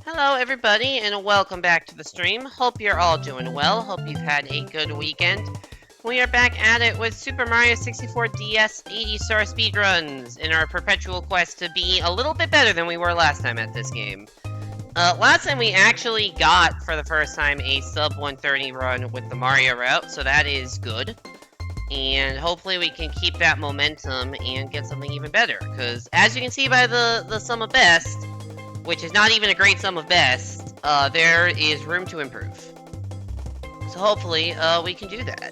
Hello everybody and welcome back to the stream. Hope you're all doing well. Hope you've had a good weekend. We are back at it with Super Mario 64 DS 80-star speedruns in our perpetual quest to be a little bit better than we were last time at this game. Last time we actually got, for the first time, a sub 130 run with the Mario route, so that is good. And hopefully we can keep that momentum and get something even better, because as you can see by the sum of best, which is not even a great sum of best, there is room to improve. So hopefully, we can do that.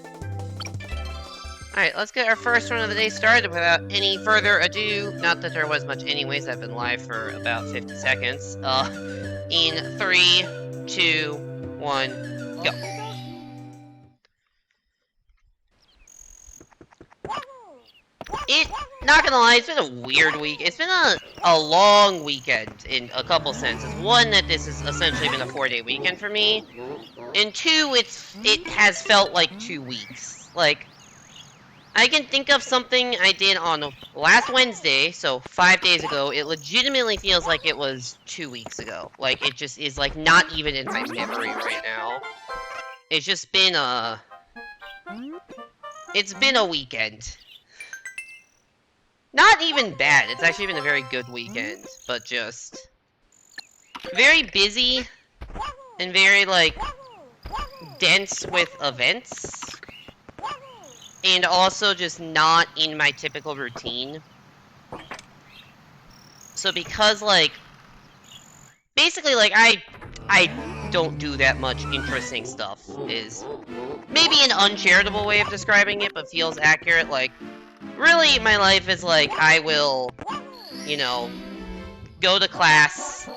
Alright, let's get our first run of the day started without any further ado. Not that there was much anyways, I've been live for about 50 seconds. In 3, 2, 1, go. Not gonna lie, it's been a weird week. It's been a long weekend in a couple senses. One, that this has essentially been a 4-day weekend for me. And two, it has felt like 2 weeks. Like, I can think of something I did on last Wednesday, so 5 days ago. It legitimately feels like it was 2 weeks ago. Like, it just is, like, not even in my memory right now. It's just been it's been a weekend. Not even bad, it's actually been a very good weekend, but just very busy and very, like, dense with events, and also just not in my typical routine. So because, like, basically, like, I don't do that much interesting stuff, is maybe an uncharitable way of describing it, but feels accurate. Like, really, my life is like, I will, you know, go to class,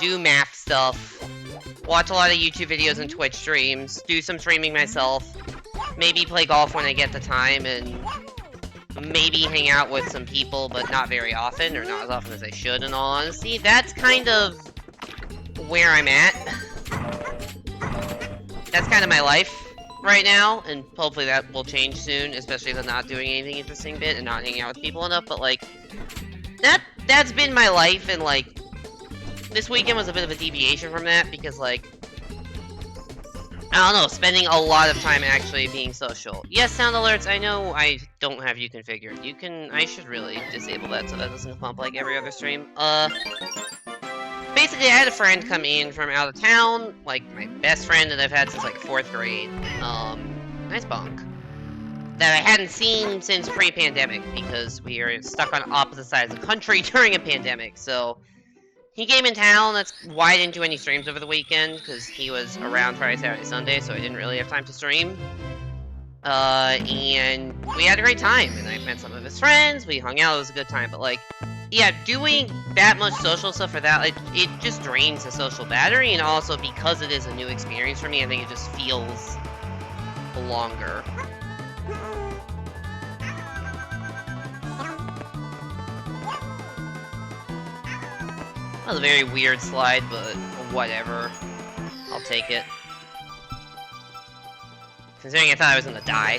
do math stuff, watch a lot of YouTube videos and Twitch streams, do some streaming myself, maybe play golf when I get the time, and maybe hang out with some people, but not very often, or not as often as I should, in all honesty. That's kind of where I'm at. That's kind of my life right now, and hopefully that will change soon, especially the not doing anything interesting bit and not hanging out with people enough, but, like, that's been my life, and, like, this weekend was a bit of a deviation from that, because, like, I don't know, spending a lot of time actually being social. Yes, sound alerts, I know I don't have you configured. I should really disable that so that doesn't come up like every other stream. Basically, I had a friend come in from out of town, like my best friend that I've had since like 4th grade. Nice bunk. That I hadn't seen since pre-pandemic because we are stuck on opposite sides of the country during a pandemic. So he came in town. That's why I didn't do any streams over the weekend, because he was around Friday, Saturday, Sunday, so I didn't really have time to stream. And we had a great time, and I met some of his friends. We hung out. It was a good time, but like, yeah, doing that much social stuff for that, it just drains the social battery, and also because it is a new experience for me, I think it just feels longer. That was a very weird slide, but whatever. I'll take it. Considering I thought I was gonna die.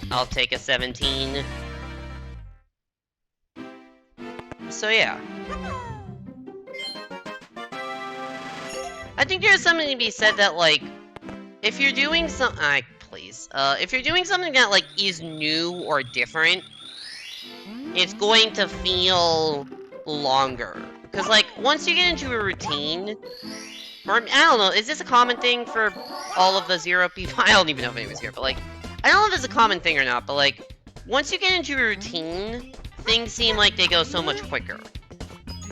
I'll take a 17. So yeah. I think there's something to be said that, like, if you're doing if you're doing something that, like, is new or different, it's going to feel longer. Because, like, once you get into a routine, or, I don't know, is this a common thing for all of the Zero people? I don't even know if anyone's here, but, like, I don't know if it's a common thing or not, but, like, once you get into a routine, things seem like they go so much quicker.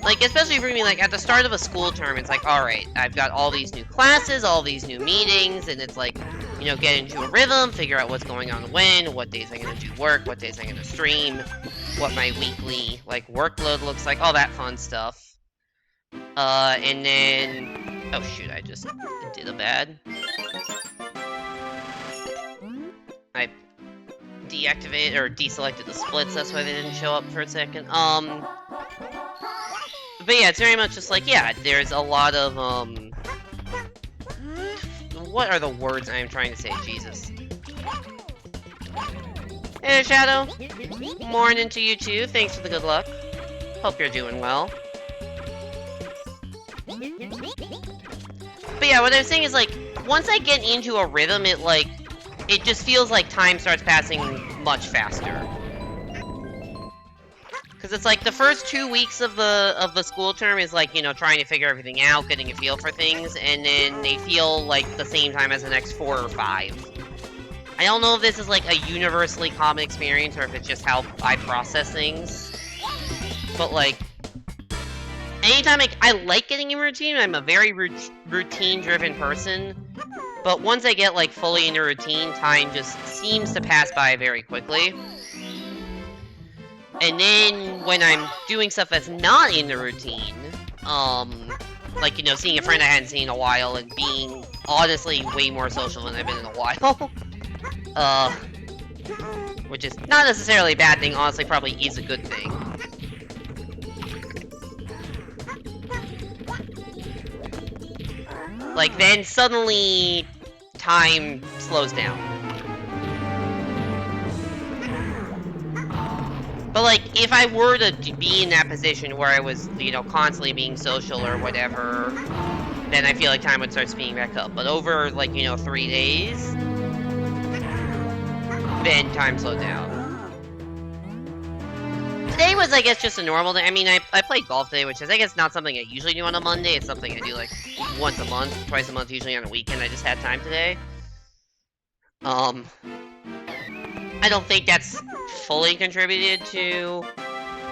Like, especially for me, like, at the start of a school term, it's like, alright, I've got all these new classes, all these new meetings, and it's like, you know, get into a rhythm, figure out what's going on when, what days I'm gonna do work, what days I'm gonna stream, what my weekly, like, workload looks like, all that fun stuff. And then... oh shoot, I just did a bad. I deactivated, or deselected the splits, that's why they didn't show up for a second. But yeah, it's very much just like, yeah, there's a lot of, what are the words I'm trying to say? Jesus. Hey there, Shadow. Morning to you too, thanks for the good luck. Hope you're doing well. But yeah, what I was saying is, like, once I get into a rhythm, it just feels like time starts passing much faster. Because it's like the first 2 weeks of the school term is like, you know, trying to figure everything out, getting a feel for things, and then they feel like the same time as the next 4 or 5. I don't know if this is like a universally common experience or if it's just how I process things. But like, anytime I like getting in routine, I'm a very routine-driven person. But once I get like fully into routine, time just seems to pass by very quickly. And then when I'm doing stuff that's not in the routine, like, you know, seeing a friend I hadn't seen in a while and being honestly way more social than I've been in a while, which is not necessarily a bad thing, honestly probably is a good thing. Like, then suddenly time slows down. But, like, if I were to be in that position where I was, you know, constantly being social or whatever, then I feel like time would start speeding back up. But over, like, you know, 3 days, then time slowed down. Today was, I guess, just a normal day. I mean, I played golf today, which is, I guess, not something I usually do on a Monday. It's something I do, like, once a month, twice a month, usually on a weekend. I just had time today. I don't think that's fully contributed to...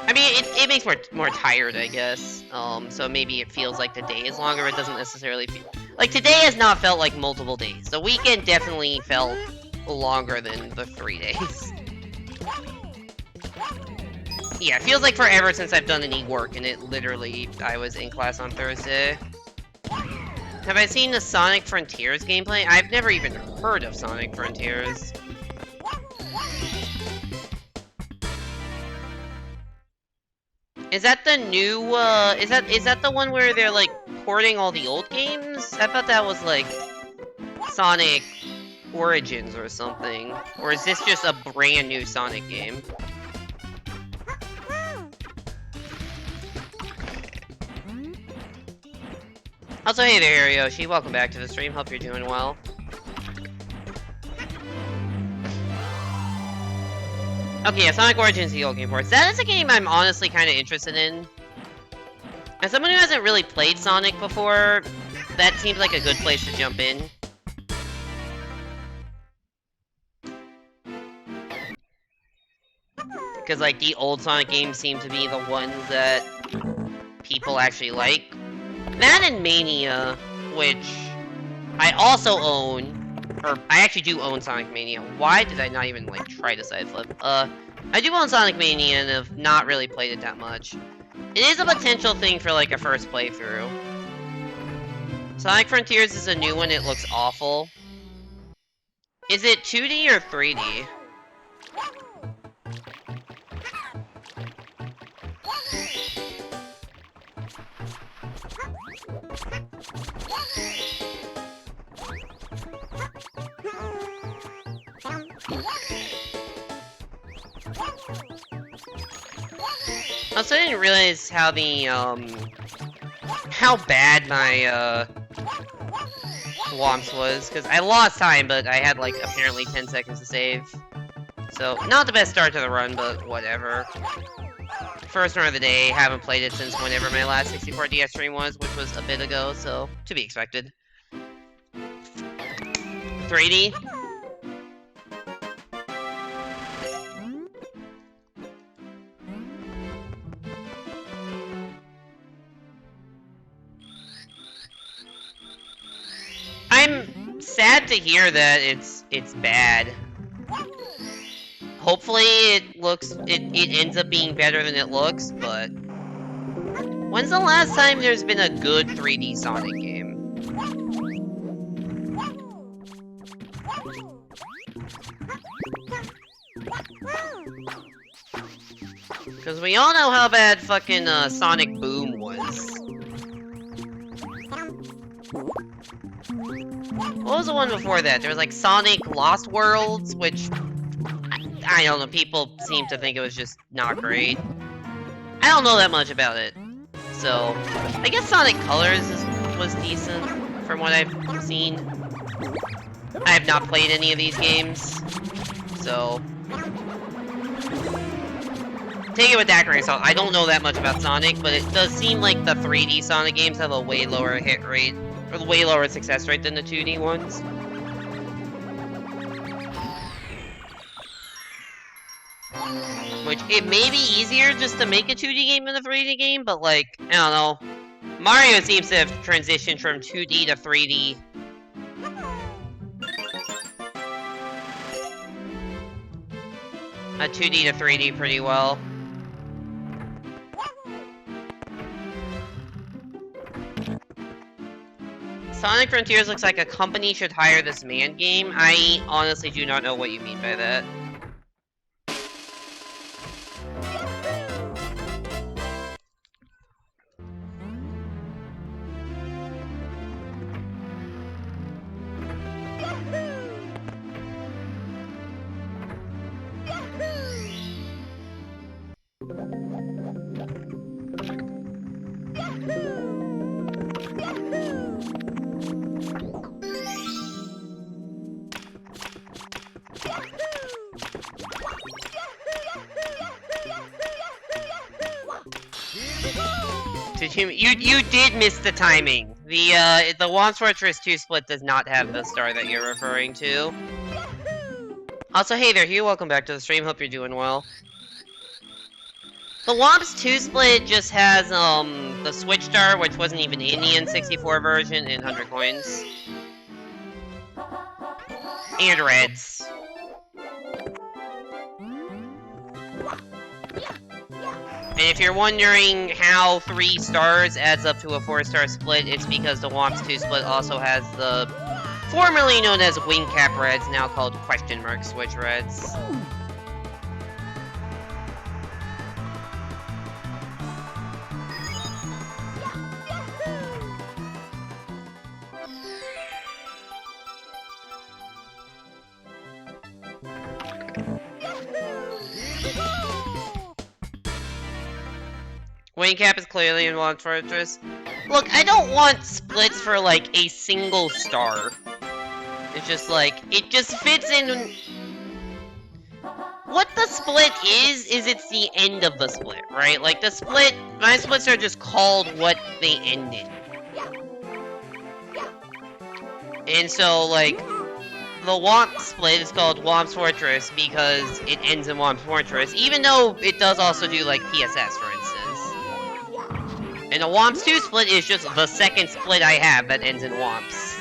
I mean, it makes more tired, I guess. So maybe it feels like the day is longer. It doesn't necessarily feel... Like, today has not felt like multiple days. The weekend definitely felt longer than the 3 days. Yeah, it feels like forever since I've done any work, and it literally... I was in class on Thursday. Have I seen the Sonic Frontiers gameplay? I've never even heard of Sonic Frontiers. Is that the new, is that the one where they're, like, porting all the old games? I thought that was, like, Sonic Origins or something. Or is this just a brand new Sonic game? Also, hey there, Yoshi. Welcome back to the stream. Hope you're doing well. Okay, yeah, Sonic Origins, the old game ports. That is a game I'm honestly kind of interested in. As someone who hasn't really played Sonic before, that seems like a good place to jump in. Because, like, the old Sonic games seem to be the ones that people actually like. That and Mania, which I also own. Or, I actually do own Sonic Mania. Why did I not even, like, try to side flip? I do own Sonic Mania and have not really played it that much. It is a potential thing for, like, a first playthrough. Sonic Frontiers is a new one. It looks awful. Is it 2D or 3D? Also, I didn't realize how the, how bad my, Womps was, because I lost time, but I had, like, apparently 10 seconds to save. So, not the best start to the run, but whatever. First run of the day, haven't played it since whenever my last 64DS stream was, which was a bit ago, so, to be expected. 3D? I'm sad to hear that it's bad. Hopefully it ends up being better than it looks, but when's the last time there's been a good 3D Sonic game? Because we all know how bad fucking Sonic Boom was. What was the one before that? There was like Sonic Lost Worlds, which I don't know, people seem to think it was just not great. I don't know that much about it. So, I guess Sonic Colors was decent from what I've seen. I have not played any of these games, so take it with that grain of salt. I don't know that much about Sonic, but it does seem like the 3D Sonic games have a way lower hit rate, or way lower success rate than the 2D ones. Which, it may be easier just to make a 2D game than a 3D game, but like, I don't know. Mario seems to have transitioned from 2D to 3D. A 2D to 3D pretty well. Sonic Frontiers looks like a company should hire this man game. I honestly do not know what you mean by that. You did miss the timing. The Womps Fortress 2 split does not have the star that you're referring to. Also, hey there, Hugh. Welcome back to the stream. Hope you're doing well. The Womps 2 split just has the Switch star, which wasn't even in the N64 version, and 100 coins. And reds. And if you're wondering how 3 stars adds up to a 4-star split, it's because the Womps 2 split also has the formerly known as Wing Cap Reds, now called question mark Switch Reds. Wing Cap is clearly in Womps Fortress. Look, I don't want splits for, like, a single star. It's just, like, it just fits in... What the split is it's the end of the split, right? Like, the split... My splits are just called what they end in. And so, like... The Womp split is called Womps Fortress because it ends in Womps Fortress, even though it does also do, like, PSS, for instance. And the Womps 2 split is just the second split I have that ends in Womps.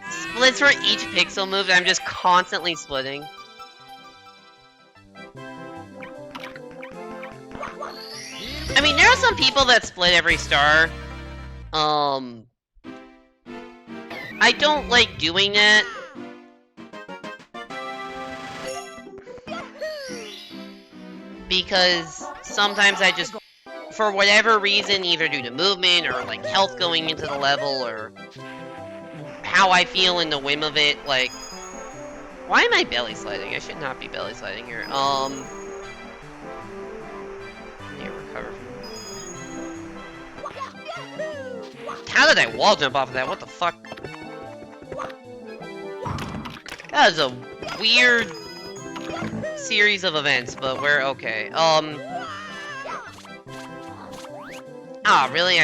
Splits for each pixel move, I'm just constantly splitting. I mean, there are some people that split every star. I don't like doing that. Because sometimes I just, for whatever reason, either due to movement or like health going into the level or how I feel in the whim of it, like, why am I belly sliding? I should not be belly sliding here. I need to recover from this. How did I wall jump off of that? What the fuck? That was a weird series of events, but we're okay. Ah, really?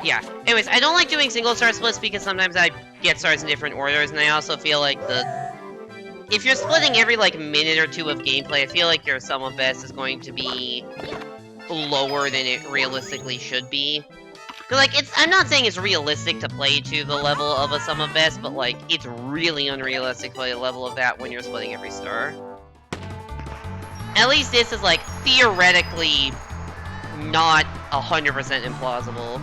Yeah. Anyways, I don't like doing single star splits because sometimes I get stars in different orders, and I also feel like if you're splitting every, like, minute or two of gameplay, I feel like your sum of best is going to be lower than it realistically should be. Cause, like, I'm not saying it's realistic to play to the level of a sum of best, but, like, it's really unrealistic to play the level of that when you're splitting every star. At least this is, like, theoretically not 100% implausible.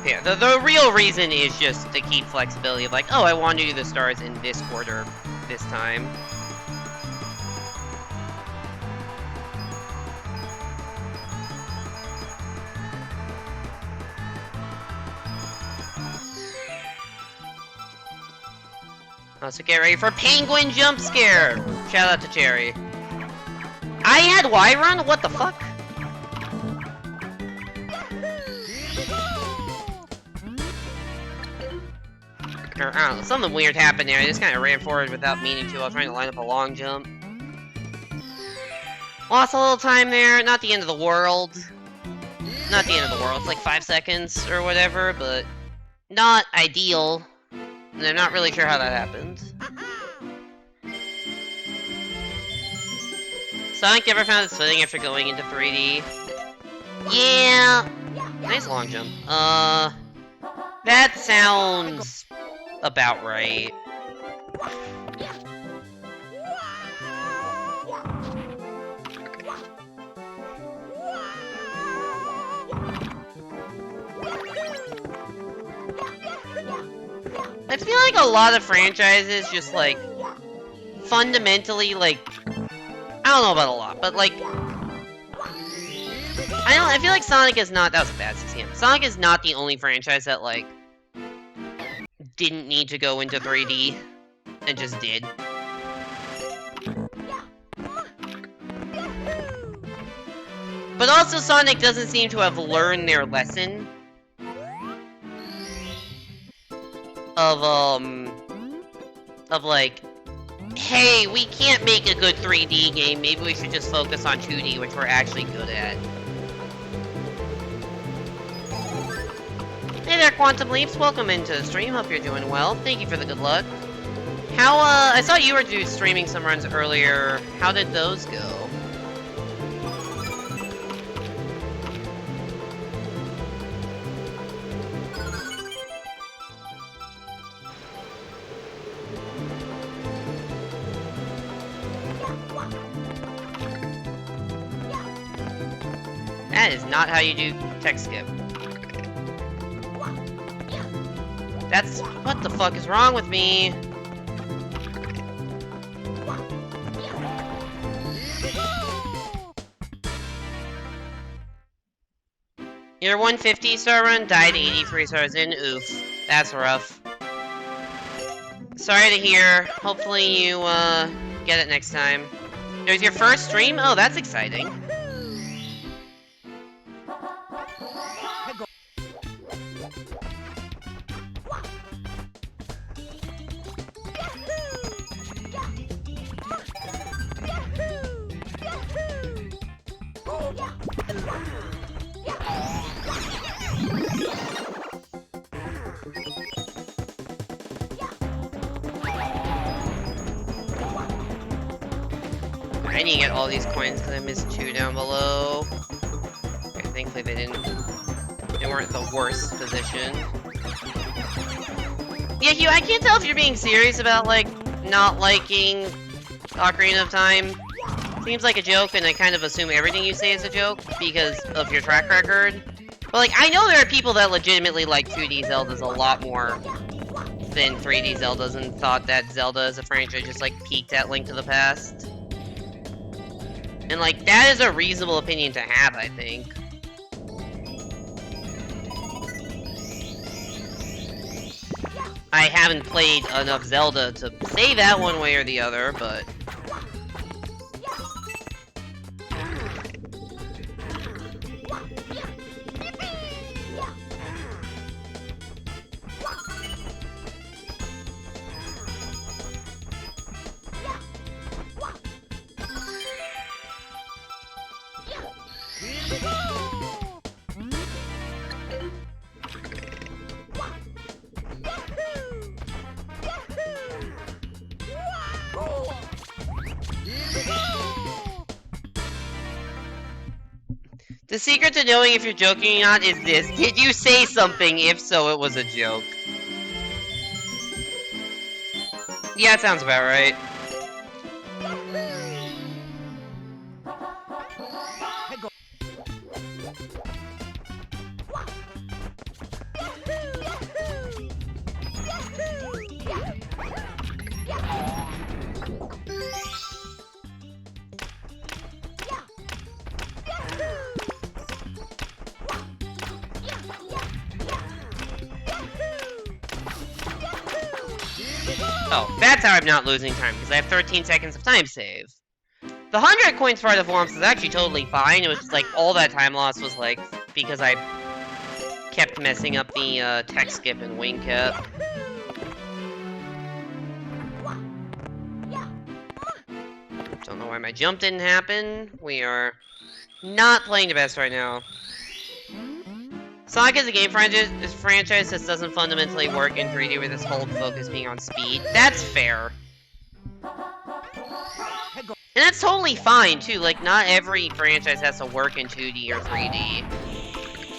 Yeah, the real reason is just to keep flexibility of, like, oh, I want to do the stars in this order this time. So get ready for penguin jump scare! Shout out to Cherry. I had Y run? What the fuck? Or, I don't know, something weird happened there. I just kind of ran forward without meaning to. I was trying to line up a long jump. Lost a little time there. Not the end of the world. Not the end of the world. It's like 5 seconds or whatever, but not ideal. And I'm not really sure how that happened. Sonic never found its footing after going into 3D. Yeah! Nice long jump. That sounds about right. I feel like a lot of franchises just, like, fundamentally, like, I don't know about a lot, but, like, I feel like Sonic is not, that was a bad CCM. Sonic is not the only franchise that, like, didn't need to go into 3D, and just did. But also Sonic doesn't seem to have learned their lesson of like, hey, we can't make a good 3D game, maybe we should just focus on 2D, which we're actually good at. Hey there, Quantum Leaps, welcome into the stream, hope you're doing well, thank you for the good luck. How, I saw you were streaming some runs earlier, how did those go? That is not how you do text skip. That's... what the fuck is wrong with me? Your 150 star run died 83 stars in. Oof. That's rough. Sorry to hear. Hopefully you, get it next time. There's your first stream? Oh, that's exciting. I need to get all these coins because I missed 2 down below. Okay, thankfully they weren't the worst position. Yeah, Hugh, I can't tell if you're being serious about, like, not liking Ocarina of Time. Seems like a joke, and I kind of assume everything you say is a joke because of your track record. But, like, I know there are people that legitimately like 2D Zeldas a lot more than 3D Zeldas and thought that Zelda as a franchise just, like, peaked at Link to the Past. And, like, that is a reasonable opinion to have, I think. I haven't played enough Zelda to say that one way or the other, but... The secret to knowing if you're joking or not is this. Did you say something? If so, it was a joke. Yeah, it sounds about right. Oh, that's how I'm not losing time, because I have 13 seconds of time save. The 100 coins part of Worms is actually totally fine. It was just like, all that time loss was like, because I kept messing up the tech skip and wing cap. Don't know why my jump didn't happen. We are not playing the best right now. Sonic is a game franchise that doesn't fundamentally work in 3D with its whole focus being on speed. That's fair. And that's totally fine, too. Like, not every franchise has to work in 2D or 3D.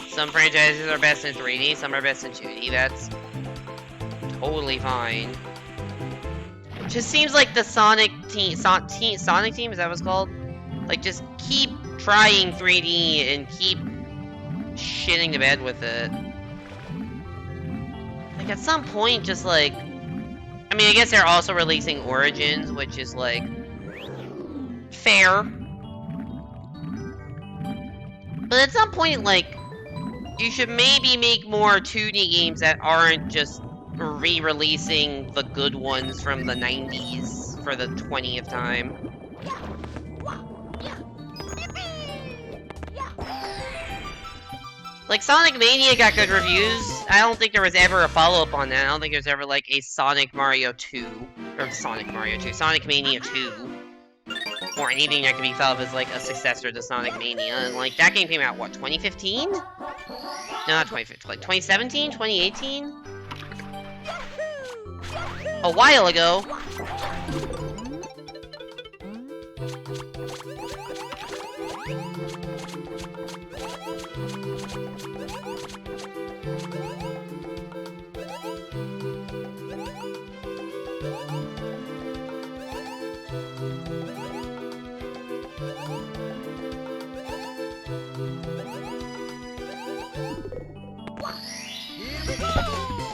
Some franchises are best in 3D, some are best in 2D. That's totally fine. It just seems like the Sonic team, Sonic team, is that what it's called? Like, just keep trying 3D and keep shitting the bed with it. Like, at some point, just like... I mean, I guess they're also releasing Origins, which is, like... fair. But at some point, like... you should maybe make more 2D games that aren't just re-releasing the good ones from the 90s for the 20th time. Like, Sonic Mania got good reviews. I don't think there was ever a follow-up on that. I don't think there's ever, like, a Sonic Mario 2. Or Sonic Mania 2. Or anything that could be thought of as, like, a successor to Sonic Mania. And, like, that game came out, what, 2015? No, not 2015. Like, 2017? 2018? A while ago.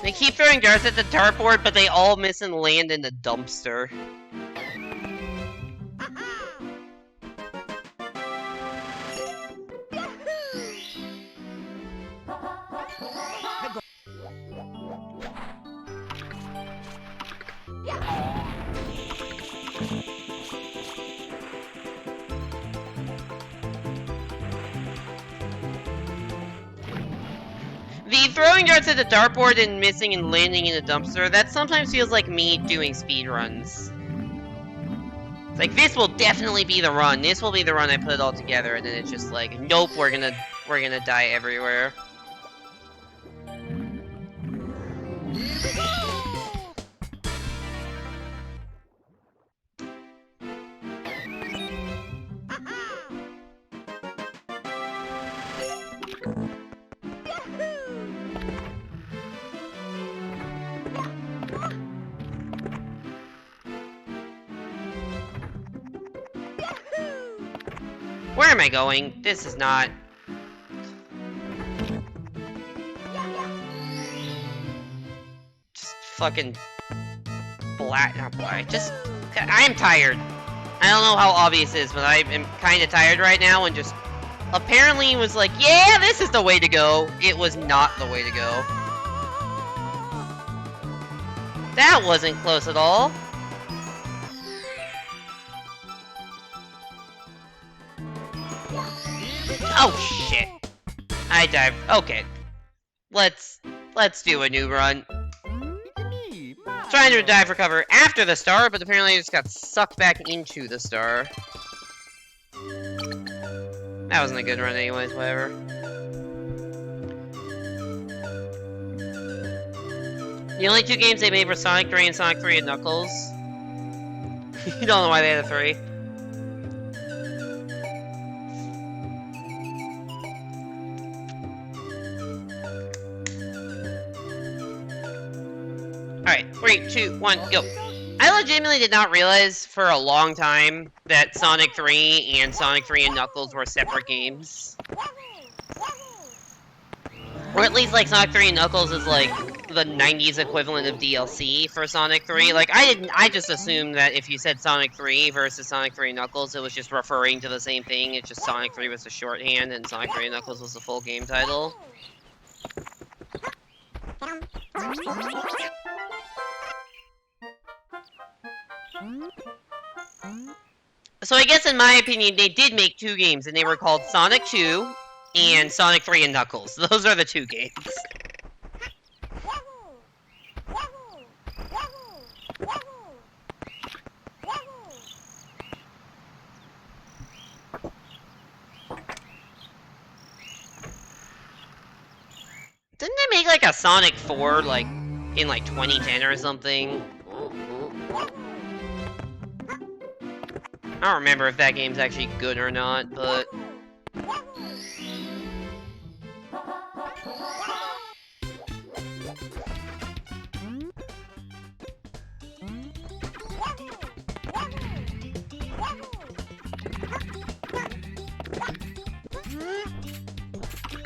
They keep throwing darts at the dartboard, but they all miss and land in the dumpster. The throwing darts at the dartboard and missing and landing in a dumpster, that sometimes feels like me doing speedruns. It's like, this will definitely be the run. This will be the run I put it all together, and then it's just like, nope, we're gonna die everywhere. Where am I going? This is not... just fucking... not black. Just... I am tired. I don't know how obvious it is, but I am kind of tired right now, and just... apparently was like, yeah, this is the way to go. It was not the way to go. That wasn't close at all. Oh shit! I dived. Okay, let's do a new run. Trying to dive for cover after the star, but apparently I just got sucked back into the star. That wasn't a good run, anyways. Whatever. The only two games they made were Sonic 3 and Sonic 3 and Knuckles. You don't know why they had a 3. Alright, 3, 2, 1, go. I legitimately did not realize for a long time that Sonic 3 and Sonic 3 and Knuckles were separate games. Or at least, like, Sonic 3 and Knuckles is, like, the 90s equivalent of DLC for Sonic 3. Like, I just assumed that if you said Sonic 3 versus Sonic 3 and Knuckles, it was just referring to the same thing. It's just Sonic 3 was the shorthand and Sonic 3 and Knuckles was the full game title. So I guess in my opinion, they did make 2 games, and they were called Sonic 2 and Sonic 3 and Knuckles. Those are the 2 games. Didn't they make like a Sonic 4 like in like 2010 or something? I don't remember if that game's actually good or not, but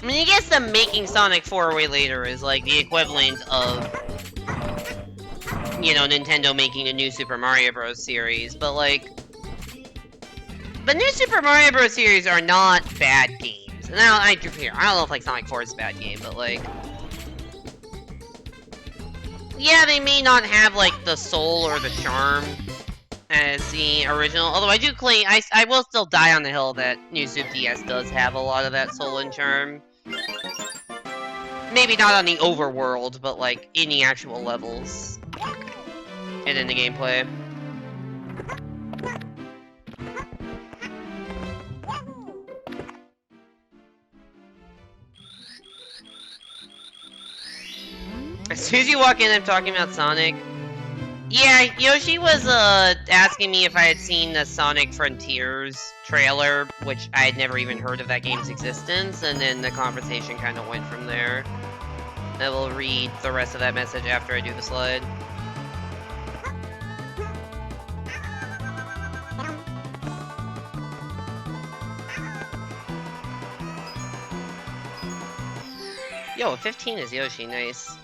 I mean, I guess them making Sonic 4 way later is like the equivalent of, you know, Nintendo making a new Super Mario Bros. Series, but like, the new Super Mario Bros. Series are not bad games. And I don't know if like Sonic 4 is a bad game, but like, yeah, they may not have like the soul or the charm as the original. Although I do claim, I will still die on the hill that new Super DS does have a lot of that soul and charm. Maybe not on the overworld, but like in the actual levels and in the gameplay. As soon as you walk in, I'm talking about Sonic. Yeah, Yoshi was asking me if I had seen the Sonic Frontiers trailer, which I had never even heard of that game's existence, and then the conversation kind of went from there. I will read the rest of that message after I do the slide. Yo, 15 is Yoshi, nice.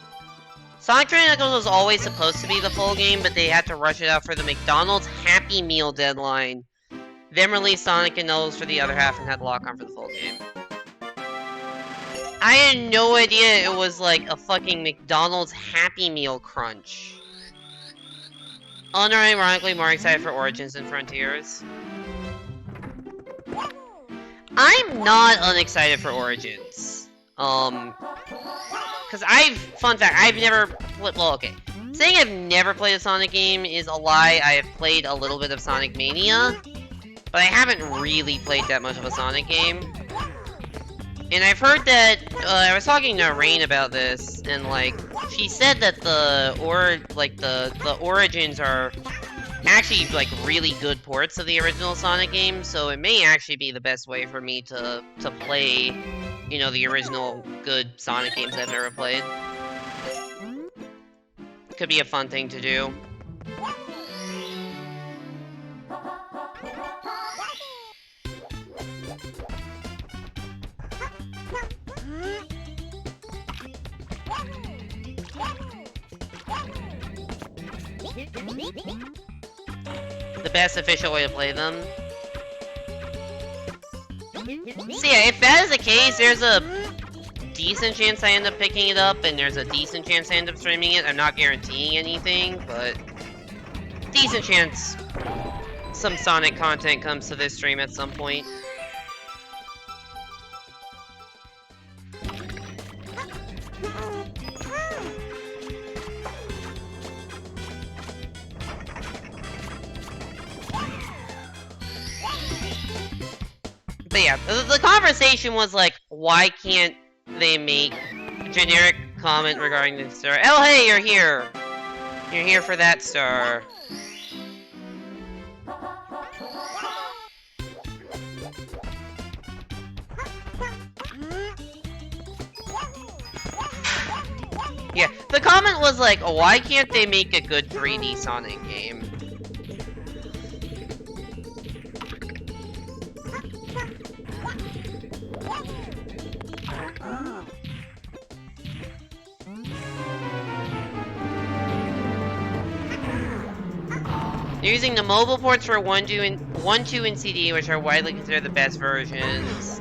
Sonic 3 and Knuckles was always supposed to be the full game, but they had to rush it out for the McDonald's Happy Meal deadline. Then released Sonic and Knuckles for the other half and had lock-on for the full game. I had no idea it was like a fucking McDonald's Happy Meal crunch. Unironically more excited for Origins than Frontiers. I'm not unexcited for Origins. Because fun fact, I've never, well, okay. Saying I've never played a Sonic game is a lie. I have played a little bit of Sonic Mania, but I haven't really played that much of a Sonic game. And I've heard that, I was talking to Rain about this, and like, she said that the Origins are actually like really good ports of the original Sonic game, so it may actually be the best way for me to play, you know, the original good Sonic games I've never played. Could be a fun thing to do. The best official way to play them. So yeah, if that is the case, there's a decent chance I end up picking it up, and there's a decent chance I end up streaming it. I'm not guaranteeing anything, but decent chance some Sonic content comes to this stream at some point. But yeah, the conversation was like, why can't they make a generic comment regarding the star? Oh, hey, you're here! You're here for that star. Yeah, the comment was like, oh, why can't they make a good 3D Sonic game? Using the mobile ports for 1, 2, and CD, which are widely considered the best versions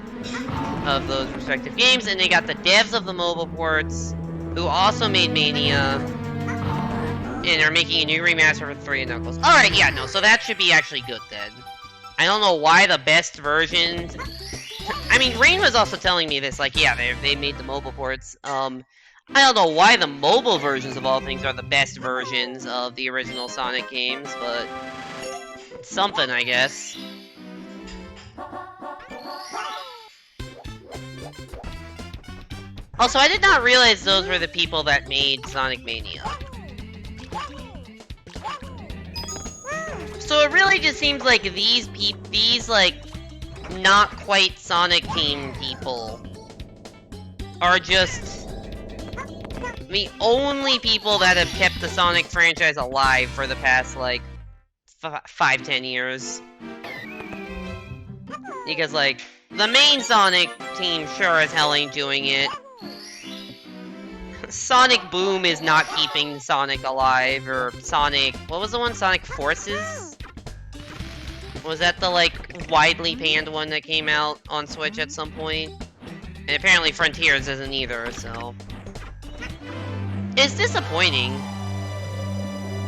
of those respective games, and they got the devs of the mobile ports, who also made Mania, And they're making a new remaster for 3 and Knuckles. Alright, yeah, no, so that should be actually good then. I don't know why the best versions... I mean, Rain was also telling me this, like, yeah, they made the mobile ports. I don't know why the mobile versions of all things are the best versions of the original Sonic games, but... it's something, I guess. Also, I did not realize those were the people that made Sonic Mania. So it really just seems like these like, not quite Sonic team people are just the only people that have kept the Sonic franchise alive for the past, like, 5-10 years. Because, like, the main Sonic team sure as hell ain't doing it. Sonic Boom is not keeping Sonic alive, or Sonic... what was the one? Sonic Forces? Was that the, like, widely panned one that came out on Switch at some point? And apparently Frontiers isn't either, so... it's disappointing.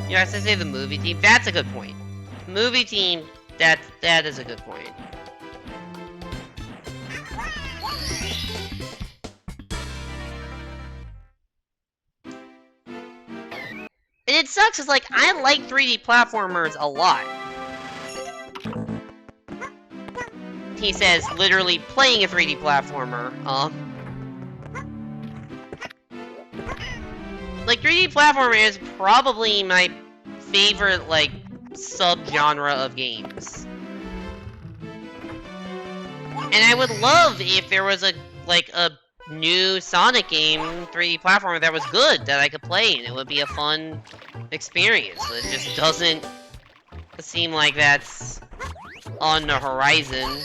You know, I say the movie team. That's a good point. Movie team, that is a good point. And it sucks, because, like, I like 3D platformers a lot. He says, literally playing a 3D platformer. Like, 3D platformer is probably my favorite, like, sub-genre of games. And I would love if there was a new Sonic game, 3D platformer that was good, that I could play, and it would be a fun experience. It just doesn't seem like that's on the horizon.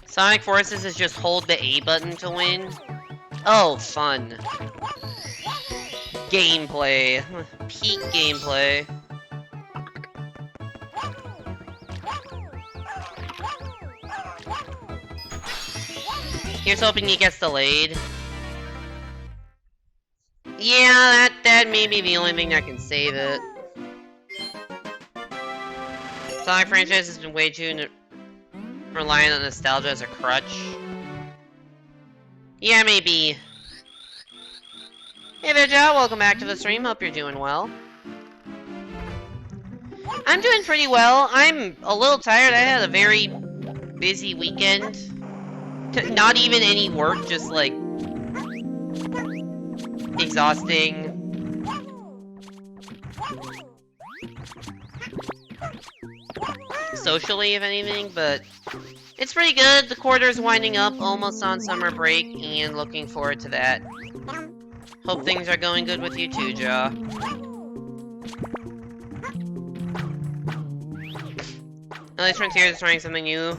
Sonic Forces is just hold the A button to win. Oh, fun. Gameplay. Peak gameplay. Here's hoping he gets delayed. Yeah, that may be the only thing that can save it. Sonic franchise has been way too reliant on nostalgia as a crutch. Yeah, maybe. Hey there, Joe. Welcome back to the stream. Hope you're doing well. I'm doing pretty well. I'm a little tired. I had a very busy weekend. Not even any work, just, like, exhausting. Socially, if anything, but it's pretty good. The quarter's winding up, almost on summer break, and looking forward to that. Hope things are going good with you too, Ja. At least Frontiers is trying something new.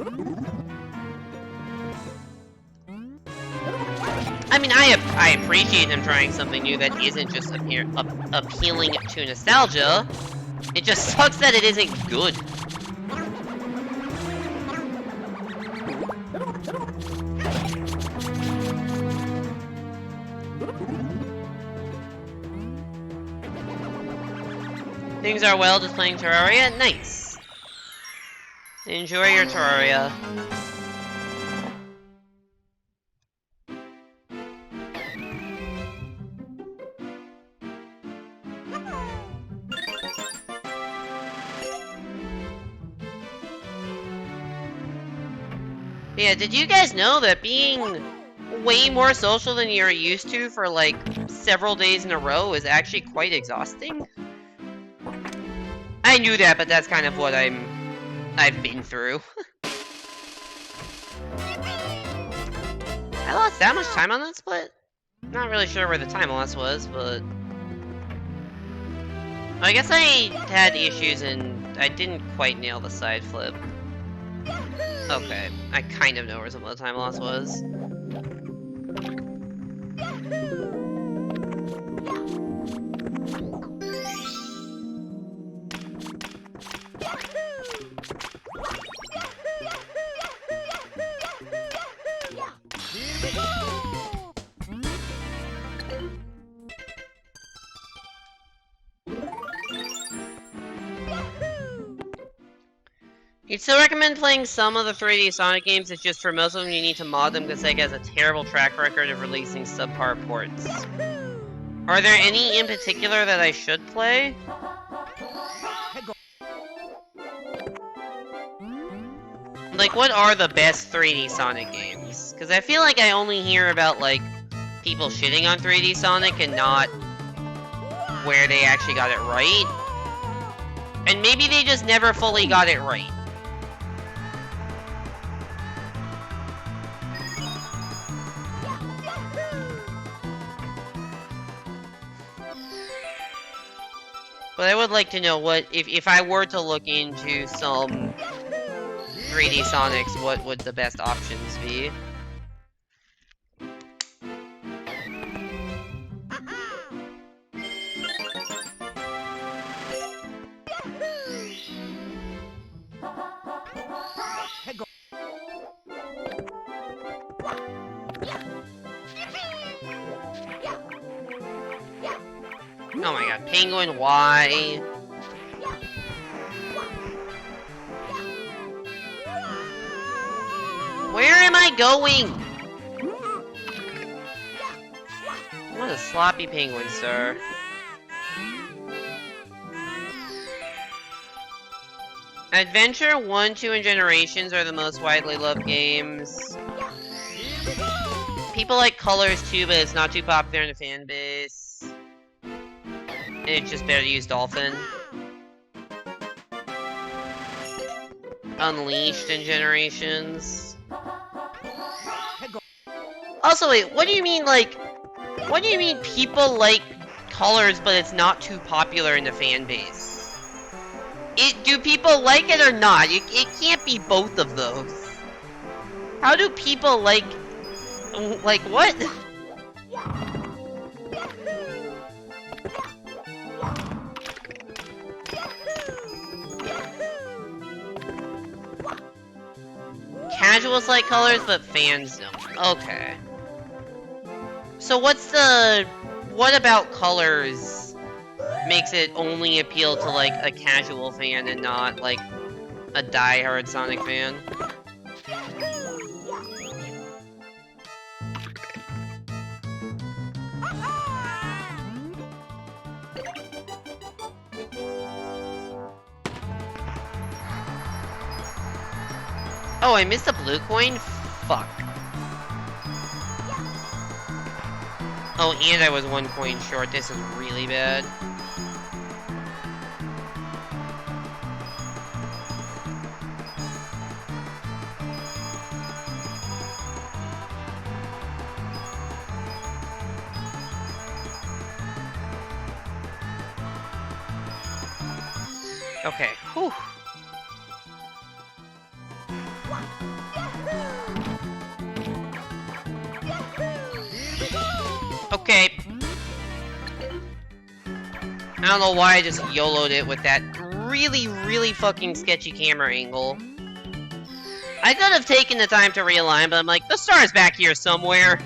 I mean, I appreciate him trying something new that isn't just appealing to nostalgia. It just sucks that it isn't good. Things are well, just playing Terraria? Nice! Enjoy your Terraria. Yeah, did you guys know that being way more social than you're used to for, like, several days in a row is actually quite exhausting? I knew that, but that's kind of what I've been through. I lost that much time on that split? Not really sure where the time loss was, but... I guess I had issues and I didn't quite nail the side flip. Okay, I kind of know where some of the time loss was. You'd still recommend playing some of the 3D Sonic games, it's just for most of them you need to mod them because Sega has a terrible track record of releasing subpar ports. Are there any in particular that I should play? Like, what are the best 3D Sonic games? Because I feel like I only hear about, like, people shitting on 3D Sonic and not where they actually got it right. And maybe they just never fully got it right. But I would like to know what, if I were to look into some 3D Sonics, what would the best options be? Oh my god, Penguin, why? Where am I going? What a sloppy penguin, sir. Adventure 1, 2, and Generations are the most widely loved games. People like Colors too, but it's not too popular in the fan base. And it's just better to use Dolphin. Unleashed in Generations. Also, wait, what do you mean, like... What do you mean people like Colors, but it's not too popular in the fan base? Do people like it or not? It can't be both of those. How do people like... Like, what? Casuals like Colors, but fans don't. Okay. So what about Colors makes it only appeal to, like, a casual fan and not, like, a die-hard Sonic fan? Oh, I missed a blue coin? Fuck. Oh, and I was 1 coin short. This is really bad. Okay, whew. Okay. I don't know why I just YOLO'd it with that really, really fucking sketchy camera angle. I could have taken the time to realign, but I'm like, the star's back here somewhere.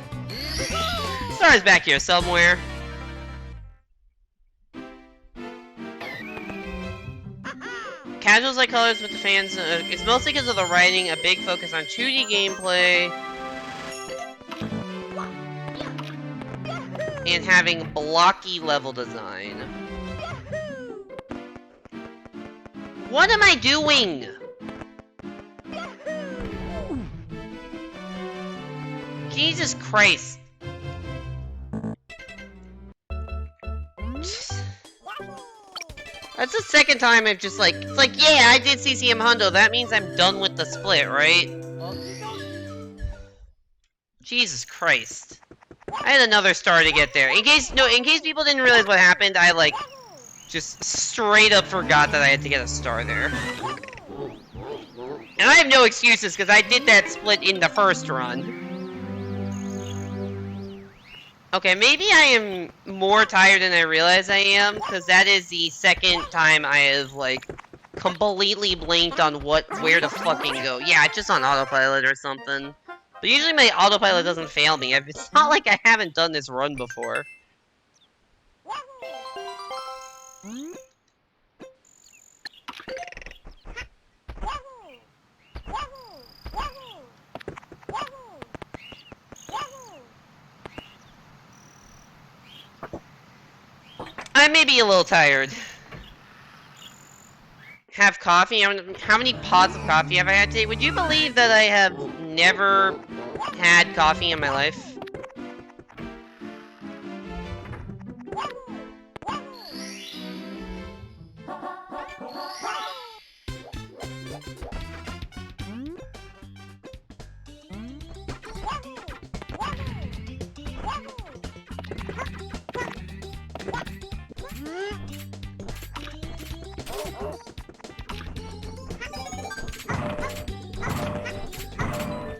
The star's back here somewhere. Casuals like Colors with the fans, it's mostly because of the writing, a big focus on 2D gameplay, and having blocky level design. What am I doing? Jesus Christ. That's the second time I've just like, it's like, yeah, I did CCM Hundo, that means I'm done with the split, right? Jesus Christ. I had another star to get there. In case people didn't realize what happened, I like, just straight up forgot that I had to get a star there. And I have no excuses, because I did that split in the first run. Okay, maybe I am more tired than I realize I am, because that is the second time I have, like, completely blanked on where to fucking go. Yeah, it's just on autopilot or something. But usually my autopilot doesn't fail me. It's not like I haven't done this run before. I may be a little tired. Have coffee? How many pods of coffee have I had today? Would you believe that I have never had coffee in my life?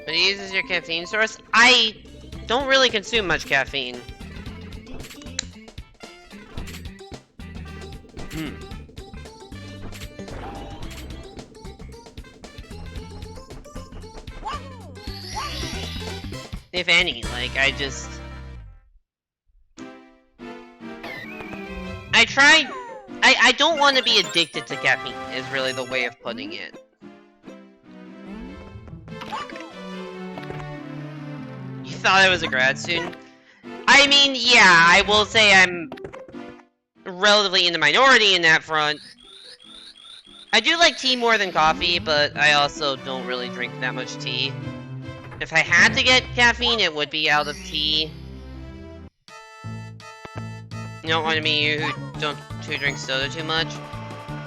But it uses your caffeine source? I don't really consume much caffeine. If any, like, I don't want to be addicted to caffeine, is really the way of putting it. You thought I was a grad student? I mean, yeah, I will say I'm relatively in the minority in that front. I do like tea more than coffee, but I also don't really drink that much tea. If I had to get caffeine, it would be out of tea. You don't want to be you who drinks soda too much.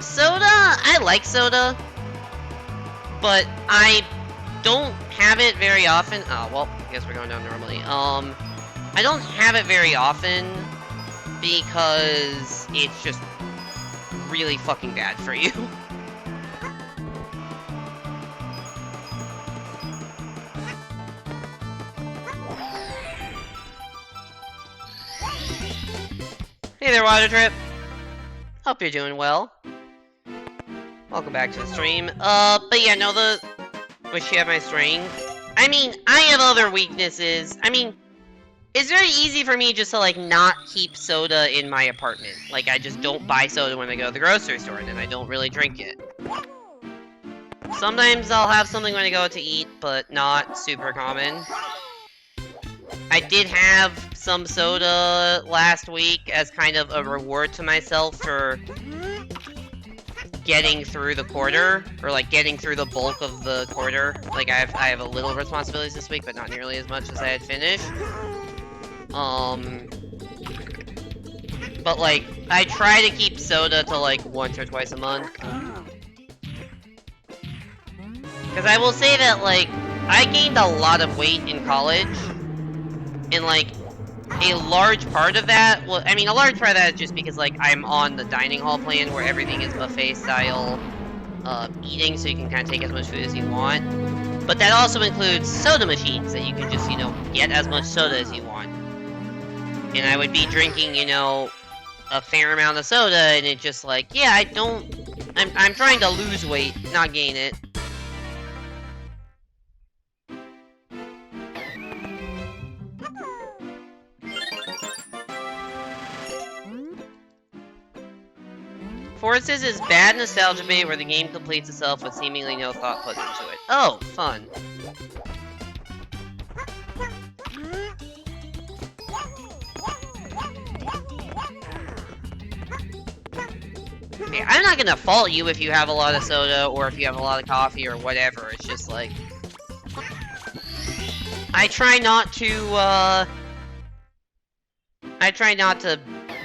Soda, I like soda, but I don't have it very often. Oh, well, I guess we're going down normally. I don't have it very often because it's just really fucking bad for you. Hey there, Water Trip. Hope you're doing well. Welcome back to the stream. But yeah, no, wish you had my string. I mean, I have other weaknesses. I mean, it's very easy for me just to, like, not keep soda in my apartment. Like, I just don't buy soda when I go to the grocery store, and then I don't really drink it. Sometimes I'll have something when I go out to eat, but not super common. I did have some soda last week as kind of a reward to myself for getting through the quarter, or like getting through the bulk of the quarter. Like I have a little responsibilities this week, but not nearly as much as I had finished. But like I try to keep soda to like once or twice a month. Because I will say that like I gained a lot of weight in college. And, like, a large part of that, well, I mean, a large part of that is just because, like, I'm on the dining hall plan where everything is buffet-style eating, so you can kind of take as much food as you want. But that also includes soda machines that you can just, you know, get as much soda as you want. And I would be drinking, you know, a fair amount of soda, and it just, like, yeah, I'm trying to lose weight, not gain it. Forces is bad nostalgia bait where the game completes itself with seemingly no thought put into it. Oh, fun. Okay, I'm not gonna fault you if you have a lot of soda or if you have a lot of coffee or whatever. It's just like I try not to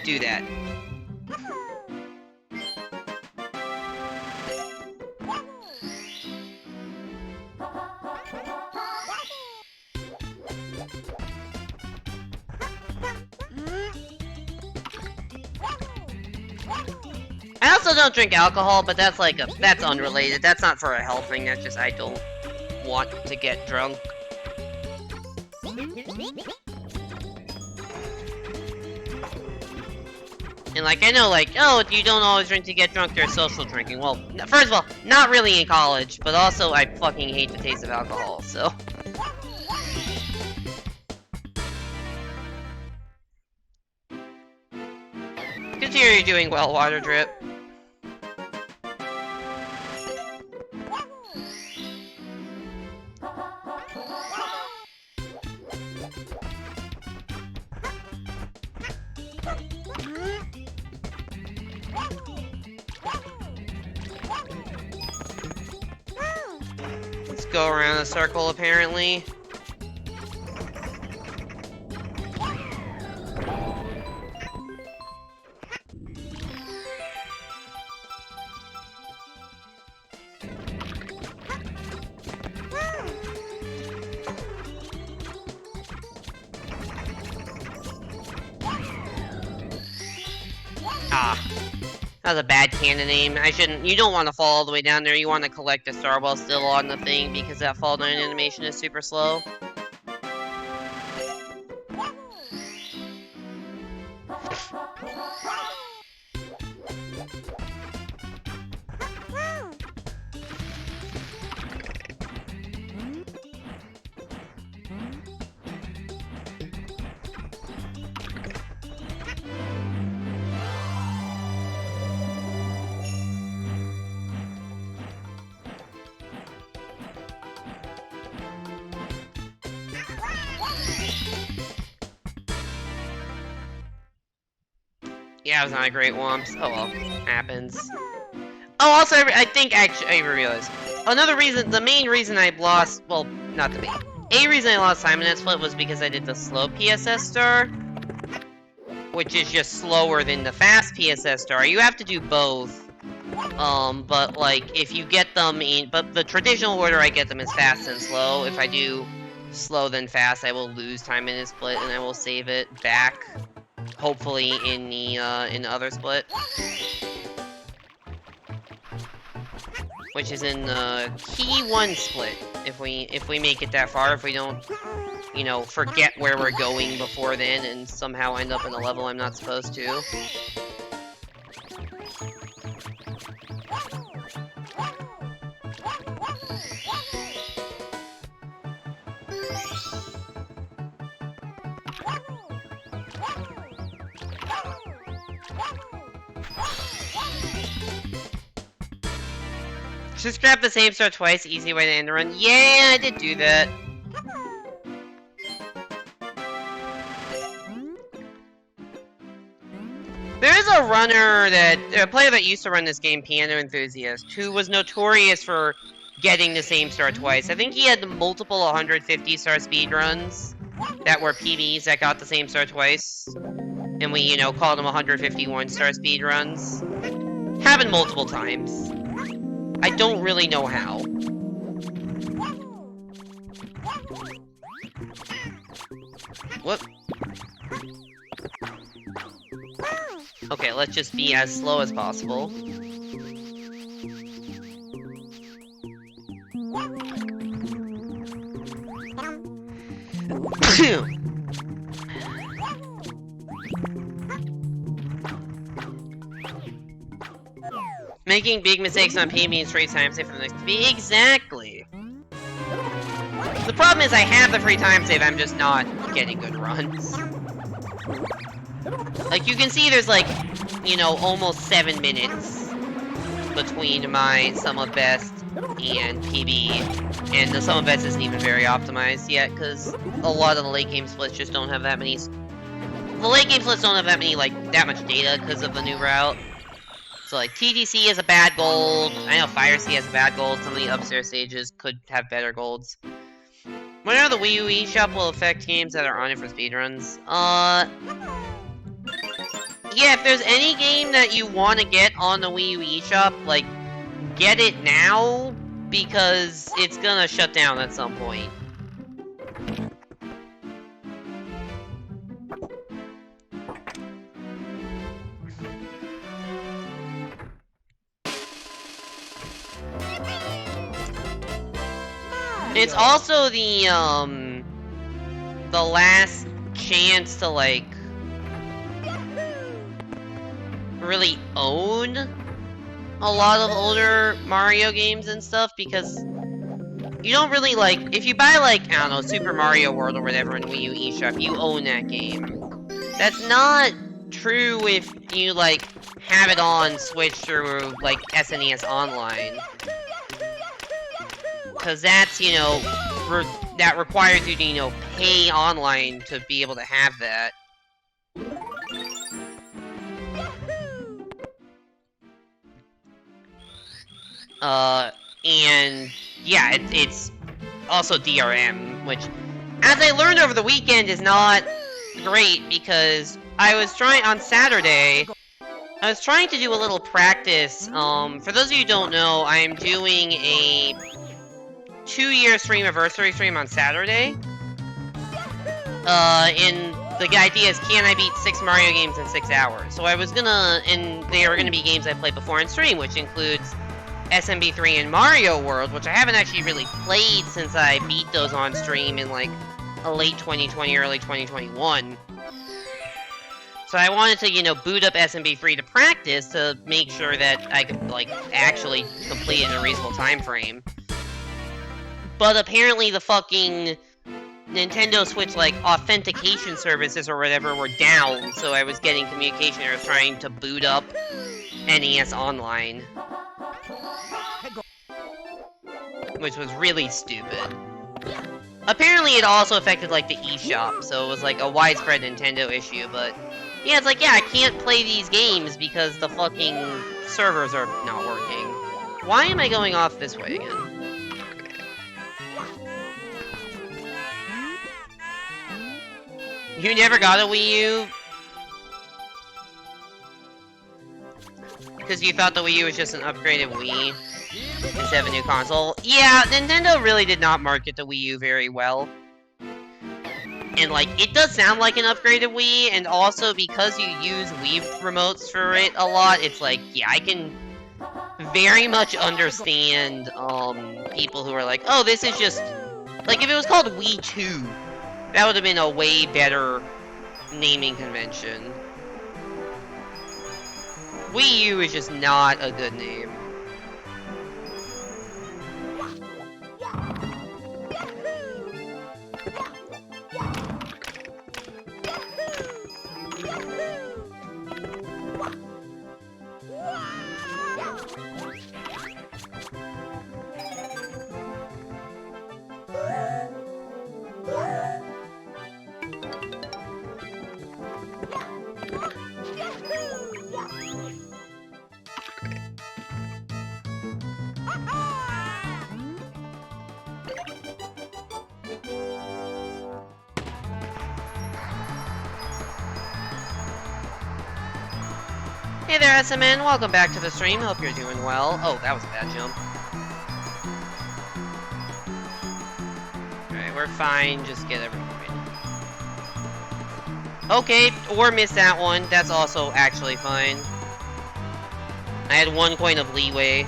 do that. I also don't drink alcohol, but that's like that's unrelated. That's not for a health thing. That's just I don't want to get drunk. And like I know, like, oh, you don't always drink to get drunk. There's social drinking. Well, first of all, not really in college, but also I fucking hate the taste of alcohol. So. Good to hear you're doing well, Water Drip. just go around a circle, apparently. Ah. That was a bad cannon aim. You don't want to fall all the way down there. You want to collect the star while still on the thing because that fall down animation is super slow. Yeah, it was not a great Wumps. Oh well, happens. Oh, also, I think actually I realized another reason. The main reason I lost, well, not the main. A reason I lost Simon and Split was because I did the slow PSS star, which is just slower than the fast PSS star. You have to do both. But like if you get them in, but the traditional order I get them is fast and slow. If I do slow then fast, I will lose Time and Split, and I will save it back. Hopefully in the other split, which is in the key 1 split. If we make it that far, if we don't, you know, forget where we're going before then and somehow end up in a level I'm not supposed to. Just grab the same star twice, easy way to end the run. Yeah, I did do that. There is a player that used to run this game, Piano Enthusiast, who was notorious for getting the same star twice. I think he had multiple 150 star speedruns that were PBs that got the same star twice. And we, you know, called them 151 star speedruns. Happened multiple times. I don't really know how. Whoop. Okay, let's just be as slow as possible. Making big mistakes on P means free time save for the next PB. Exactly. The problem is I have the free time save, I'm just not getting good runs. Like, you can see there's like, you know, almost 7 minutes between my sum of best and PB. And the sum of best isn't even very optimized yet, because a lot of the late game splits just don't have that many... The late game splits don't have that many, like, that much data because of the new route. So, like, TDC is a bad gold. I know Fire Sea has a bad gold. Some of the upstairs stages could have better golds. Whether the Wii U eShop will affect games that are on it for speedruns? Yeah, if there's any game that you want to get on the Wii U eShop, like, get it now, because it's gonna shut down at some point. It's also the last chance to, like, really own a lot of older Mario games and stuff, because you don't really, like, if you buy, like, I don't know, Super Mario World or whatever in Wii U eShop, you own that game. That's not true if you, like, have it on Switch through, like, SNES Online. Because that's, you know, that requires you to, you know, pay online to be able to have that. And, yeah, it's also DRM, which, as I learned over the weekend, is not great because I was trying on Saturday. I was trying to do a little practice. For those of you who don't know, I am doing a 2-year stream anniversary stream on Saturday. And the idea is, can I beat 6 Mario games in 6 hours? So I was gonna, and they were gonna be games I played before on stream, which includes SMB3 and Mario World, which I haven't actually really played since I beat those on stream in like a late 2020, early 2021. So I wanted to, you know, boot up SMB3 to practice to make sure that I could, like, actually complete it in a reasonable time frame. But apparently the fucking Nintendo Switch, like, authentication services or whatever were down, so I was getting communication errors trying to boot up NES Online. Which was really stupid. Apparently it also affected, like, the eShop, so it was, like, a widespread Nintendo issue, but... yeah, it's like, yeah, I can't play these games because the fucking servers are not working. Why am I going off this way again? You never got a Wii U? Because you thought the Wii U was just an upgraded Wii instead of a new console? Yeah, Nintendo really did not market the Wii U very well. And, like, it does sound like an upgraded Wii, and also because you use Wii remotes for it a lot, it's like, yeah, I can very much understand, people who are like, oh, this is just... like, if it was called Wii 2, that would have been a way better naming convention. Wii U is just not a good name. Hey there, SMN. Welcome back to the stream. Hope you're doing well. Oh, that was a bad jump. Alright, we're fine. Just get everyone in. Okay, or miss that one. That's also actually fine. I had 1 coin of leeway.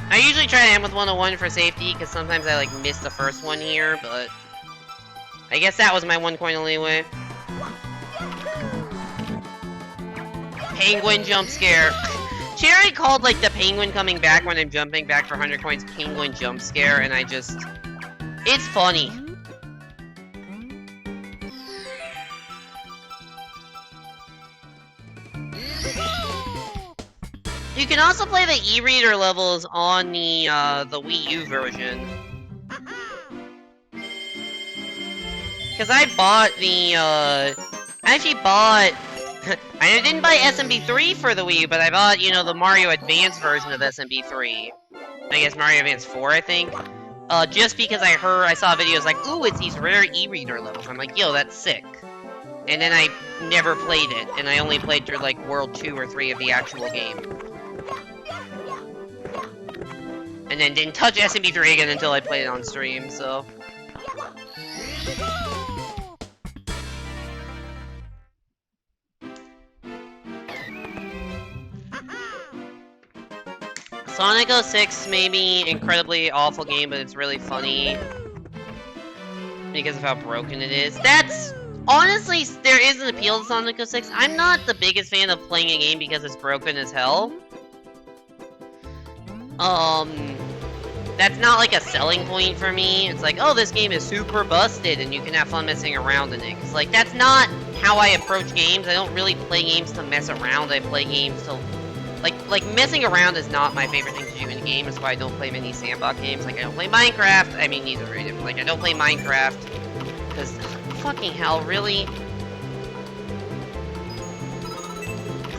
I usually try to end with 101 for safety, because sometimes I, like, miss the first one here, but... I guess that was my 1 coin of leeway. Penguin jump scare. Cherry called, like, the penguin coming back when I'm jumping back for 100 coins penguin jump scare, and I just... it's funny. You can also play the e-reader levels on the Wii U version. Because I bought the, I actually bought... I didn't buy SMB3 for the Wii U, but I bought, you know, the Mario Advance version of SMB3. I guess Mario Advance 4, I think. Just because I saw videos like, ooh, it's these rare e-reader levels. I'm like, yo, that's sick. And then I never played it, and I only played through, like, World 2 or 3 of the actual game. And then didn't touch SMB3 again until I played it on stream, so... Sonic 06 may be incredibly awful game, but it's really funny. Because of how broken it is. That's... honestly, there is an appeal to Sonic 06. I'm not the biggest fan of playing a game because it's broken as hell. That's not like a selling point for me. It's like, oh, this game is super busted and you can have fun messing around in it. 'Cause, like, that's not how I approach games. I don't really play games to mess around. I play games to... Like, messing around is not my favorite thing to do in a game. That's why I don't play many sandbox games. Like, I don't play Minecraft. I mean, neither are different. Like, I don't play Minecraft. Because, fucking hell, really?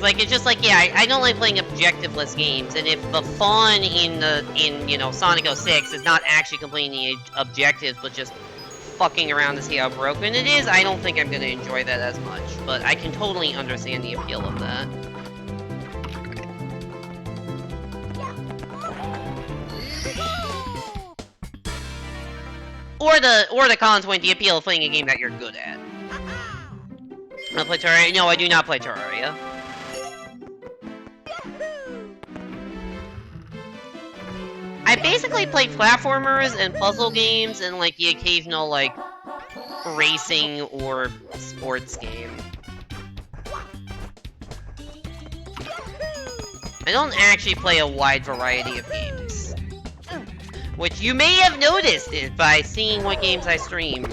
Like, it's just like, yeah, I don't like playing objectiveless games, and if the fun in you know, Sonic 06 is not actually completing the objectives, but just fucking around to see how broken it is, I don't think I'm gonna enjoy that as much. But I can totally understand the appeal of that. Or the cons point, the appeal of playing a game that you're good at. I play Terraria? No, I do not play Terraria. I basically play platformers and puzzle games and, like, the occasional, like, racing or sports game. I don't actually play a wide variety of games. Which you may have noticed it by seeing what games I stream.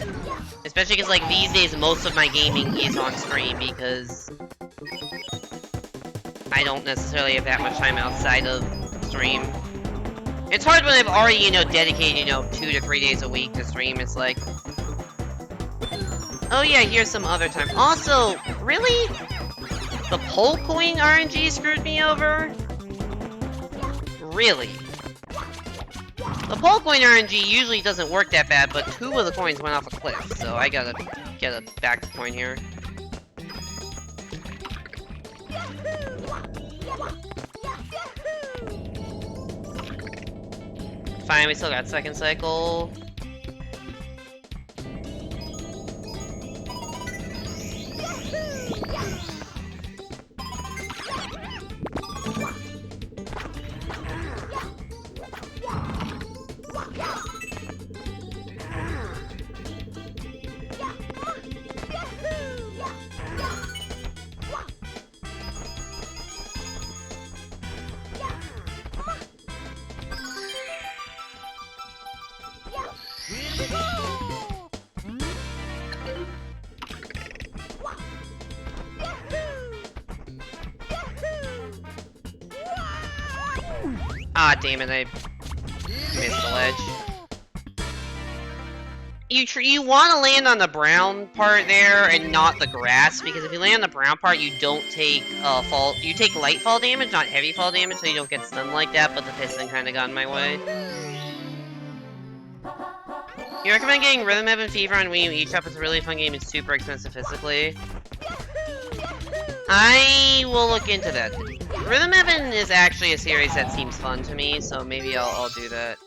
Especially because, like, these days, most of my gaming is on stream because I don't necessarily have that much time outside of stream. It's hard when I've already, you know, dedicated, you know, 2 to 3 days a week to stream. It's like, oh yeah, here's some other time. Also, really? The pole coin RNG screwed me over? Really? The pole coin RNG usually doesn't work that bad, but 2 of the coins went off a cliff, so I gotta get a back coin here. Fine, we still got second cycle. Ah, damn it, I missed the ledge. You want to land on the brown part there and not the grass, because if you land on the brown part, you don't take you take light fall damage, not heavy fall damage, so you don't get stunned like that, but the piston kind of got in my way. You recommend getting Rhythm Heaven Fever on Wii U eShop? It's a really fun game, it's super expensive physically. I will look into that. Rhythm Heaven is actually a series that seems fun to me, so maybe I'll do that.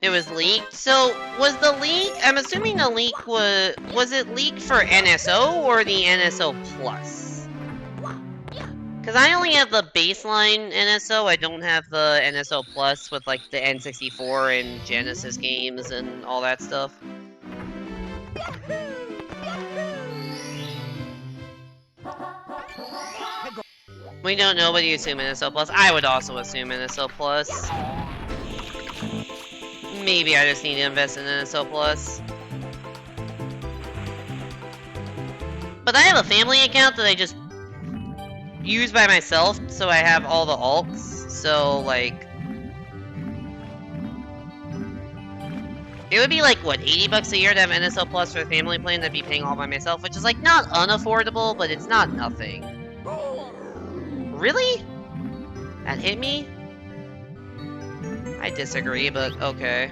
It was leaked? So, was the leak... I'm assuming the leak was... Was it leaked for NSO or the NSO Plus? Because I only have the baseline NSO, I don't have the NSO Plus with, like, the N64 and Genesis games and all that stuff. We don't know, but you assume NSO Plus. I would also assume NSO Plus. Maybe I just need to invest in NSO Plus. But I have a family account that I just use by myself, so I have all the alts, so, like... It would be like, what, 80 bucks a year to have NSO Plus for the family plan that'd be paying all by myself, which is, like, not unaffordable, but it's not nothing. Really? That hit me? I disagree, but okay.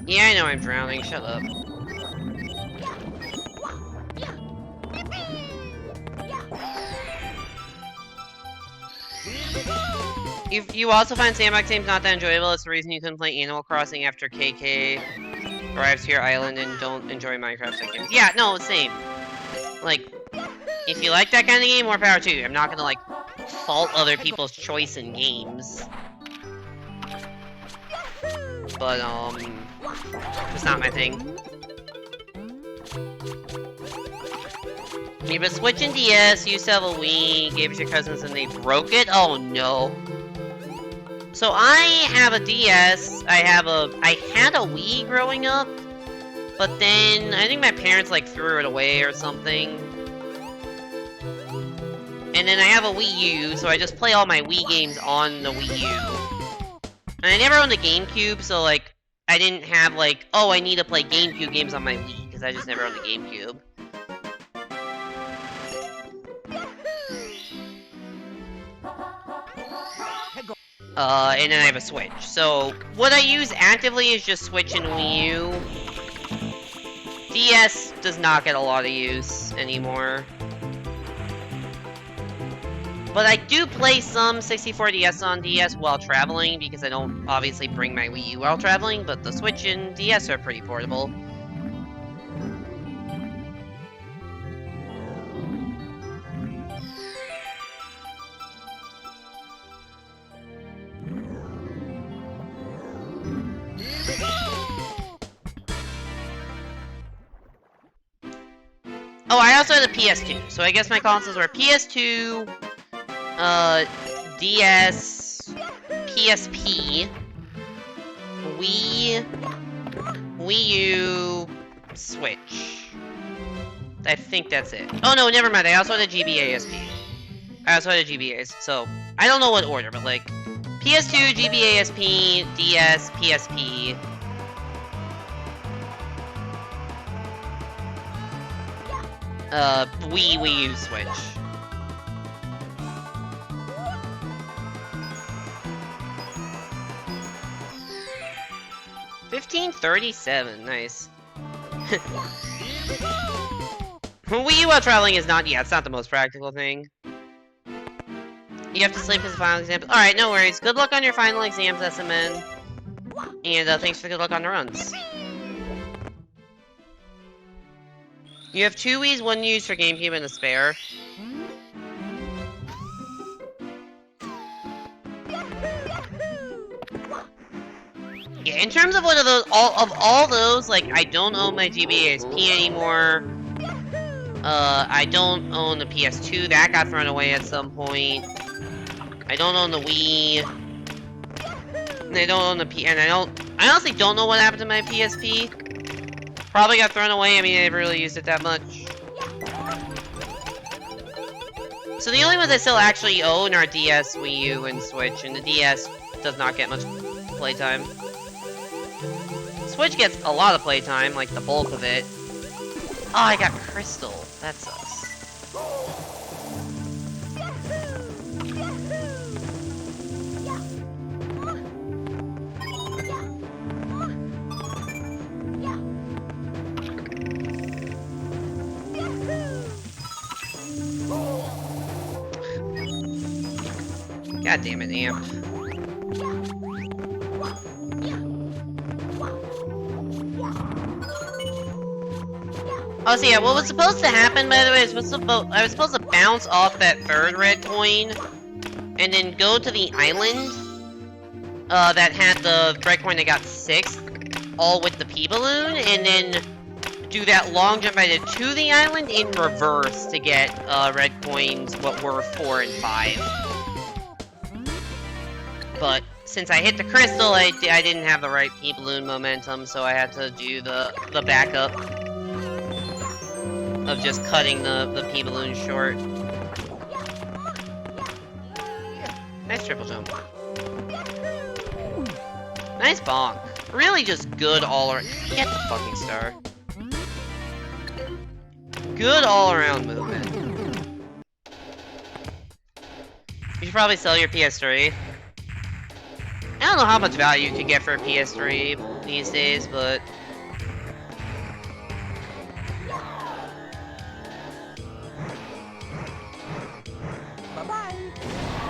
Yeah, I know I'm drowning, shut up. You also find sandbox games not that enjoyable. It's the reason you couldn't play Animal Crossing after KK arrives to your island and don't enjoy Minecraft games. Yeah, no, same. Like, if you like that kind of game, more power to you. I'm not gonna, like, fault other people's choice in games. But, it's not my thing. You have a Switch and DS, you used to have a Wii, gave it to your cousins and they broke it? Oh no. So I have a DS, I had a Wii growing up, but then I think my parents like threw it away or something. And then I have a Wii U, so I just play all my Wii games on the Wii U. And I never owned a GameCube, so like, I didn't have like, oh, I need to play GameCube games on my Wii, because I just never owned a GameCube. And then I have a Switch. So, what I use actively is just Switch and Wii U. DS does not get a lot of use anymore. But I do play some 64DS on DS while traveling, because I don't obviously bring my Wii U while traveling, but the Switch and DS are pretty portable. Oh, I also had a PS2, so I guess my consoles were PS2, DS, PSP, Wii U, Switch. I think that's it. Oh no, never mind, I also had a GBASP. I also had a GBAs, so I don't know what order, but like, PS2, GBASP, DS, PSP, Wii U, Switch. $15.37, nice. Wii U while traveling is not, yeah, it's not the most practical thing. You have to sleep as a final exam. Alright, no worries. Good luck on your final exams, SMN. And thanks for good luck on the runs. You have 2 Wiis, 1 used for GameCube, and a spare. Yeah, in terms of one of those, all those, like, I don't own my GBASP anymore. I don't own the PS2, that got thrown away at some point. I don't own the Wii. And I don't own the I honestly don't know what happened to my PSP. Probably got thrown away, I mean, I never really used it that much. So the only ones I still actually own are DS, Wii U, and Switch, and the DS does not get much playtime. Switch gets a lot of playtime, like the bulk of it. Oh, I got Crystal. That sucks. God damn it, Amp. Oh, so yeah, what was supposed to happen, by the way, is I was supposed to bounce off that third red coin, and then go to the island, that had the red coin that got 6th, all with the P-balloon, and then do that long jump I did to the island in reverse to get, red coins, what were 4 and 5. But since I hit the crystal, I didn't have the right P-balloon momentum, so I had to do the backup of just cutting the P-balloon short. Nice triple jump. Nice bonk. Really just good all around. Get the fucking star. Good all-around movement. You should probably sell your PS3. I don't know how much value you could get for a PS3 these days, but...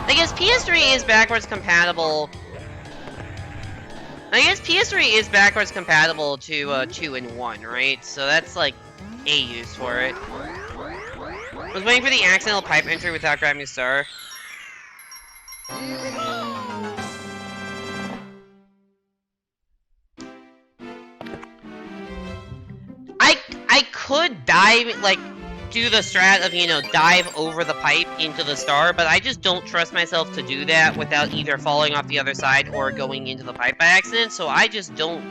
I guess PS3 is backwards compatible. I guess PS3 is backwards compatible to 2 and 1, right? So that's like a use for it. I was waiting for the accidental pipe entry without grabbing a star. I could dive, like, do the strat of, you know, dive over the pipe into the star, but I just don't trust myself to do that without either falling off the other side or going into the pipe by accident, so I just don't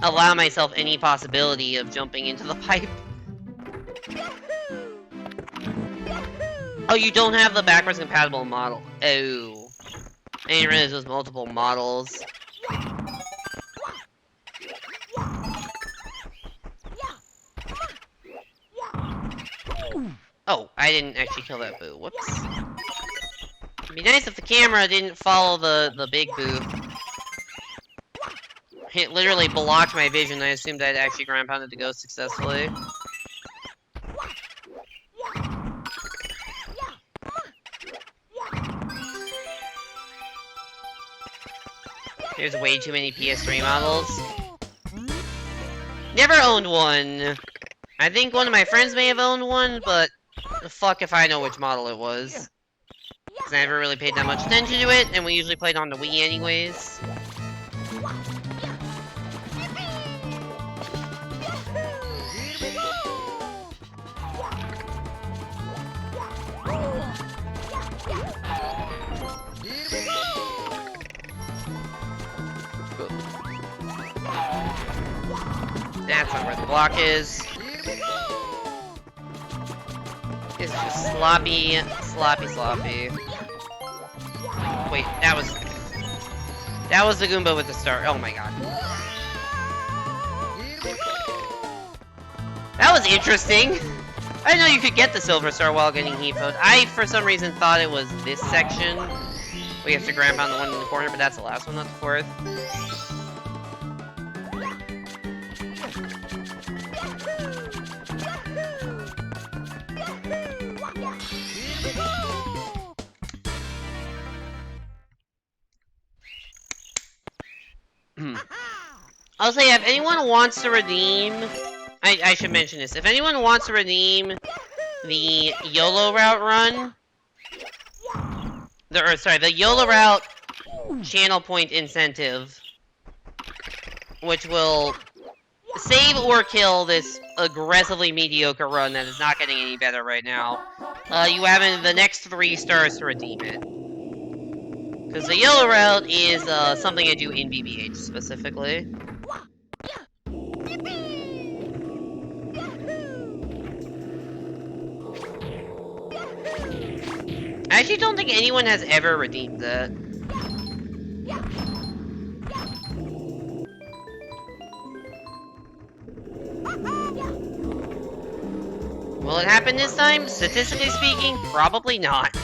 allow myself any possibility of jumping into the pipe. Oh, you don't have the backwards compatible model. Oh. I didn't realize there was multiple models. Oh, I didn't actually kill that boo. Whoops. It'd be nice if the camera didn't follow the big boo. It literally blocked my vision. I assumed I'd actually ground pounded the ghost successfully. There's way too many PS3 models. Never owned one. I think one of my friends may have owned one, but fuck if I know which model it was. Because I never really paid that much attention to it, and we usually played on the Wii anyways. That's not where the block is. It's just sloppy, sloppy, sloppy. Wait, that was the Goomba with the star. Oh my god. That was interesting. I didn't know you could get the silver star while getting heat mode. I, for some reason, thought it was this section. We have to ground pound the one in the corner, but that's the last one, not the fourth. I'll say, if anyone wants to redeem... I should mention this. If anyone wants to redeem the YOLO route run... the YOLO route channel point incentive, which will save or kill this aggressively mediocre run that is not getting any better right now, you have the next 3 stars to redeem it. Because the YOLO route is something I do in BBH specifically. I actually don't think anyone has ever redeemed that. Will it happen this time? Statistically speaking, probably not.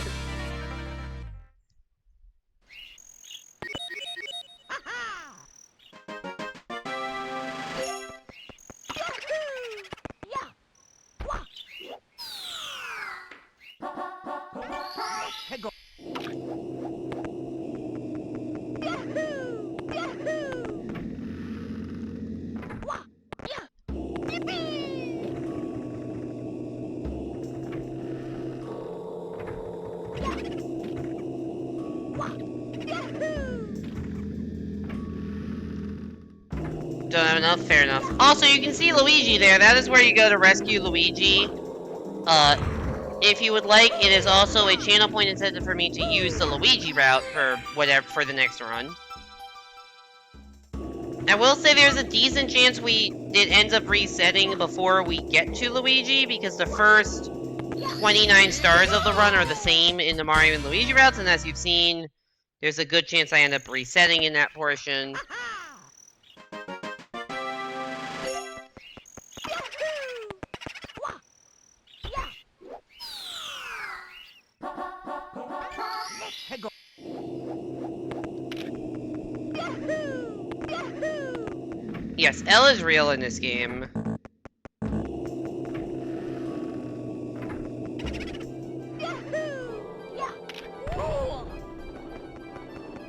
Don't have enough? Fair enough. Also, you can see Luigi there. That is where you go to rescue Luigi. If you would like, it is also a channel point incentive for me to use the Luigi route for the next run. I will say there's a decent chance it ends up resetting before we get to Luigi, because the first 29 stars of the run are the same in the Mario and Luigi routes, and as you've seen, there's a good chance I end up resetting in that portion. Yes, L is real in this game.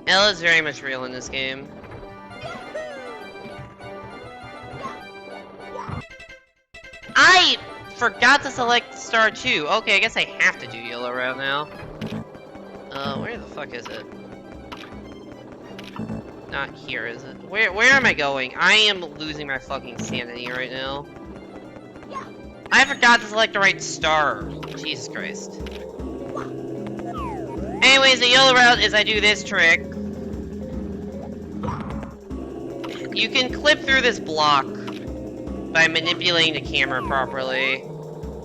L is very much real in this game. I forgot to select Star 2. Okay, I guess I have to do Yellow Route now. Where the fuck is it? Not here, is it? Where am I going? I am losing my fucking sanity right now. I forgot to select the right star. Jesus Christ. Anyways, the yellow route is I do this trick. You can clip through this block by manipulating the camera properly.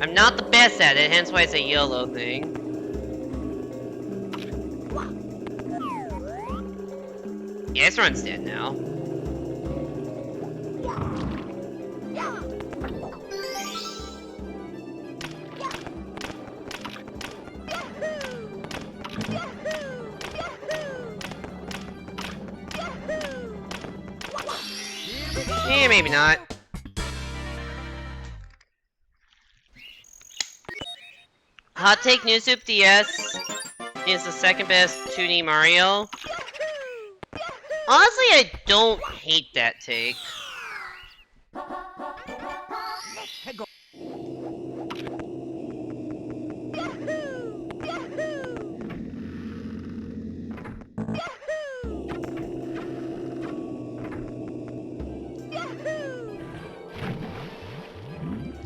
I'm not the best at it, hence why it's a YOLO thing. Yeah, this run's dead now. Yeah, maybe not. Hot take, N64DS is the second best 2D Mario. Honestly, I don't hate that take.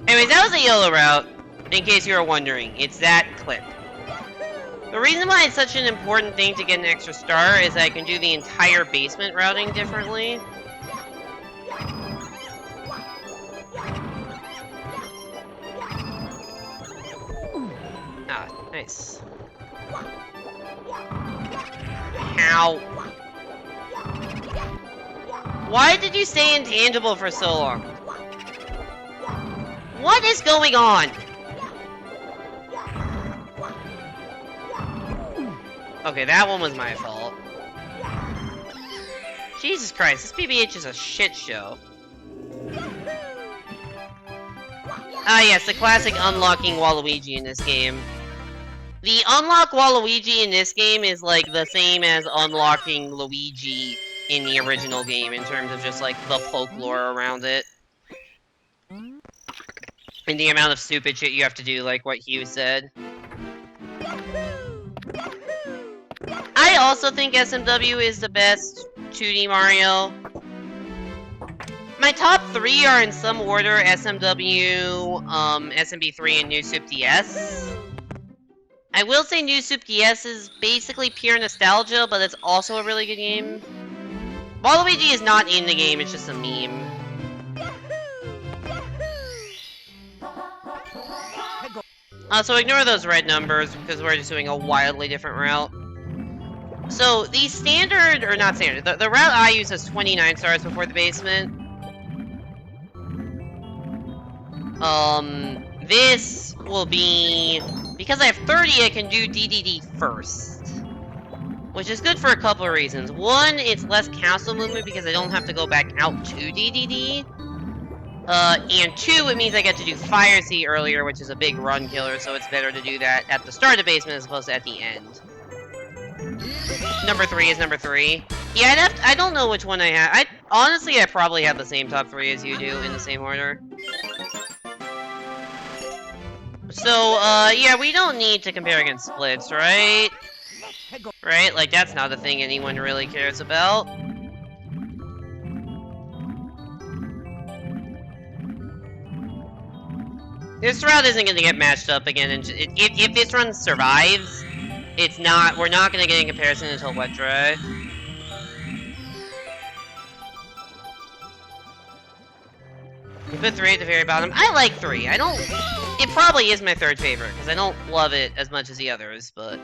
Anyways, that was a YOLO route, in case you were wondering. It's that clip. The reason why it's such an important thing to get an extra star is I can do the entire basement routing differently. Ah, nice. Ow. Why did you stay intangible for so long? What is going on? Okay, that one was my fault. Jesus Christ, this PBH is a shit show. Ah yes, the classic unlocking Waluigi in this game. The unlock Waluigi in this game is like the same as unlocking Luigi in the original game in terms of just like the folklore around it. And the amount of stupid shit you have to do, like what Hugh said. I also think SMW is the best 2D Mario. My top 3 are in some order: SMW, SMB3, and N64DS. I will say N64DS is basically pure nostalgia, but it's also a really good game. Waluigi is not in the game, it's just a meme. So ignore those red numbers, because we're just doing a wildly different route. So, the standard, or not standard, the route I use has 29 stars before the basement. This will be... Because I have 30, I can do DDD first. Which is good for a couple of reasons. One, it's less castle movement because I don't have to go back out to DDD. And 2, it means I get to do Fire Sea earlier, which is a big run killer, so it's better to do that at the start of the basement as opposed to at the end. Number 3 is number 3. Yeah, I don't know which one I have. Honestly, I probably have the same top 3 as you do, in the same order. So, yeah, we don't need to compare against splits, right? Right? Like, that's not a thing anyone really cares about. This route isn't going to get matched up again, and if this run survives, we're not going to get in comparison until wet dry. You put 3 at the very bottom. I like 3. It probably is my third favorite, because I don't love it as much as the others, but...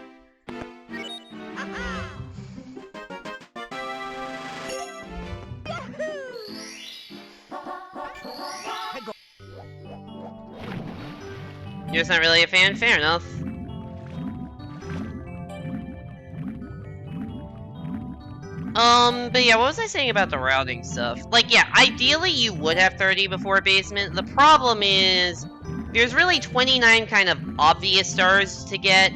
You're just not really a fan? Fair enough. But yeah, what was I saying about the routing stuff? Like, yeah, ideally you would have 30 before basement. The problem is, there's really 29 kind of obvious stars to get.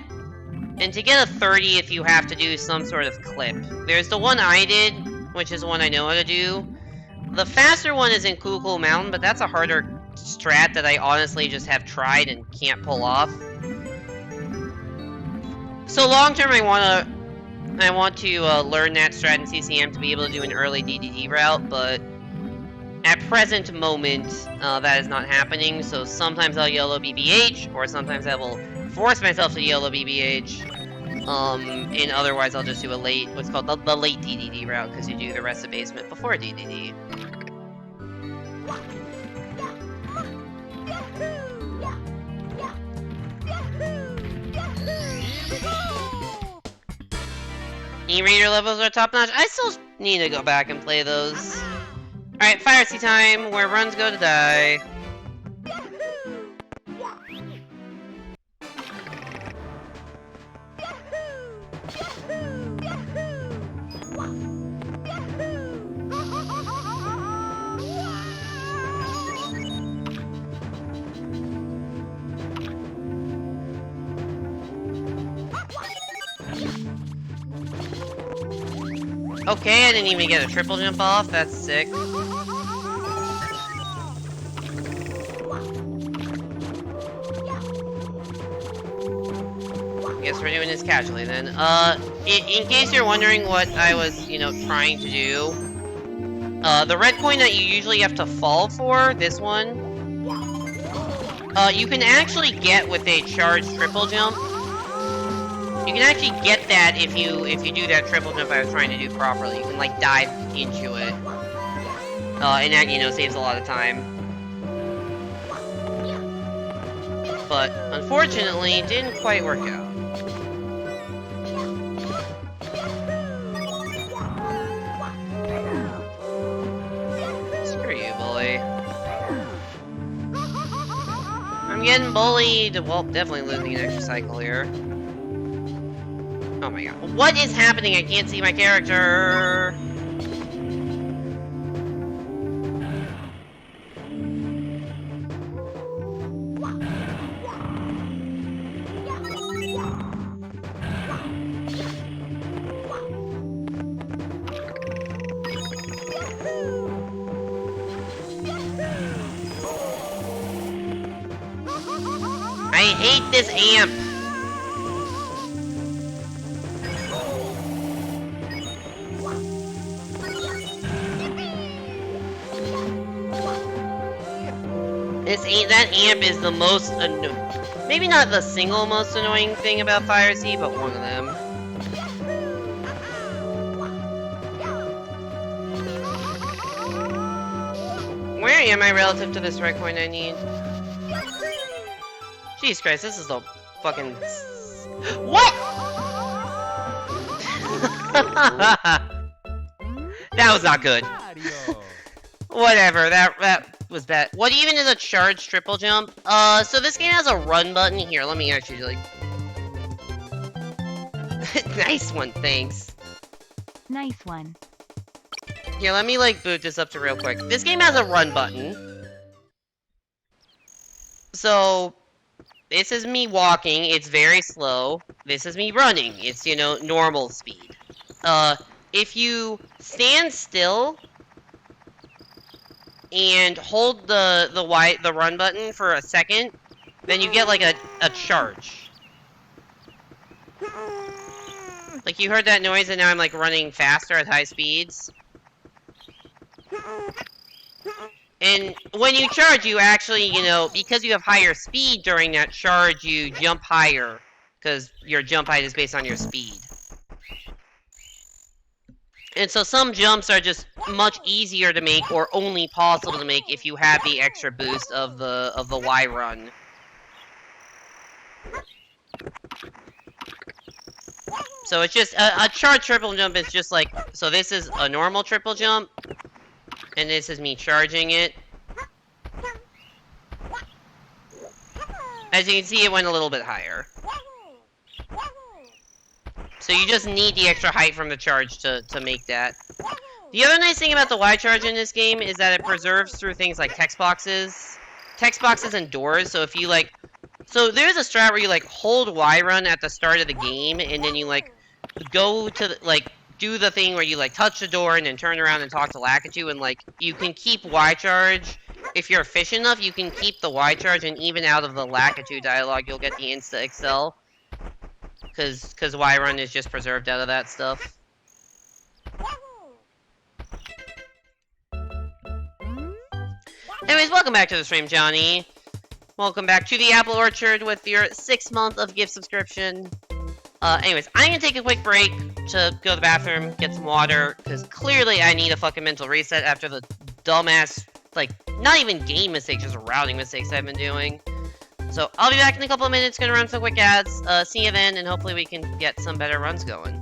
And to get a 30 if you have to do some sort of clip. There's the one I did, which is the one I know how to do. The faster one is in Cool Mountain, but that's a harder strat that I honestly just have tried and can't pull off. So long term, I want to learn that strat in CCM to be able to do an early DDD route, but At present moment, that is not happening, so sometimes I'll YOLO BBH, or sometimes I will force myself to YOLO BBH. And otherwise I'll just do a late, what's called the late DDD route, because you do the rest of basement before DDD. E-reader levels are top-notch. I still need to go back and play those. Alright, Fire Sea time, where runs go to die. Okay, I didn't even get a triple jump off. That's sick. Guess we're doing this casually then. In case you're wondering what I was, you know, trying to do, the red coin that you usually have to fall for, this one, you can actually get with a charged triple jump. You can actually get that if you do that triple jump I was trying to do properly. You can like dive into it, and that, you know, saves a lot of time. But unfortunately, it didn't quite work out. Screw you, bully. I'm getting bullied. Well, definitely losing an extra cycle here. Oh my god. What is happening? I can't see my character! I hate this amp! That amp is the most maybe not the single most annoying thing about Fire Sea, but one of them. Where am I relative to this red coin I need? Jesus Christ, this is the fucking... What?! That was not good. Whatever, that was bad. What even is a charged triple jump? So this game has a run button. Here, let me actually, like... Nice one, thanks. Nice one. Here, let me, like, boot this up to real quick. This game has a run button. So, this is me walking. It's very slow. This is me running. It's, you know, normal speed. If you stand still... and hold the run button for a second, then you get like a charge. Like you heard that noise and now I'm like running faster at high speeds. And when you charge, you actually, you know, because you have higher speed during that charge, you jump higher. Because your jump height is based on your speed. And so some jumps are just much easier to make, or only possible to make, if you have the extra boost of the Y run. So it's just a charged triple jump is just like, so this is a normal triple jump, and this is me charging it. As you can see, it went a little bit higher. So you just need the extra height from the charge to make that. The other nice thing about the Y charge in this game is that it preserves through things like text boxes and doors. So if you like, so there's a strat where you like hold Y run at the start of the game, and then you like go to like do the thing where you like touch the door and then turn around and talk to Lakitu, and like you can keep Y charge. If you're efficient enough, you can keep the Y charge, and even out of the Lakitu dialogue, you'll get the Insta Excel. Because Y run is just preserved out of that stuff. Anyways, welcome back to the stream, Johnny. Welcome back to the Apple Orchard with your 6 month of gift subscription. Anyways, I'm gonna take a quick break to go to the bathroom, get some water, because clearly I need a fucking mental reset after the dumbass, like, not even game mistakes, just routing mistakes I've been doing. So, I'll be back in a couple of minutes, gonna run some quick ads, see you then, and hopefully we can get some better runs going.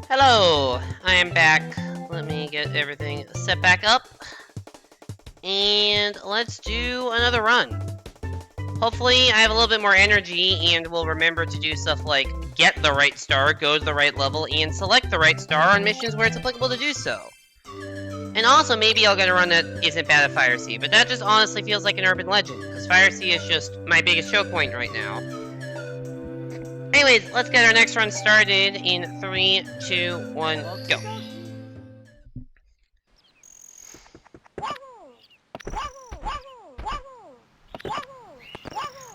Hello, I am back. Let me get everything set back up. And let's do another run. Hopefully I have a little bit more energy and will remember to do stuff like get the right star, go to the right level, and select the right star on missions where it's applicable to do so. And also, maybe I'll get a run that isn't bad at Fire Sea, but that just honestly feels like an urban legend, because Fire Sea is just my biggest choke point right now. Anyways, let's get our next run started in 3, 2, 1, go.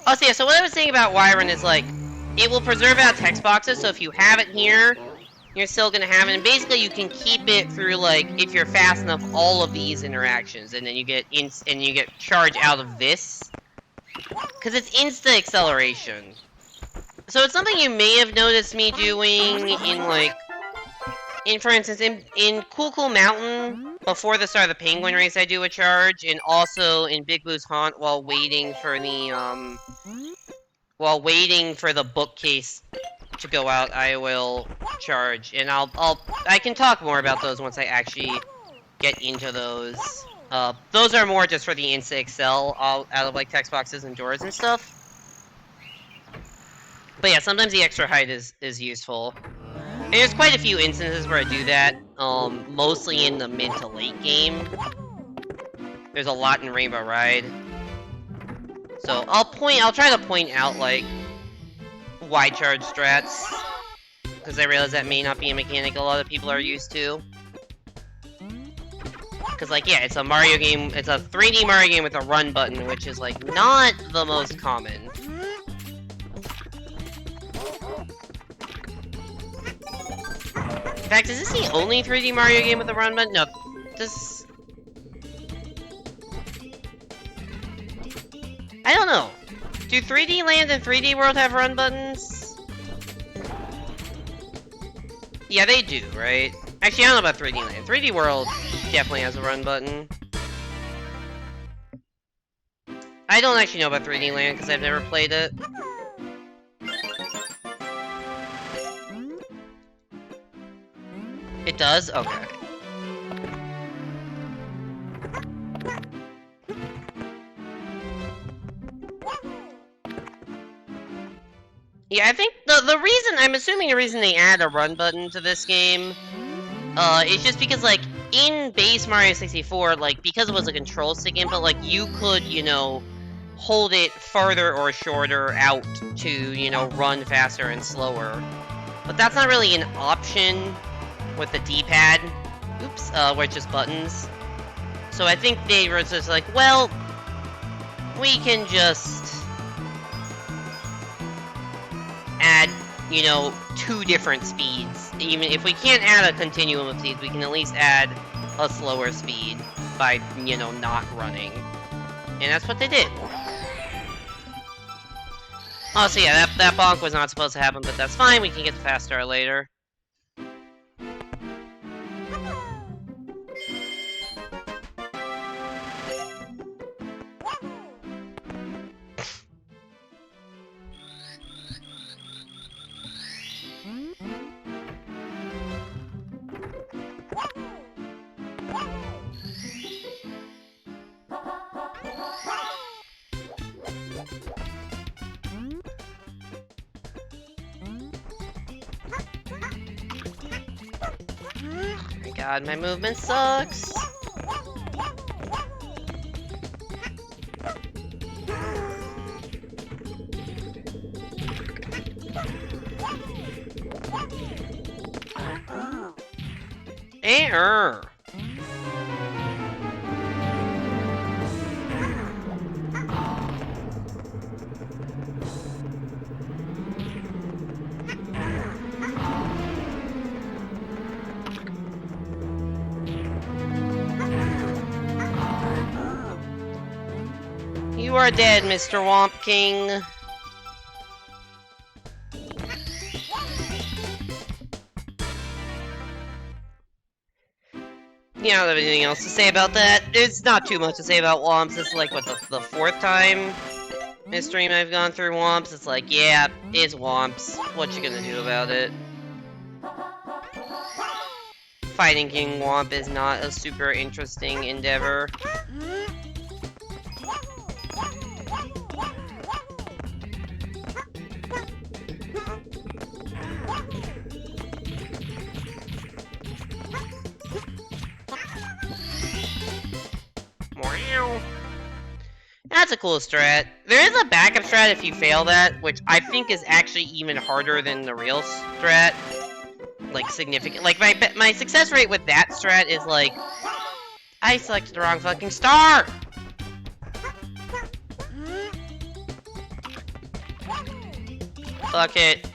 Oh, so yeah, so what I was saying about Wyron is, like, it will preserve out text boxes, so if you have it here, you're still gonna have it, and basically you can keep it through, like, if you're fast enough, all of these interactions, and then you get charge out of this, because it's insta acceleration. So it's something you may have noticed me doing in, like, for instance, in Cool Cool Mountain, before the start of the Penguin race, I do a charge, and also in Big Blue's Haunt while waiting for the bookcase to go out, I will charge, and I can talk more about those once I actually get into those. Those are more just for the Insta Excel, out of, like, text boxes and doors and stuff. But yeah, sometimes the extra height is useful. And there's quite a few instances where I do that, mostly in the mid to late game. There's a lot in Rainbow Ride. So I'll try to point out, like, wide charge strats, because I realize that may not be a mechanic a lot of people are used to. Because, like, yeah, it's a Mario game, it's a 3D Mario game with a run button, which is, like, not the most common. In fact, is this the only 3D Mario game with a run button? No, this... I don't know. Do 3D Land and 3D World have run buttons? Yeah, they do, right? Actually, I don't know about 3D Land. 3D World definitely has a run button. I don't actually know about 3D Land because I've never played it. It does? Okay. Yeah, I think the reason, I'm assuming the reason they add a run button to this game, is just because, like, in base Mario 64, like, because it was a control stick input, like, you could, you know, hold it farther or shorter out to, you know, run faster and slower. But that's not really an option with the D-pad, oops, where it's just buttons. So I think they were just like, well, we can just add, you know, 2 different speeds. Even if we can't add a continuum of speeds, we can at least add a slower speed by, you know, not running. And that's what they did. Oh, so yeah, that bonk was not supposed to happen, but that's fine, we can get the fast star later. Oh my god, my movement sucks. Error. You are dead, Mr. Womp King. You don't have anything else to say about that. It's not too much to say about Womps. It's like, what, the 4th time this stream I've gone through Womps. It's like, yeah, it's Womps. What you gonna do about it? Fighting King Womp is not a super interesting endeavor. Wow. That's a cool strat. There is a backup strat if you fail that, which I think is actually even harder than the real strat. Like, significant. Like, my success rate with that strat is like, I selected the wrong fucking star! Fuck it.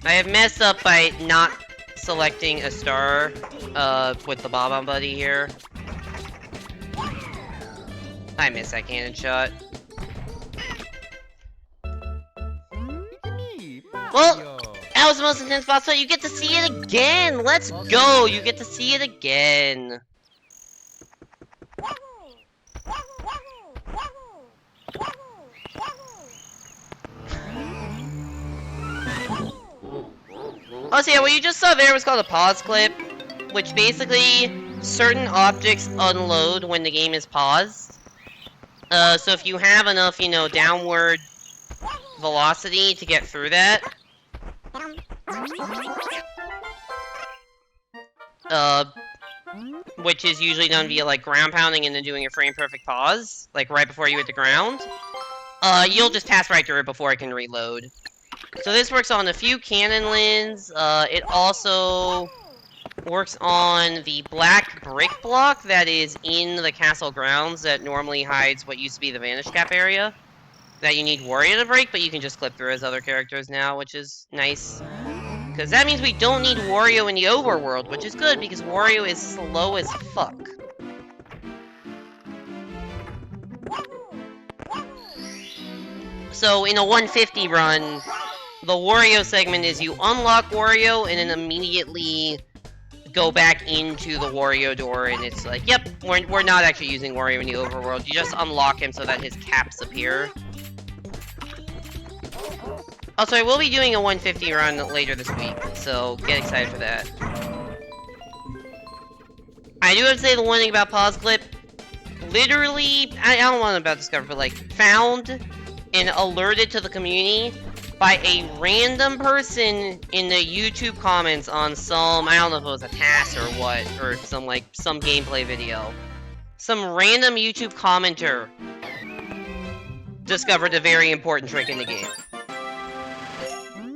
I have messed up by not selecting a star, with the Bob-omb Buddy here. I missed that cannon shot. Well, that was the most intense boss fight. You get to see it again! Let's go! You get to see it again! Oh, so yeah, what you just saw there was called a pause clip, which basically certain objects unload when the game is paused. So if you have enough, you know, downward velocity to get through that, which is usually done via like ground pounding and then doing a frame perfect pause, like right before you hit the ground, you'll just pass right through it before it can reload. So this works on a few cannon lins. It also works on the black brick block that is in the castle grounds that normally hides what used to be the vanish cap area that you need Wario to break, but you can just clip through as other characters now, which is nice. Because that means we don't need Wario in the overworld, which is good because Wario is slow as fuck. So in a 150 run, the Wario segment is you unlock Wario and then immediately go back into the Wario door, and it's like, yep, we're not actually using Wario in the overworld. You just unlock him so that his caps appear. Also, I will be doing a 150 run later this week, so get excited for that. I do have to say the one thing about Pause Clip, literally, I don't want to about discover, but like, found and alerted to the community by a random person in the YouTube comments on some, I don't know if it was a task or what, or some gameplay video. Some random YouTube commenter discovered a very important trick in the game.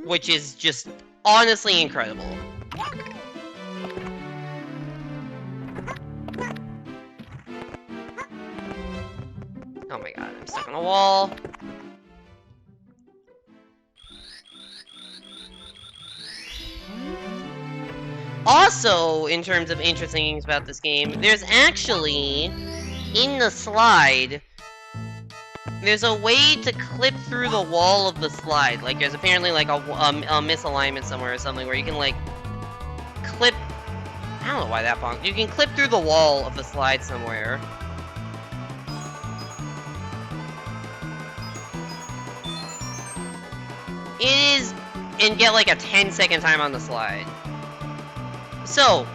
Which is just honestly incredible. Oh my god, I'm stuck on a wall. Also, in terms of interesting things about this game, there's actually, in the slide, there's a way to clip through the wall of the slide. Like, there's apparently, like, a misalignment somewhere or something where you can, like, clip... I don't know why that bonked. You can clip through the wall of the slide somewhere. It is... and get, like, a 10-second time on the slide. So,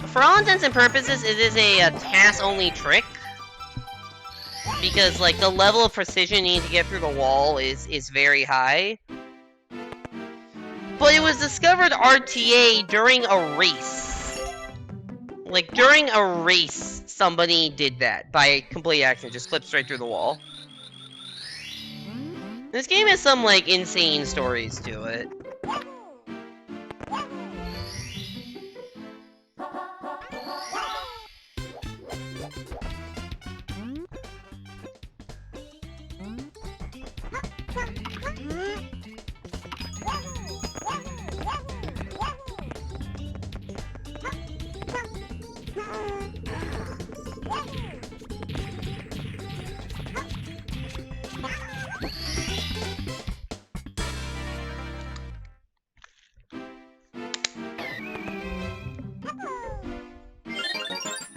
for all intents and purposes, it is a task-only trick. Because, like, the level of precision you need to get through the wall is very high. But it was discovered RTA during a race. Like, during a race, somebody did that by complete accident, just clipped straight through the wall. This game has some, like, insane stories to it.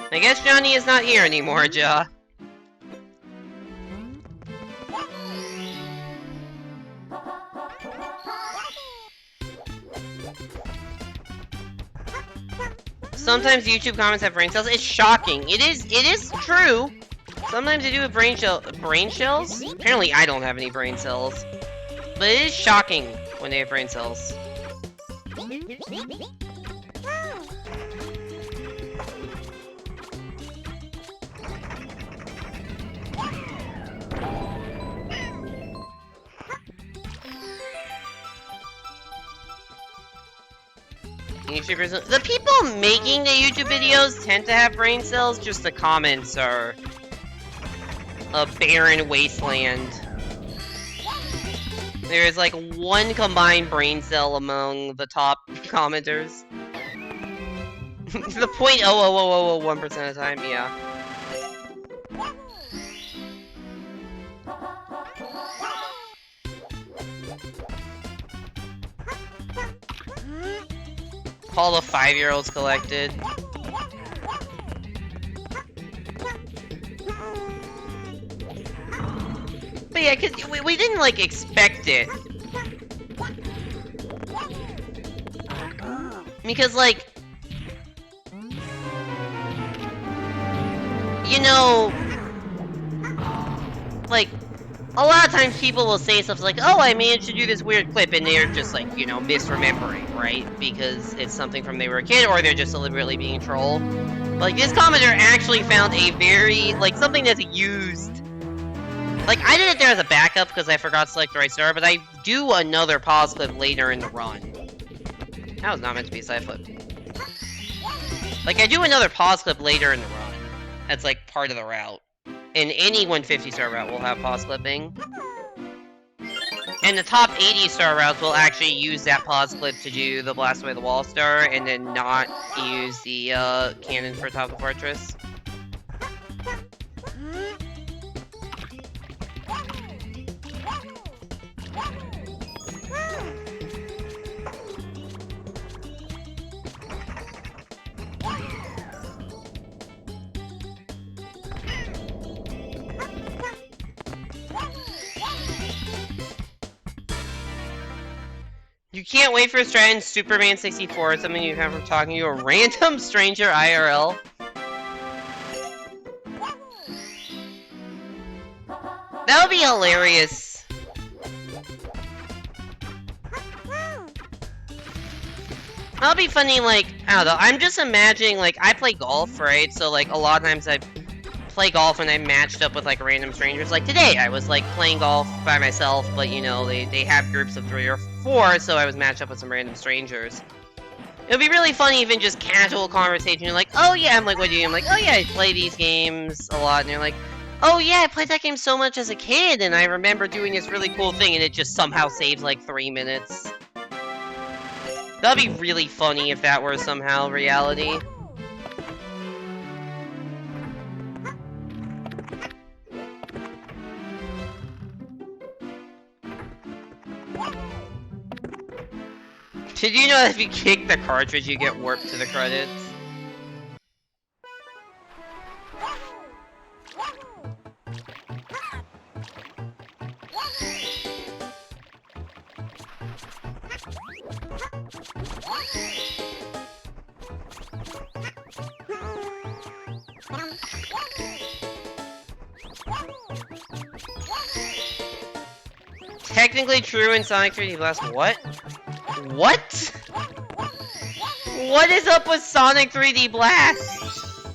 I guess Johnny is not here anymore, Ja. Sometimes YouTube comments have brain cells. It's shocking. It is true. Sometimes they do have brain shells? Apparently I don't have any brain cells. But it is shocking when they have brain cells. YouTubers, the people making the YouTube videos tend to have brain cells, just the comments are a barren wasteland. There is like one combined brain cell among the top commenters. To the 0.00001% of the time, yeah. All the 5-year-olds collected. But yeah, cause we didn't like expect it. Because, like, you know, like, a lot of times people will say stuff like, oh, I managed to do this weird clip, and they're just, like, you know, misremembering, right? Because it's something from they were a kid, or they're just deliberately being trolled. Like, this commenter actually found a very, like, something that's used. Like, I did it there as a backup because I forgot to select the right star, but I do another pause clip later in the run. That was not meant to be a side flip. Like, I do another pause clip later in the run. That's, like, part of the route. And any 150-star route will have pause clipping. And the top 80-star routes will actually use that pause clip to do the blast away the wall star, and then not use the cannon for top of the fortress. You can't wait for a strat in Superman 64, something you have from talking to a random stranger IRL. That would be hilarious. That would be funny, like, I don't know, I'm just imagining, like, I play golf, right? So, like, a lot of times I play golf and I matched up with, like, random strangers. Like, today, I was, like, playing golf by myself, but, you know, they have groups of 3 or 4, so I was matched up with some random strangers. It would be really funny, even just casual conversation. You're like, oh yeah, I'm like, what do you do? I'm like, oh yeah, I play these games a lot, and you're like, oh yeah, I played that game so much as a kid, and I remember doing this really cool thing, and it just somehow saves, like, 3 minutes. That'd be really funny if that were somehow reality. Did you know that if you kick the cartridge, you get warped to the credits? Technically true in Sonic 3D Blast. What? What? What is up with Sonic 3D Blast?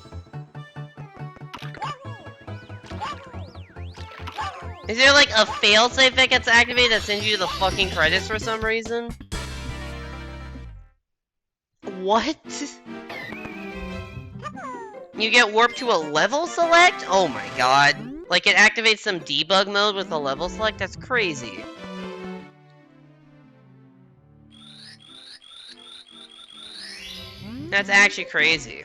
Is there like a failsafe that gets activated that sends you to the fucking credits for some reason? What? You get warped to a level select? Oh my god. Like it activates some debug mode with a level select? That's crazy. That's actually crazy.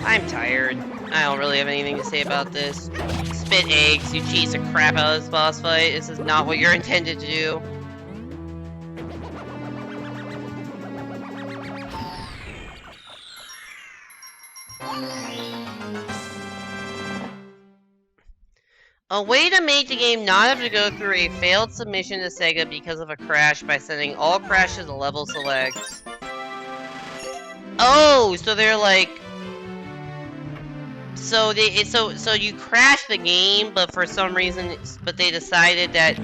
I'm tired. I don't really have anything to say about this. Spit eggs, you cheese the crap out of this boss fight. This is not what you're intended to do. A way to make the game not have to go through a failed submission to Sega because of a crash by sending all crashes to level select. Oh, so they're like... So you crash the game, but for some reason, but they decided that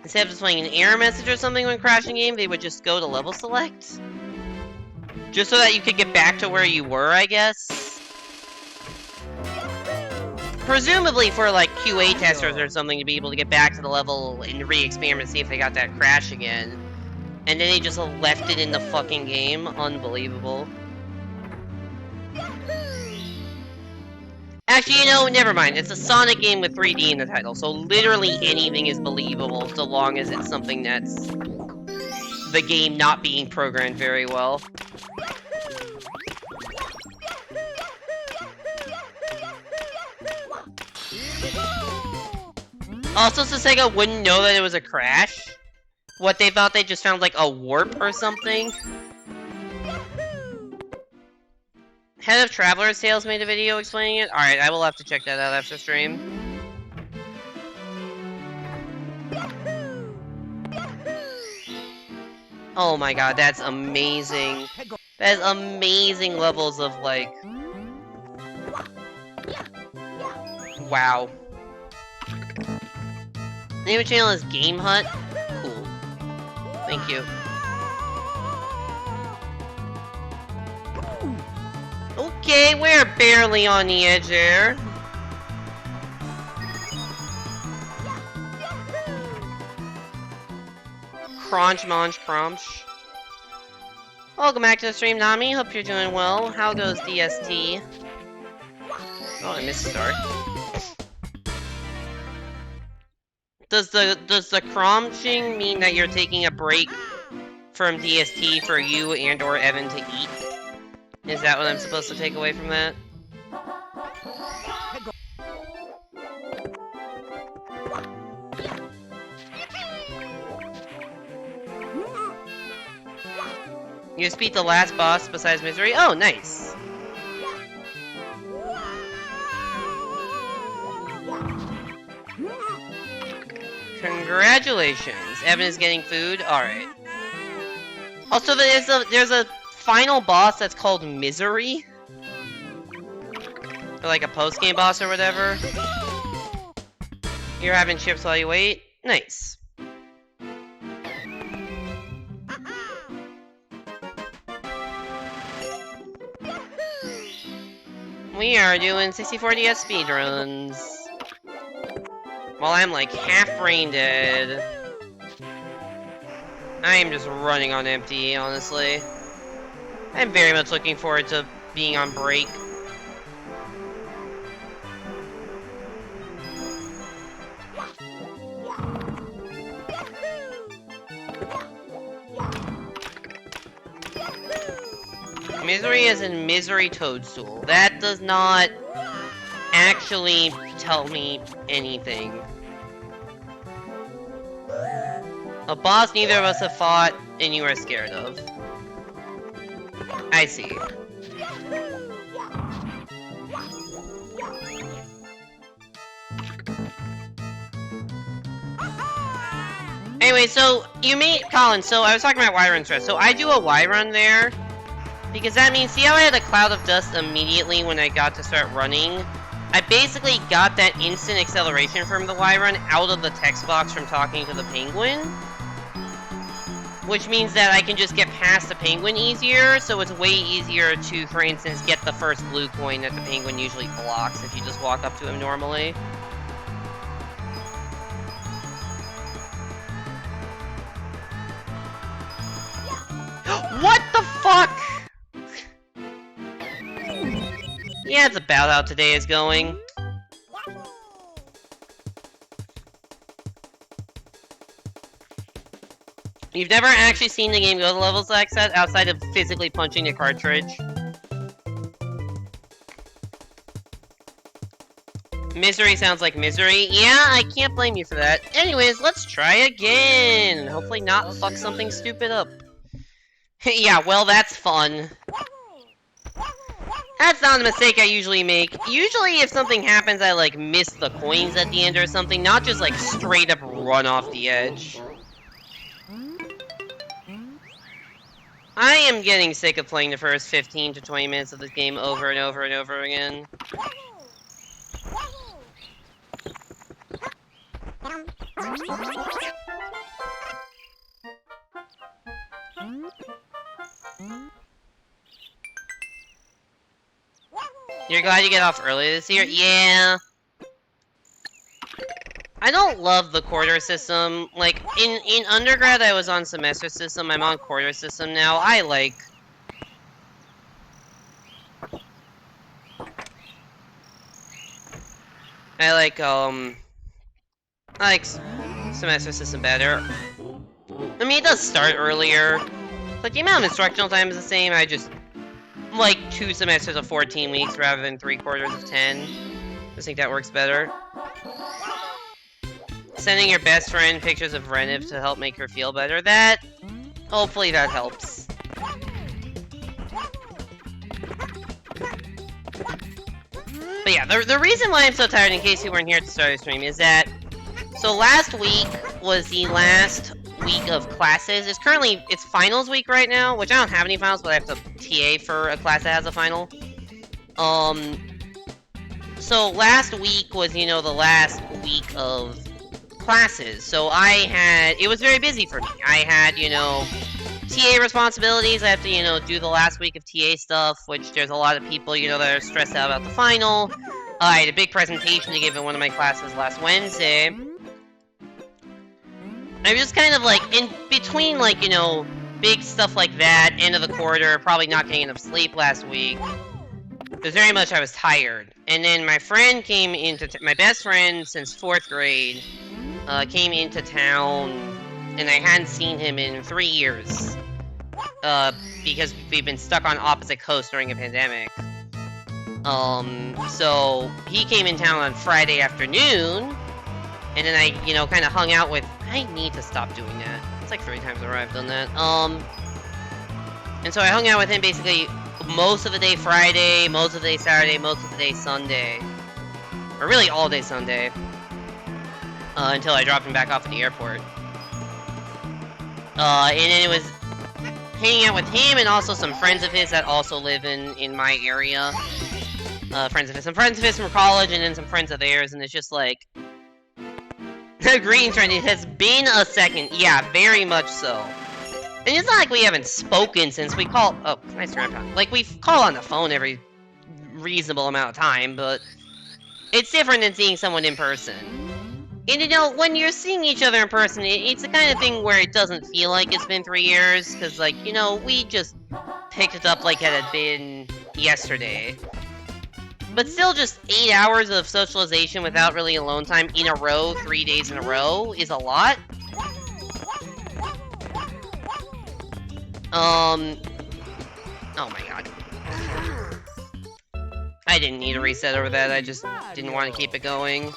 instead of displaying an error message or something when crashing the game, they would just go to level select? Just so that you could get back to where you were, I guess? Presumably for, like, QA testers or something to be able to get back to the level and re-experiment, see if they got that crash again. And then they just left it in the fucking game. Unbelievable. Actually, you know, never mind. It's a Sonic game with 3D in the title, so literally anything is believable so long as it's something that's the game not being programmed very well. Also, so Sega wouldn't know that it was a crash. What, they thought they just found, like, a warp or something? Head of Traveler's Tales made a video explaining it? Alright, I will have to check that out after stream. Oh my god, that's amazing. That is amazing levels of, like... Wow. Name of channel is Game Hut? Cool. Thank you. Okay, we're barely on the edge there. Crunch, munch, crunch. Welcome back to the stream, Nami. Hope you're doing well. How goes DST? Oh, I missed start. Does the crunching mean that you're taking a break from DST for you and or Evan to eat? Is that what I'm supposed to take away from that? You just beat the last boss besides Misery? Oh, nice. Congratulations. Evan is getting food? Alright. Also, there's a final boss that's called Misery? Or like a post-game boss or whatever? You're having chips while you wait? Nice. We are doing 64DS speedruns. While I'm like half brain dead. I am just running on empty, honestly. I'm very much looking forward to being on break. Misery is in Misery Toadstool. That does not actually tell me anything. A boss neither of us have fought and you are scared of. I see. Anyway, so you meet Colin. So I was talking about Y run stress. So I do a Y run there because that means, see how I had a cloud of dust immediately when I got to start running? I basically got that instant acceleration from the Y run out of the text box from talking to the penguin. Which means that I can just get past the penguin easier, so it's way easier to, for instance, get the first blue coin that the penguin usually blocks if you just walk up to him normally. What the fuck?! Yeah, it's about how today is going. You've never actually seen the game go to levels like that outside of physically punching the cartridge. Misery sounds like misery. Yeah, I can't blame you for that. Anyways, let's try again. Hopefully not fuck something stupid up. Yeah, well, that's fun. That's not a mistake I usually make. Usually if something happens, I like miss the coins at the end or something, not just like straight up run off the edge. I am getting sick of playing the first 15 to 20 minutes of this game over and over and over again. You're glad you get off early this year? Yeah. I don't love the quarter system. Like, in undergrad, I was on semester system. I'm on quarter system now. I like semester system better. I mean, it does start earlier. Like, the amount of instructional time is the same. I just like 2 semesters of 14 weeks rather than 3/4 of 10. I think that works better. Sending your best friend pictures of Renev to help make her feel better. Hopefully that helps. But yeah, the reason why I'm so tired, in case you weren't here to start the stream, is that... So last week was the last week of classes. It's finals week right now, which I don't have any finals, but I have to TA for a class that has a final. So last week was, the last week of classes. So it was very busy for me. I had, TA responsibilities. I have to, do the last week of TA stuff, which there's a lot of people, that are stressed out about the final. I had a big presentation to give in one of my classes last Wednesday. I'm just kind of like, in between, like, big stuff like that, end of the quarter, probably not getting enough sleep last week. Because very much I was tired. And then my friend came into, my best friend since 4th grade, came into town, and I hadn't seen him in 3 years. Because we've been stuck on opposite coasts during a pandemic. So he came in town on Friday afternoon, and then I, kind of hung out with... I need to stop doing that. It's like 3 times in a row I've done that. And so I hung out with him basically most of the day Friday, most of the day Saturday, most of the day Sunday. Or really all day Sunday. Until I dropped him back off at the airport. And then it was hanging out with him and also some friends of his that also live in my area. Some friends of his from college, and then some friends of theirs, and it's just like... Green trend, it has been a second. Yeah, very much so. And it's not like we haven't spoken since we called... Oh, nice grandpa. Like, we call on the phone every reasonable amount of time, but... It's different than seeing someone in person. And when you're seeing each other in person, it's the kind of thing where it doesn't feel like it's been 3 years, because, like, we just picked it up like it had been yesterday. But still, just 8 hours of socialization without really alone time in a row, 3 days in a row, is a lot. Oh my god. I didn't need a reset over that, I just didn't want to keep it going.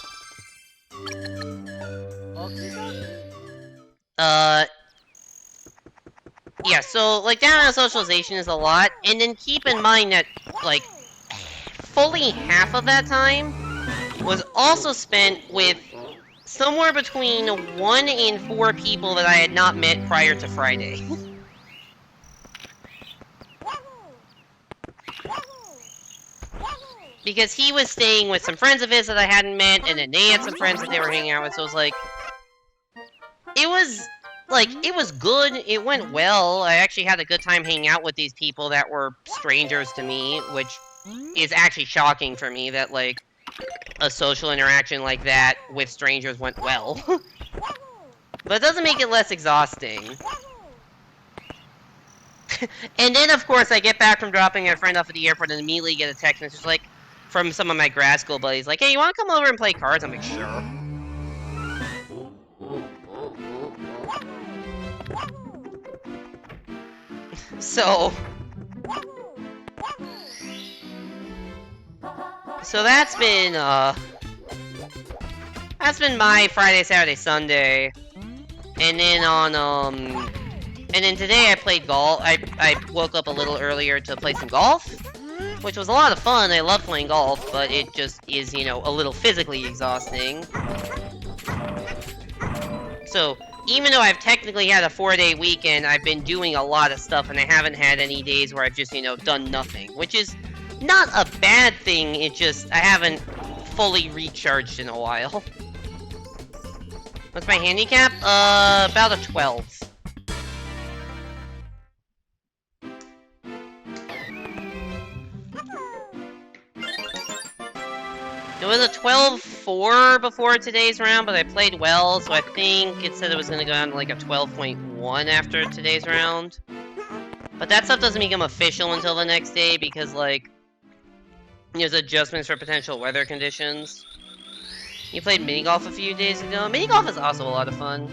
Yeah, so, like, down on socialization is a lot, and then keep in mind that, like, fully half of that time was also spent with somewhere between 1 and 4 people that I had not met prior to Friday. Because he was staying with some friends of his that I hadn't met, and then they had some friends that they were hanging out with, so it was like... It was good, it went well. I actually had a good time hanging out with these people that were strangers to me, which is actually shocking for me that, like, a social interaction like that with strangers went well. But it doesn't make it less exhausting. And then, of course, I get back from dropping a friend off at the airport and immediately get a text message, like, from some of my grad school buddies, like, hey, you wanna come over and play cards? I'm like, sure. So that's been my Friday, Saturday, Sunday. And then and then today I played golf. I woke up a little earlier to play some golf, which was a lot of fun. I love playing golf, but it just is, a little physically exhausting. So, even though I've technically had a 4-day weekend, I've been doing a lot of stuff, and I haven't had any days where I've just, done nothing. Which is not a bad thing, it just, I haven't fully recharged in a while. What's my handicap? About a 12. It was a 12-4 before today's round, but I played well, so I think it said it was going to go down to like a 12.1 after today's round. But that stuff doesn't become official until the next day because, like, there's adjustments for potential weather conditions. You played mini golf a few days ago. Mini golf is also a lot of fun.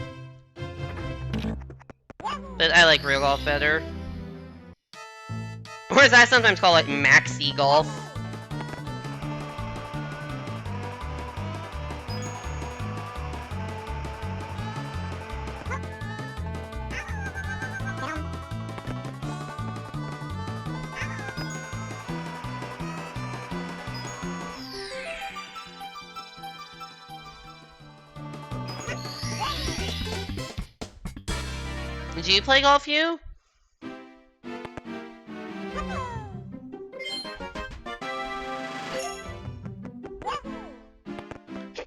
But I like real golf better. Or as I sometimes call it, maxi golf. Do you play golf, you?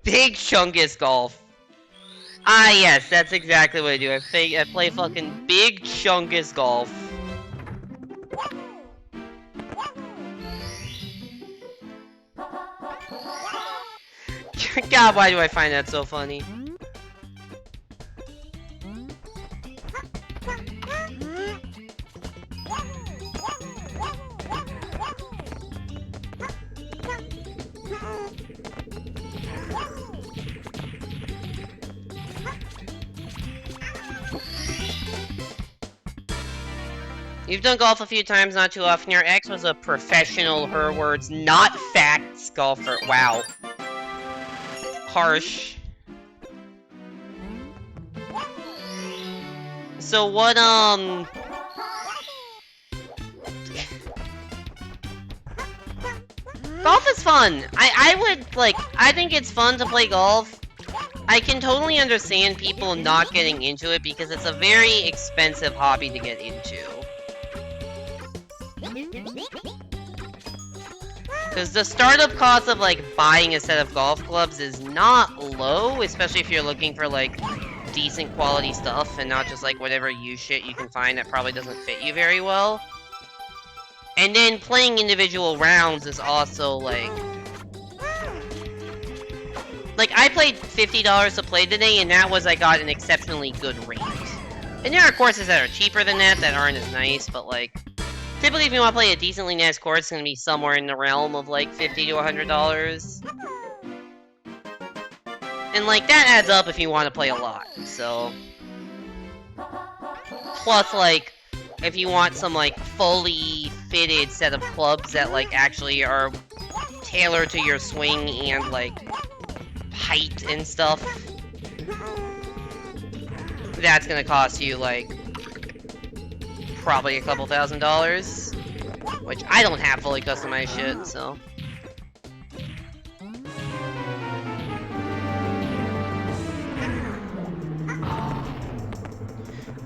Big Chungus golf. Ah, yes, that's exactly what I do. I play fucking Big Chungus golf. God, why do I find that so funny? You've done golf a few times, not too often. Your ex was a professional, her words, not facts golfer. Wow. Harsh. So what, golf is fun. I would, like, I think it's fun to play golf. I can totally understand people not getting into it because it's a very expensive hobby to get into. Because the startup cost of, like, buying a set of golf clubs is not low, especially if you're looking for, like, decent quality stuff and not just, like, whatever used shit you can find that probably doesn't fit you very well. And then playing individual rounds is also, like, I paid $50 to play today, and that was I got an exceptionally good rate. And there are courses that are cheaper than that aren't as nice, but, like, typically if you want to play a decently nice course, it's going to be somewhere in the realm of, like, $50 to $100. And, like, that adds up if you want to play a lot, so... Plus, like, if you want some, like, fully fitted set of clubs that, like, actually are tailored to your swing and, like, height and stuff, that's gonna cost you, like, probably a couple $1,000s, which I don't have fully customized shit, so...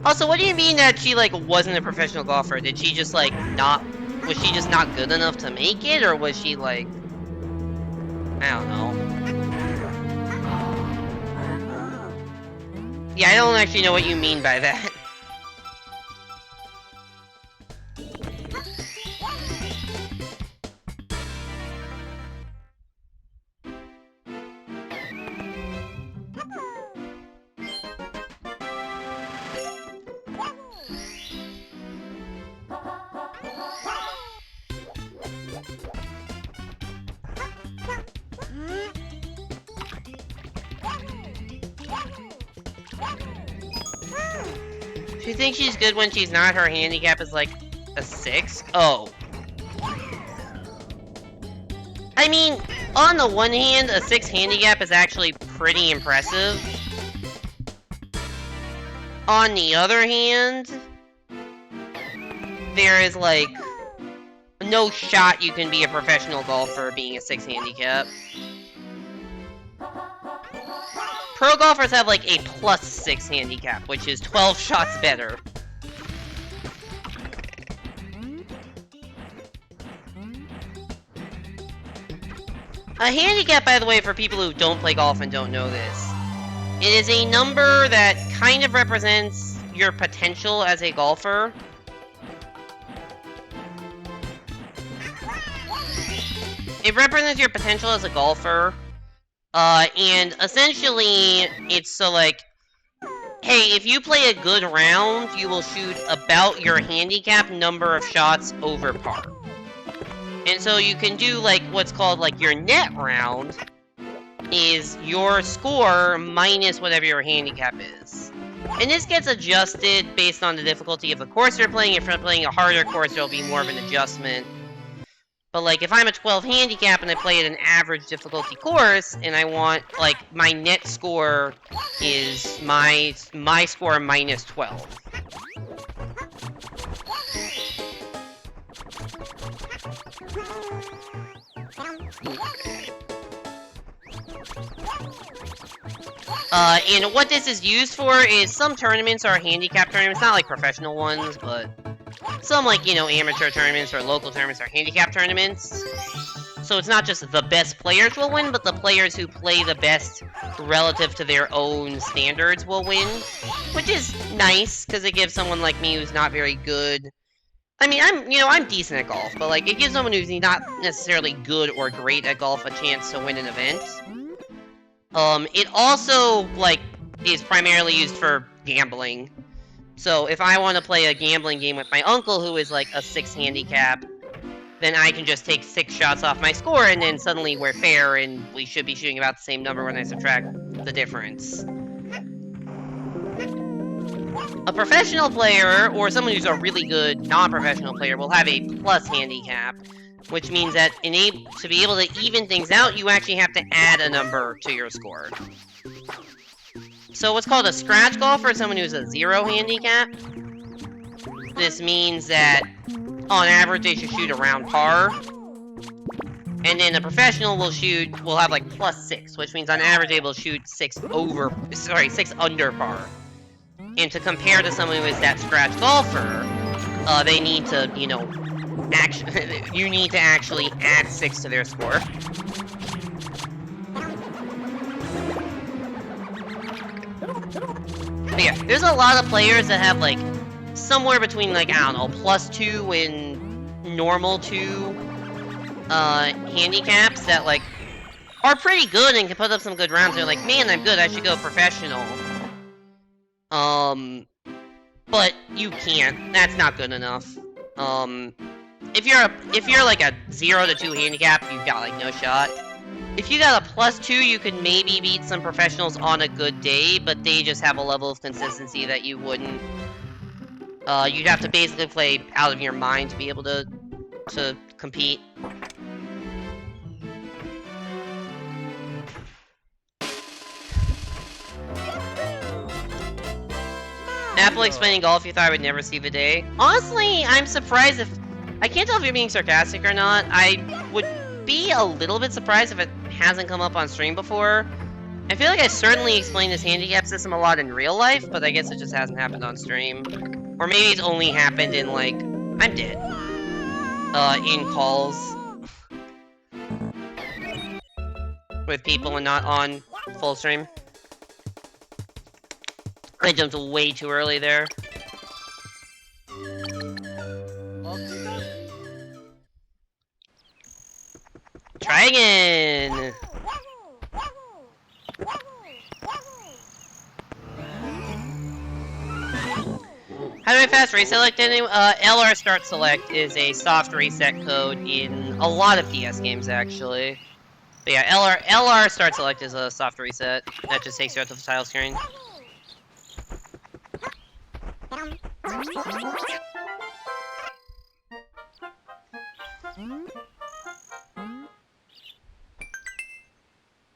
Also, what do you mean that she, like, wasn't a professional golfer? Did she just, like, not... Was she just not good enough to make it? Or was she, like... I don't know. Yeah, I don't actually know what you mean by that. She thinks she's good when she's not. Her handicap is like a 6? Oh. I mean, on the one hand, a 6 handicap is actually pretty impressive. On the other hand, there is, like, no shot you can be a professional golfer being a 6 handicap. Pro golfers have, like, a +6 handicap, which is 12 shots better. A handicap, by the way, for people who don't play golf and don't know this, it is a number that kind of represents your potential as a golfer. it represents your potential as a golfer. And essentially, it's so like, hey, if you play a good round, you will shoot about your handicap number of shots over par. And so you can do like what's called like your net round is your score minus whatever your handicap is. And this gets adjusted based on the difficulty of the course you're playing. If you're playing a harder course, there'll be more of an adjustment. But like, if I'm a 12 handicap and I play at an average difficulty course, and I want, like, my net score is my score minus 12. And what this is used for is some tournaments are handicap tournaments, not like professional ones, but some like, you know, amateur tournaments or local tournaments are handicap tournaments. So it's not just the best players will win, but the players who play the best relative to their own standards will win, which is nice because it gives someone like me who's not very good. I mean, I'm decent at golf, but like it gives someone who's not necessarily good or great at golf a chance to win an event. It also like is primarily used for gambling. So if I want to play a gambling game with my uncle who is like a 6 handicap, then I can just take 6 shots off my score and then suddenly we're fair and we should be shooting about the same number when I subtract the difference. A professional player, or someone who's a really good non-professional player, will have a plus handicap, which means that to be able to even things out, you actually have to add a number to your score. So what's called a scratch golfer is someone who's a 0 handicap. This means that, on average, they should shoot around par. And then a professional will have like plus 6, which means on average they will shoot 6 under par. And to compare to someone who is that scratch golfer, they need to, you know, you need to actually add 6 to their score. But yeah, there's a lot of players that have like somewhere between like, I don't know, plus 2 and normal 2 handicaps that like are pretty good and can put up some good rounds. They're like, man, I'm good, I should go professional. But you can't. That's not good enough. If you're like a 0 to 2 handicap, you've got like no shot. If you got a plus 2, you could maybe beat some professionals on a good day, but they just have a level of consistency that you wouldn't. You'd have to basically play out of your mind to be able to compete. Apple explaining golf, you thought I would never see the day. Honestly, I'm surprised if... I can't tell if you're being sarcastic or not. I would be a little bit surprised if it hasn't come up on stream before. I feel like I certainly explained this handicap system a lot in real life, but I guess it just hasn't happened on stream. Or maybe it's only happened in, like... I'm dead. In calls. With people and not on full stream. I jumped way too early there. Try again! How do I fast reselect anyway? LR start select is a soft reset code in a lot of DS games, actually. But yeah, LR start select is a soft reset. That just takes you out to the title screen.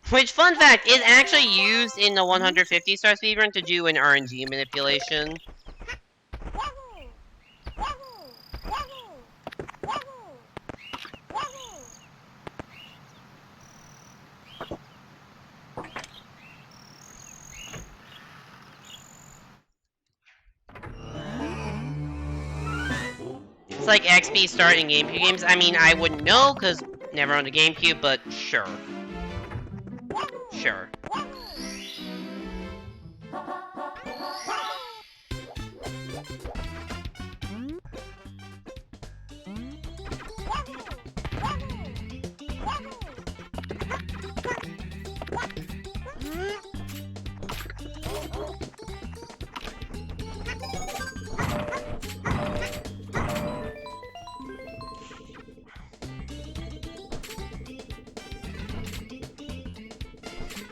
Which, fun fact, is actually used in the 150-star speedrun to do an RNG manipulation. It's like XP starting GameCube games. I mean, I wouldn't know, because never owned a GameCube, but sure. Sure.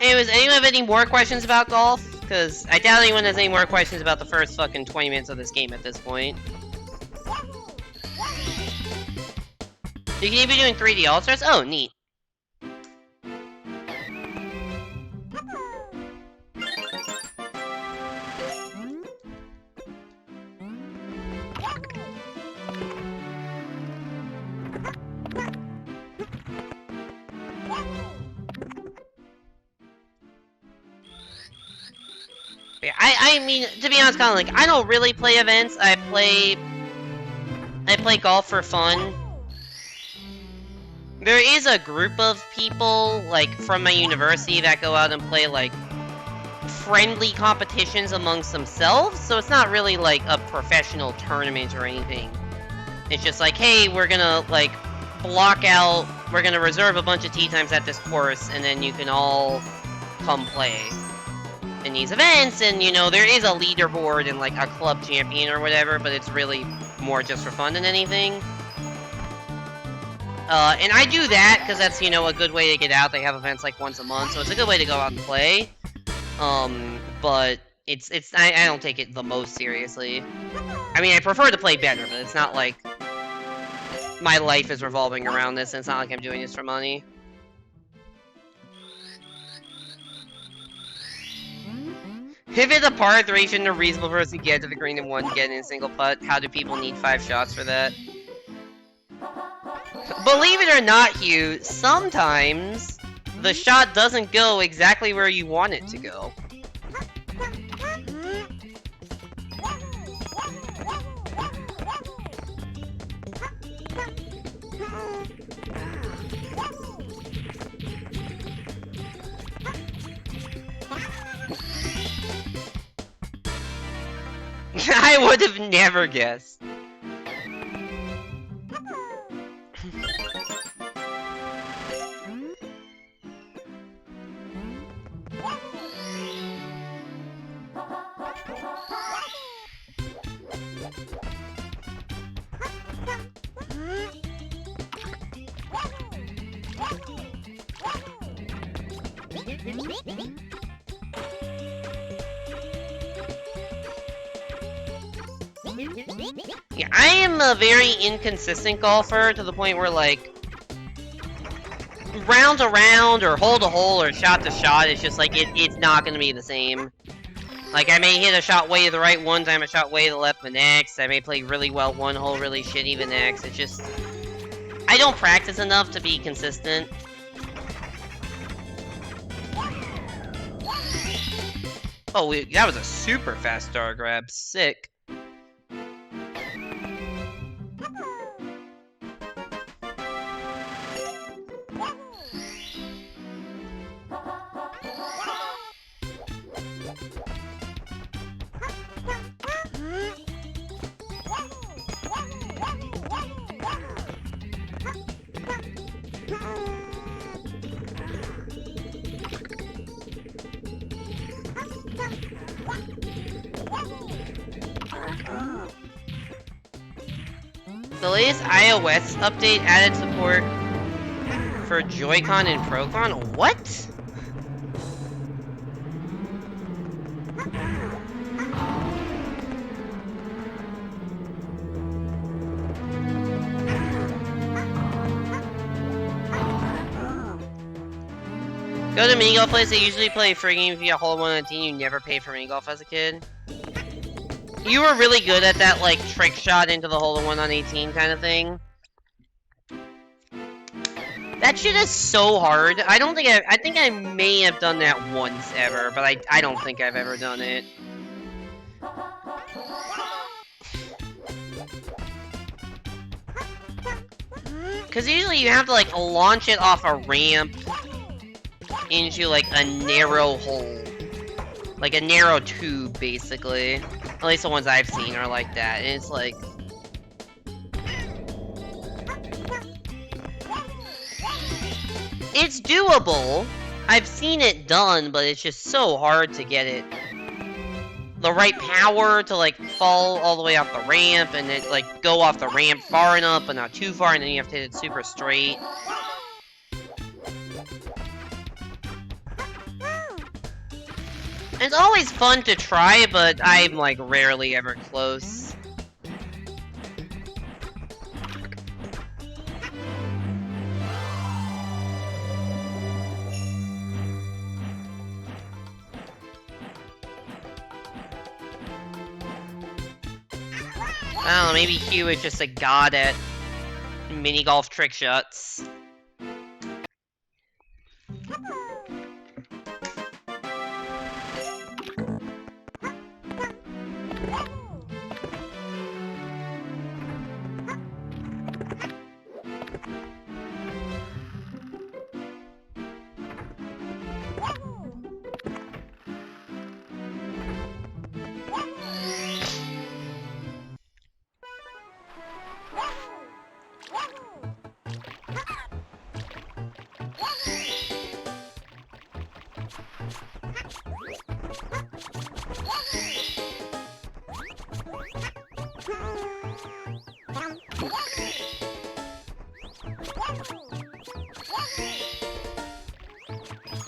Anyways, anyone have any more questions about golf? Because I doubt anyone has any more questions about the first fucking 20 minutes of this game at this point. You can even be doing 3D All-Stars? Oh, neat. I mean, to be honest, kind of like, I don't really play events. I play golf for fun. There is a group of people, like, from my university that go out and play, like, friendly competitions amongst themselves, so it's not really, like, a professional tournament or anything. It's just like, hey, we're gonna, like, we're gonna reserve a bunch of tee times at this course, and then you can all come play in these events, and, you know, there is a leaderboard and, like, a club champion or whatever, but it's really more just for fun than anything. And I do that, because that's, you know, a good way to get out. They have events, like, once a month, so it's a good way to go out and play. But I don't take it the most seriously. I mean, I prefer to play better, but it's not like my life is revolving around this, and it's not like I'm doing this for money. If it's a par 3, shouldn't a reasonable person get to the green in one, get in a single putt? How do people need 5 shots for that? Believe it or not, Hugh, sometimes the shot doesn't go exactly where you want it to go. I would have never guessed. Yeah, I am a very inconsistent golfer to the point where, like, round to round, or hole to hole, or shot to shot, it's just like, it's not gonna be the same. Like, I may hit a shot way to the right one time, a shot way to the left the next, I may play really well one hole, really shitty the next, it's just... I don't practice enough to be consistent. Oh, that was a super fast star grab, sick. The latest iOS update added support for Joy-Con and Pro-Con? What? Go to mini golf place. They usually play free games via hole 1 on a team. You never paid for mini golf as a kid. You were really good at that, like, trick shot into the hole 1 on 18 kind of thing. That shit is so hard. I think I may have done that once ever, but I don't think I've ever done it. Because usually you have to, like, launch it off a ramp into, like, a narrow hole. Like a narrow tube, basically. At least the ones I've seen are like that, and it's like... It's doable! I've seen it done, but it's just so hard to get it. The right power to, like, fall all the way off the ramp, and then, like, go off the ramp far enough, but not too far, and then you have to hit it super straight. It's always fun to try, but I'm like rarely ever close. I don't know, maybe Hugh is just a god at mini golf trick shots.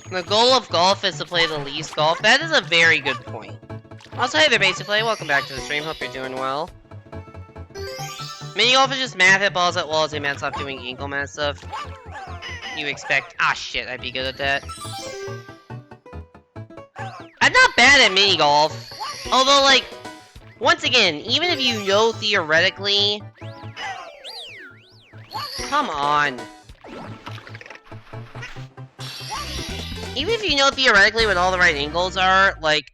The goal of golf is to play the least golf. That is a very good point. Also, hey there, basically. Welcome back to the stream. Hope you're doing well. Mini golf is just math hit balls at walls. They man stop doing ankle math stuff. You expect? Ah, shit. I'd be good at that. I'm not bad at mini golf. Although, like, once again, even if you know theoretically. Come on. Even if you know theoretically what all the right angles are, like,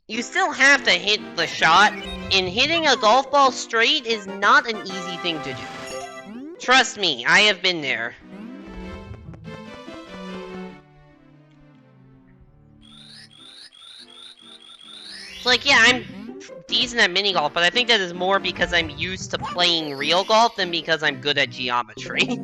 you still have to hit the shot, and hitting a golf ball straight is not an easy thing to do. Trust me, I have been there. It's like, yeah, I'm decent at mini golf, but I think that is more because I'm used to playing real golf than because I'm good at geometry.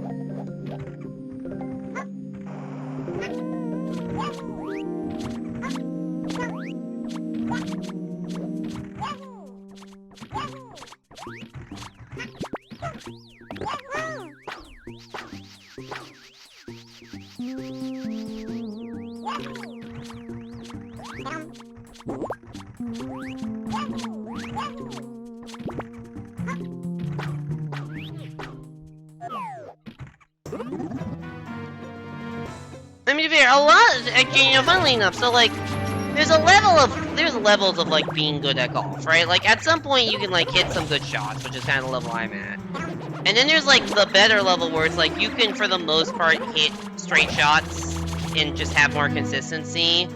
I mean, a lot, you know, funnily enough, so like, there's levels of like being good at golf, right? Like at some point you can like hit some good shots, which is kind of the level I'm at. And then there's like the better level where it's like you can, for the most part, hit straight shots and just have more consistency.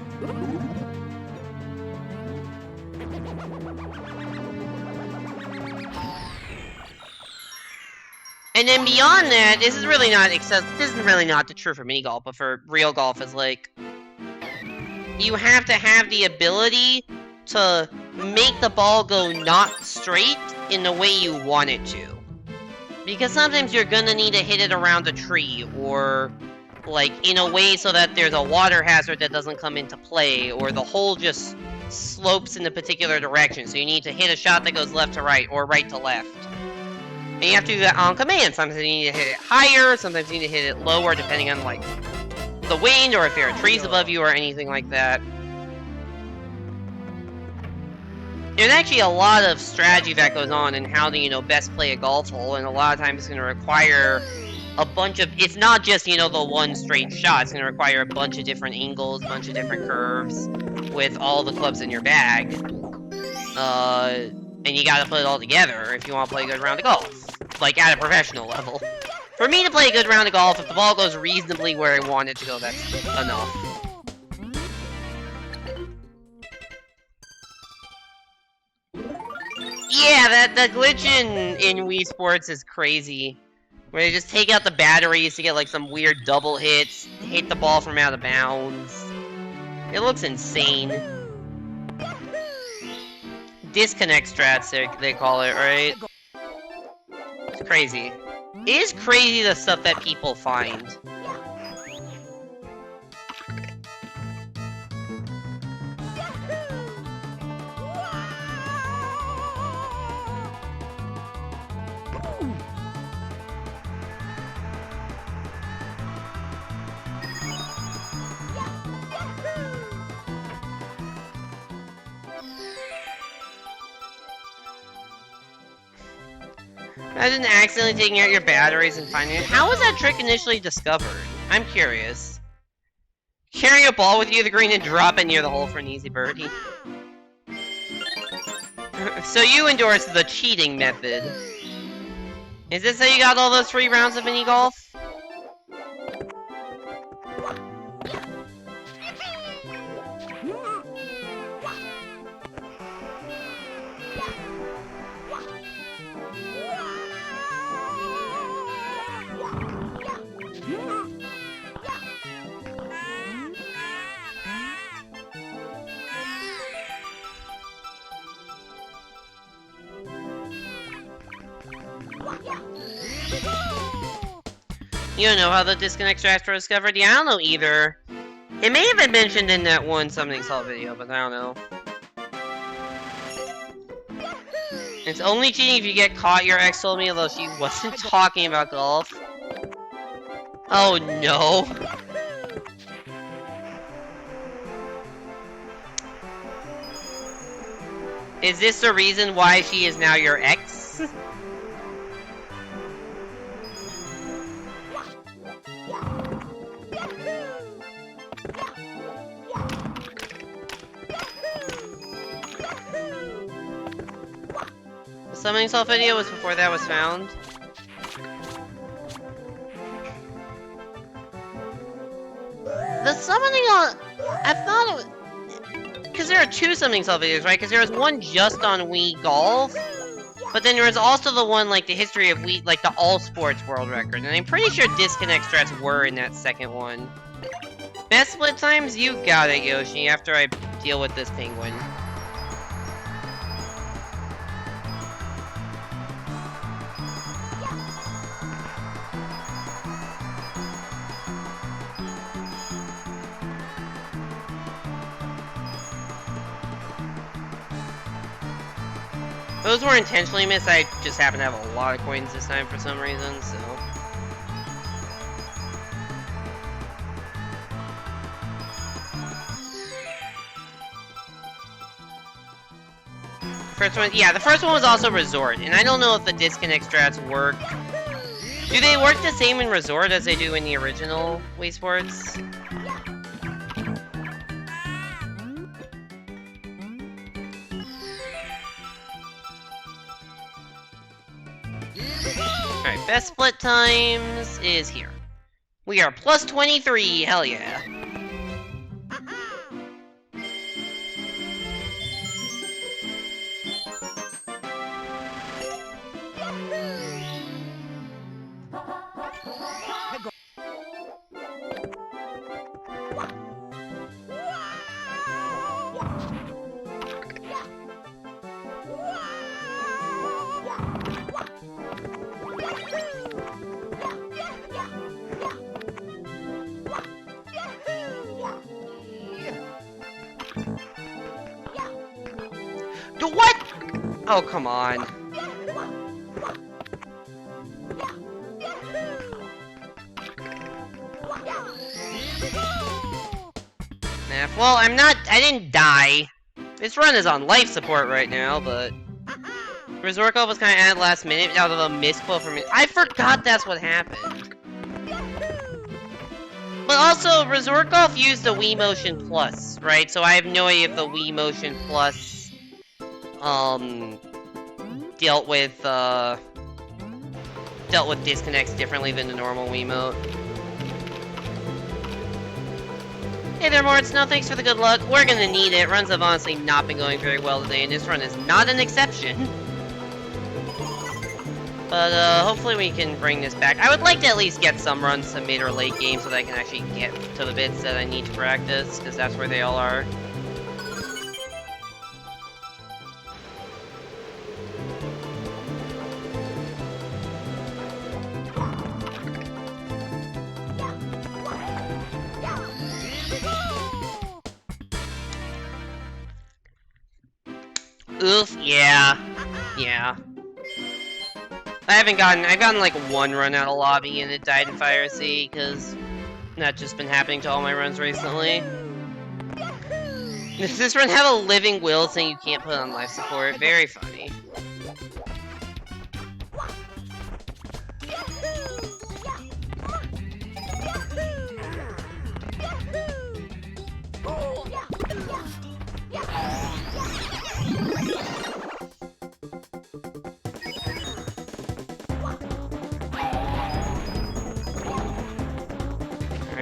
And then beyond that, this is really not the truth for mini golf, but for real golf is like, you have to have the ability to make the ball go not straight in the way you want it to. Because sometimes you're gonna need to hit it around a tree, or like in a way so that there's a water hazard that doesn't come into play, or the hole just slopes in a particular direction, so you need to hit a shot that goes left to right, or right to left. And you have to do that on command. Sometimes you need to hit it higher, sometimes you need to hit it lower, depending on like the wind, or if there are trees above you, or anything like that. There's actually a lot of strategy that goes on in how to, you know, best play a golf hole, and a lot of times it's going to require a bunch of, it's not just, you know, the one straight shot, it's going to require a bunch of different angles, a bunch of different curves, with all the clubs in your bag. And you gotta put it all together if you want to play a good round of golf. Like, at a professional level. For me to play a good round of golf, if the ball goes reasonably where I want it to go, that's enough. Yeah, the glitch in Wii Sports is crazy. Where they just take out the batteries to get like some weird double hits, hit the ball from out of bounds. It looks insane. Disconnect strats, they call it, right? It's crazy. It is crazy the stuff that people find. Imagine accidentally taking out your batteries and finding it. How was that trick initially discovered? I'm curious. Carry a ball with you to the green and drop it near the hole for an easy birdie. So you endorse the cheating method. Is this how you got all those free rounds of mini golf? You don't know how the disconnect straps were discovered? Yeah, I don't know either. It may have been mentioned in that one Summoning Salt video, but I don't know. It's only cheating if you get caught, your ex told me, although she wasn't talking about golf. Oh no. Is this the reason why she is now your ex? The Summoning Salt video was before that was found. The Summoning I thought it was... Because there are two Summoning Salt videos, right? Because there was one just on Wii Golf, but then there was also the one, like, the history of Wii, like, the All Sports World Record, and I'm pretty sure disconnect strats were in that second one. Best split times? You got it, Yoshi, after I deal with this penguin. Those were intentionally missed, I just happen to have a lot of coins this time for some reason, so... First one, yeah, the first one was also Resort, and I don't know if the disconnect strats work. Do they work the same in Resort as they do in the original Wii Sports? Alright, best split times is here. We are plus 23, hell yeah. What? Oh, come on. Well, I didn't die. This run is on life support right now, but... Resort Golf was kind of added last minute out of a misquote from me. I forgot that's what happened. But also, Resort Golf used the Wii Motion Plus, right? So I have no idea if the Wii Motion Plus, dealt with disconnects differently than the normal Wiimote. Hey there, Morts. No, thanks for the good luck. We're gonna need it. Runs have honestly not been going very well today, and this run is not an exception. But, hopefully we can bring this back. I would like to at least get some runs to mid or late game so that I can actually get to the bits that I need to practice, because that's where they all are. Oof, yeah. Yeah. I've gotten like one run out of lobby and it died in Fire Sea, because that's just been happening to all my runs recently. Does this run have a living will saying you can't put on life support? Very funny.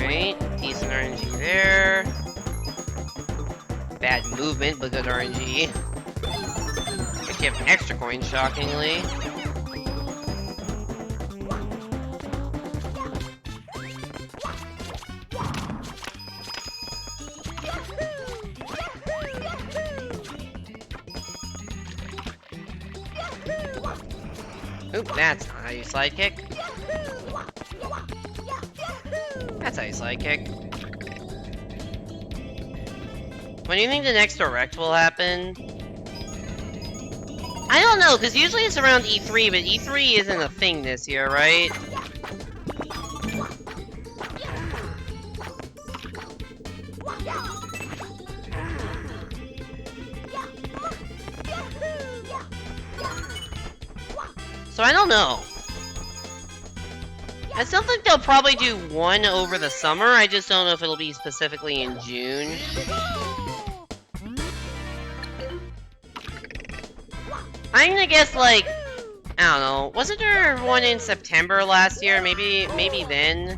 Alright, decent RNG there. Bad movement, but good RNG. Guess you have extra coins, shockingly. Oop, that's not how you slide kick. That's how you slide kick. When do you think the next Direct will happen? I don't know, because usually it's around E3, but E3 isn't a thing this year, right? So I don't know. I still think they'll probably do one over the summer, I just don't know if it'll be specifically in June. I'm gonna guess, like, I don't know, wasn't there one in September last year? Maybe then?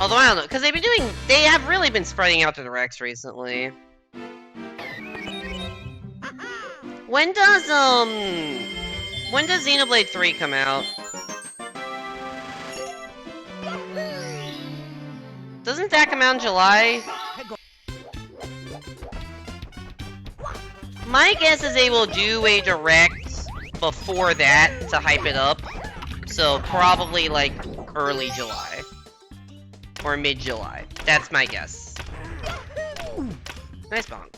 Although, I don't know, because they have really been spreading out the Directs recently. When does Xenoblade 3 come out? Doesn't that come out in July? My guess is they will do a Direct before that to hype it up. So probably like early July. Or mid-July. That's my guess. Nice bonk.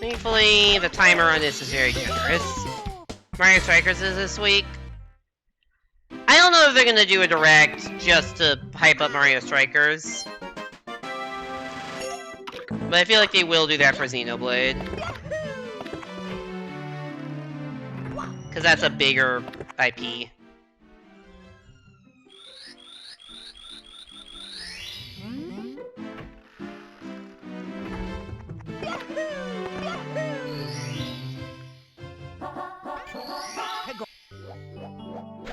Thankfully, the timer on this is very generous. Mario Strikers is this week. I don't know if they're gonna do a Direct just to hype up Mario Strikers. But I feel like they will do that for Xenoblade. Because that's a bigger IP.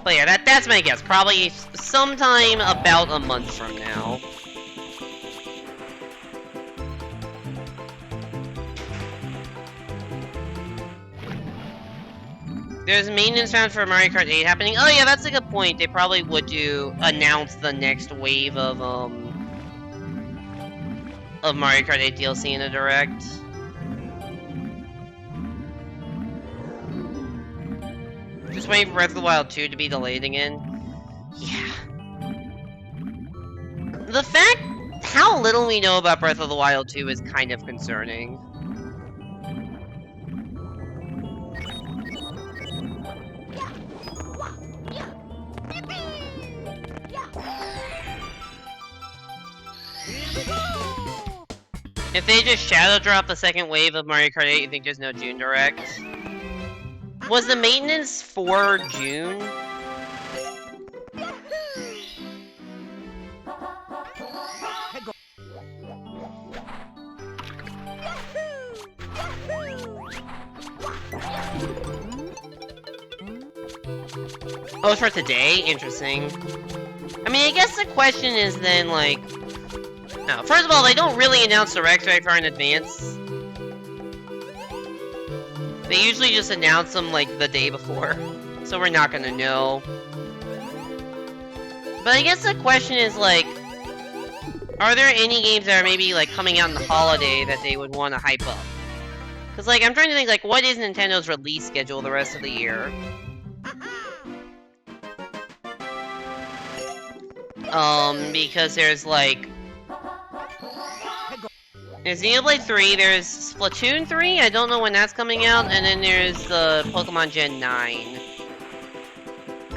But yeah, that's my guess. Probably sometime about a month from now. There's a maintenance round for Mario Kart 8 happening. Oh yeah, that's a good point. They probably would announce the next wave of Mario Kart 8 DLC in a Direct. Just waiting for Breath of the Wild 2 to be delayed again. Yeah. The fact how little we know about Breath of the Wild 2 is kind of concerning. If they just shadow drop the second wave of Mario Kart 8, you think there's no June Direct? Was the maintenance for June? Oh, it's for today? Interesting. I mean, I guess the question is then, like... No, first of all, they don't really announce Directs very far in advance. They usually just announce them, like, the day before. So we're not gonna know. But I guess the question is, like... Are there any games that are maybe, like, coming out in the holiday that they would want to hype up? Because, like, I'm trying to think, like, what is Nintendo's release schedule the rest of the year? Because there's, like... There's Xenoblade 3, there's Splatoon 3, I don't know when that's coming out, and then there's Pokemon Gen 9.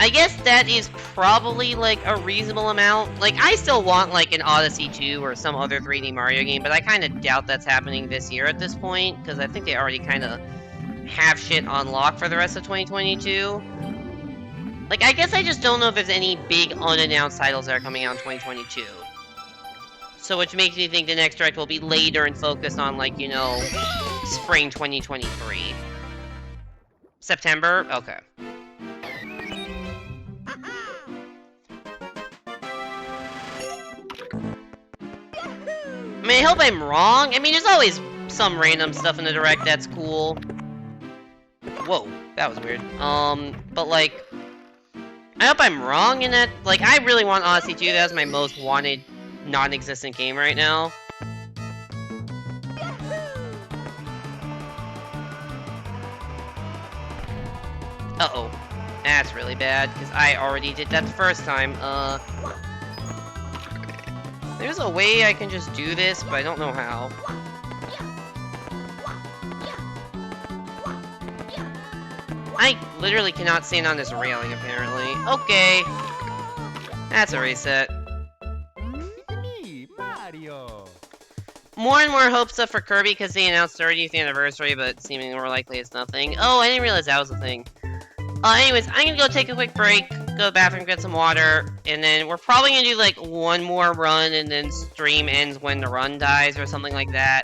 I guess that is probably, like, a reasonable amount. Like, I still want, like, an Odyssey 2 or some other 3D Mario game, but I kind of doubt that's happening this year at this point, because I think they already kind of have shit on lock for the rest of 2022. Like, I guess I just don't know if there's any big unannounced titles that are coming out in 2022. So which makes me think the next Direct will be later and focused on, like, you know, spring 2023. September? Okay. I hope I'm wrong. I mean, there's always some random stuff in the Direct that's cool. Whoa, that was weird. But like, I hope I'm wrong in that. Like, I really want Odyssey 2. That's my most wanted non-existent game right now. Uh-oh. That's really bad, because I already did that the first time. There's a way I can just do this, but I don't know how. I literally cannot stand on this railing, apparently. Okay. That's a reset. Me, Mario. More and more hope stuff for Kirby, because they announced 30th anniversary, but seemingly more likely it's nothing. Oh, I didn't realize that was a thing. Anyways, I'm gonna go take a quick break, go to the bathroom, get some water, and then we're probably gonna do, like, one more run, and then stream ends when the run dies, or something like that.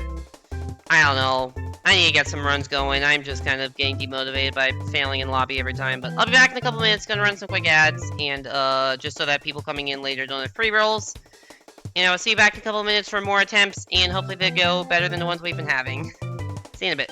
I don't know. I need to get some runs going. I'm just kind of getting demotivated by failing in lobby every time, but I'll be back in a couple minutes, gonna run some quick ads, and, just so that people coming in later don't have free rolls. And I will see you back in a couple minutes for more attempts, and hopefully they go better than the ones we've been having. See you in a bit.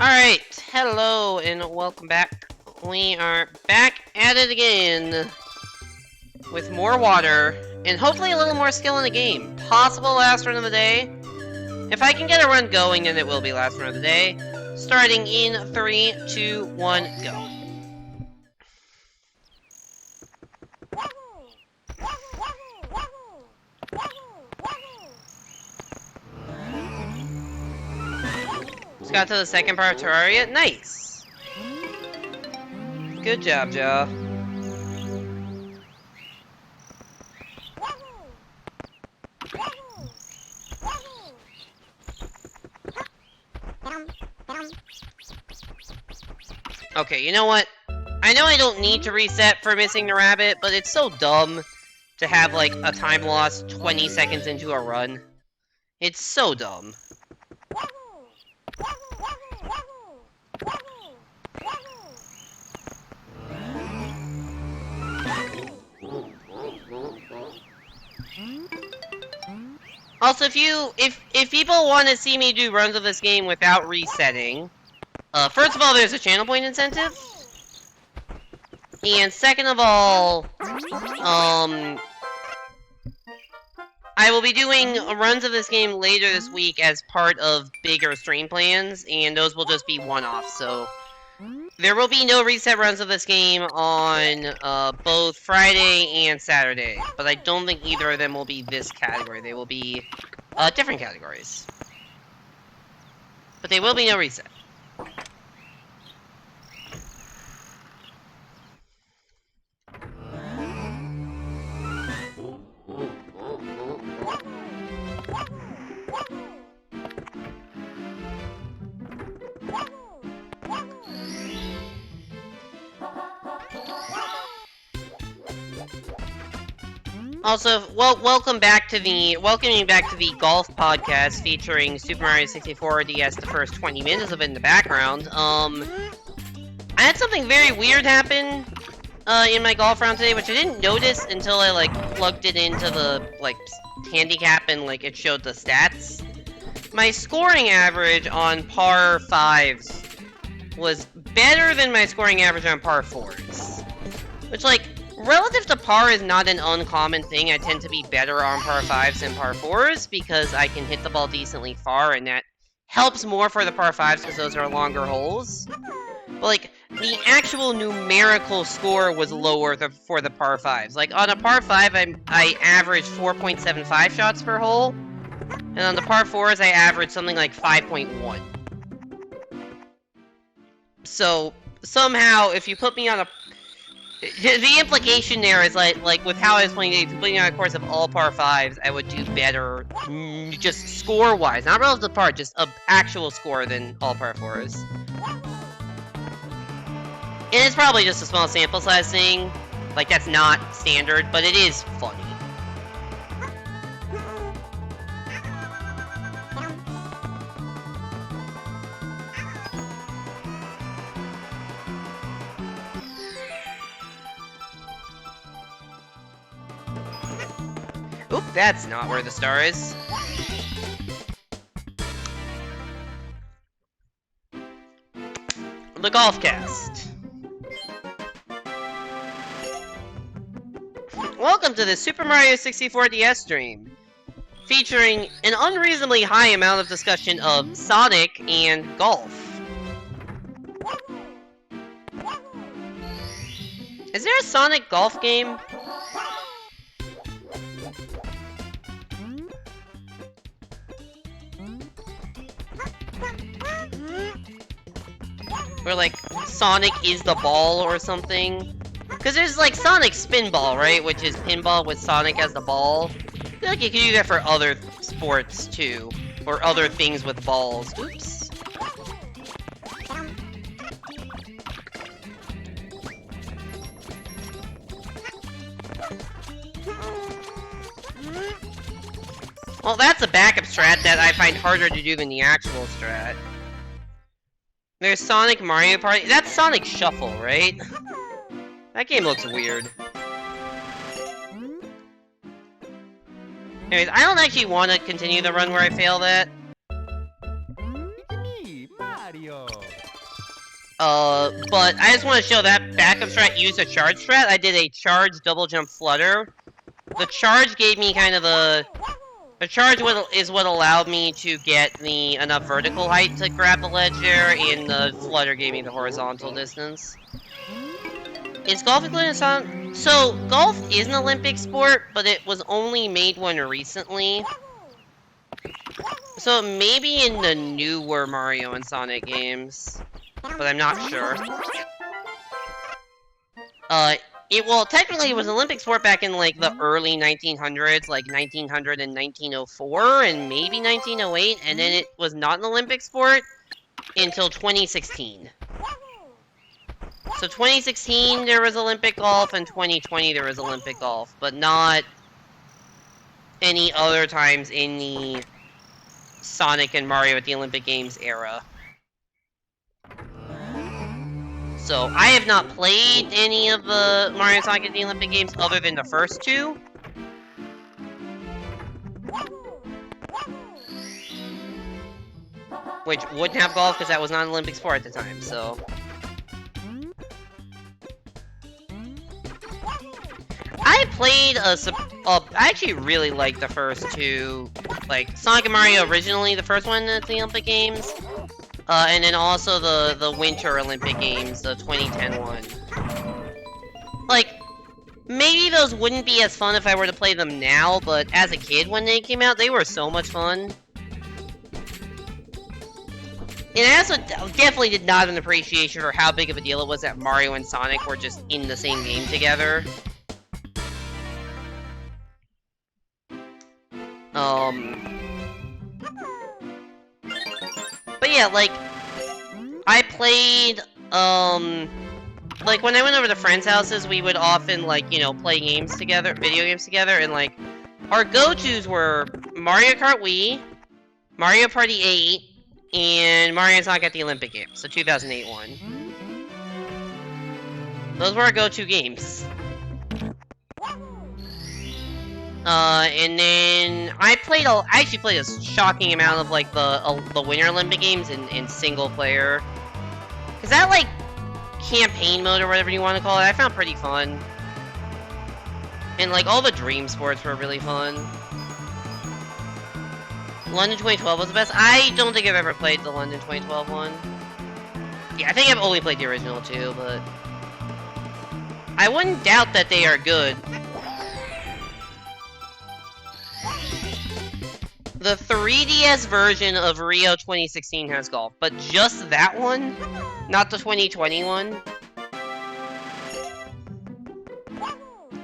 Alright, hello and welcome back. We are back at it again with more water and hopefully a little more skill in the game. Possible last run of the day. If I can get a run going, then it will be last run of the day. Starting in 3, 2, 1, go. Just got to the second part of Terraria. Nice. Good job, Joe. Okay, you know what? I know I don't need to reset for missing the rabbit, but it's so dumb to have, like, a time loss 20 seconds into a run. It's so dumb. Also, if people want to see me do runs of this game without resetting, first of all, there's a channel point incentive. And second of all, I will be doing runs of this game later this week as part of bigger stream plans, and those will just be one-off, so there will be no reset runs of this game on both Friday and Saturday, but I don't think either of them will be this category. They will be different categories. But they will be no reset. Also, welcoming back to the golf podcast featuring Super Mario 64 DS. The first 20 minutes of it in the background. I had something very weird happen in my golf round today, which I didn't notice until I like plugged it into the like handicap and like it showed the stats. My scoring average on par 5s was better than my scoring average on par 4s, which like. Relative to par is not an uncommon thing. I tend to be better on par 5s than par 4s because I can hit the ball decently far, and that helps more for the par 5s because those are longer holes. But, like, the actual numerical score was lower for the par 5s. Like, on a par 5, I averaged 4.75 shots per hole, and on the par 4s, I averaged something like 5.1. So, somehow, if you put me on a... The implication there is like with how I was playing, if you put me on a course of all par 5s, I would do better, just score-wise, not relative to par, just an actual score than all par 4s. And it's probably just a small sample size thing, like that's not standard, but it is funny. Oop, that's not where the star is. The Golf Cast. Welcome to the Super Mario 64 DS stream, featuring an unreasonably high amount of discussion of Sonic and golf. Is there a Sonic golf game? Where, like, Sonic is the ball or something? Because there's, like, Sonic Spinball, right? Which is pinball with Sonic as the ball. I feel like you can do that for other sports, too. Or other things with balls. Oops. Well, that's a backup strat that I find harder to do than the actual strat. There's Sonic Mario Party. That's Sonic Shuffle, right? That game looks weird. Anyways, I don't actually want to continue the run where I fail that. Me, Mario. But I just want to show that backup strat used a charge strat. I did a charge double jump flutter. The charge gave me kind of a... The charge is what allowed me to get enough vertical height to grab the ledge there, and the flutter gave me the horizontal distance. Is golf included in Sonic? So, golf is an Olympic sport, but it was only made one recently. So it may be in the newer Mario and Sonic games, but I'm not sure. Technically it was an Olympic sport back in, like, the early 1900s, like 1900 and 1904, and maybe 1908, and then it was not an Olympic sport until 2016. So 2016 there was Olympic golf, and 2020 there was Olympic golf, but not any other times in the Sonic and Mario at the Olympic Games era. So, I have not played any of the Mario and Sonic at the Olympic Games other than the first two. Which wouldn't have golf because that was not an Olympic sport at the time, so... I played I actually really liked the first two, like, Sonic and Mario originally, the first one at the Olympic Games. And then also the Winter Olympic Games, the 2010 one. Like, maybe those wouldn't be as fun if I were to play them now, but as a kid when they came out, they were so much fun. And I also definitely did not have an appreciation for how big of a deal it was that Mario and Sonic were just in the same game together. But yeah, like, I played, like, when I went over to friends' houses, we would often, like, you know, play games together, video games together, and, like, our go-tos were Mario Kart Wii, Mario Party 8, and Mario and Sonic at the Olympic Games, the 2008 one. Those were our go-to games. And then I actually played a shocking amount of, like, the Winter Olympic Games in single player. Cause that, like, campaign mode or whatever you want to call it, I found pretty fun. And, like, all the Dream sports were really fun. London 2012 was the best. I don't think I've ever played the London 2012 one. Yeah, I think I've only played the original too, but I wouldn't doubt that they are good. The 3DS version of Rio 2016 has golf, but just that one? Not the 2020 one?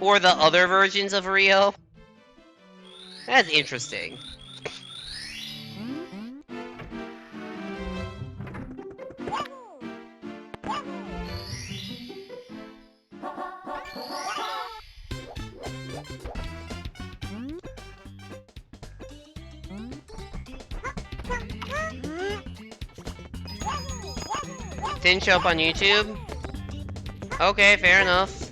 Or the other versions of Rio? That's interesting. Didn't show up on YouTube? Okay, fair enough.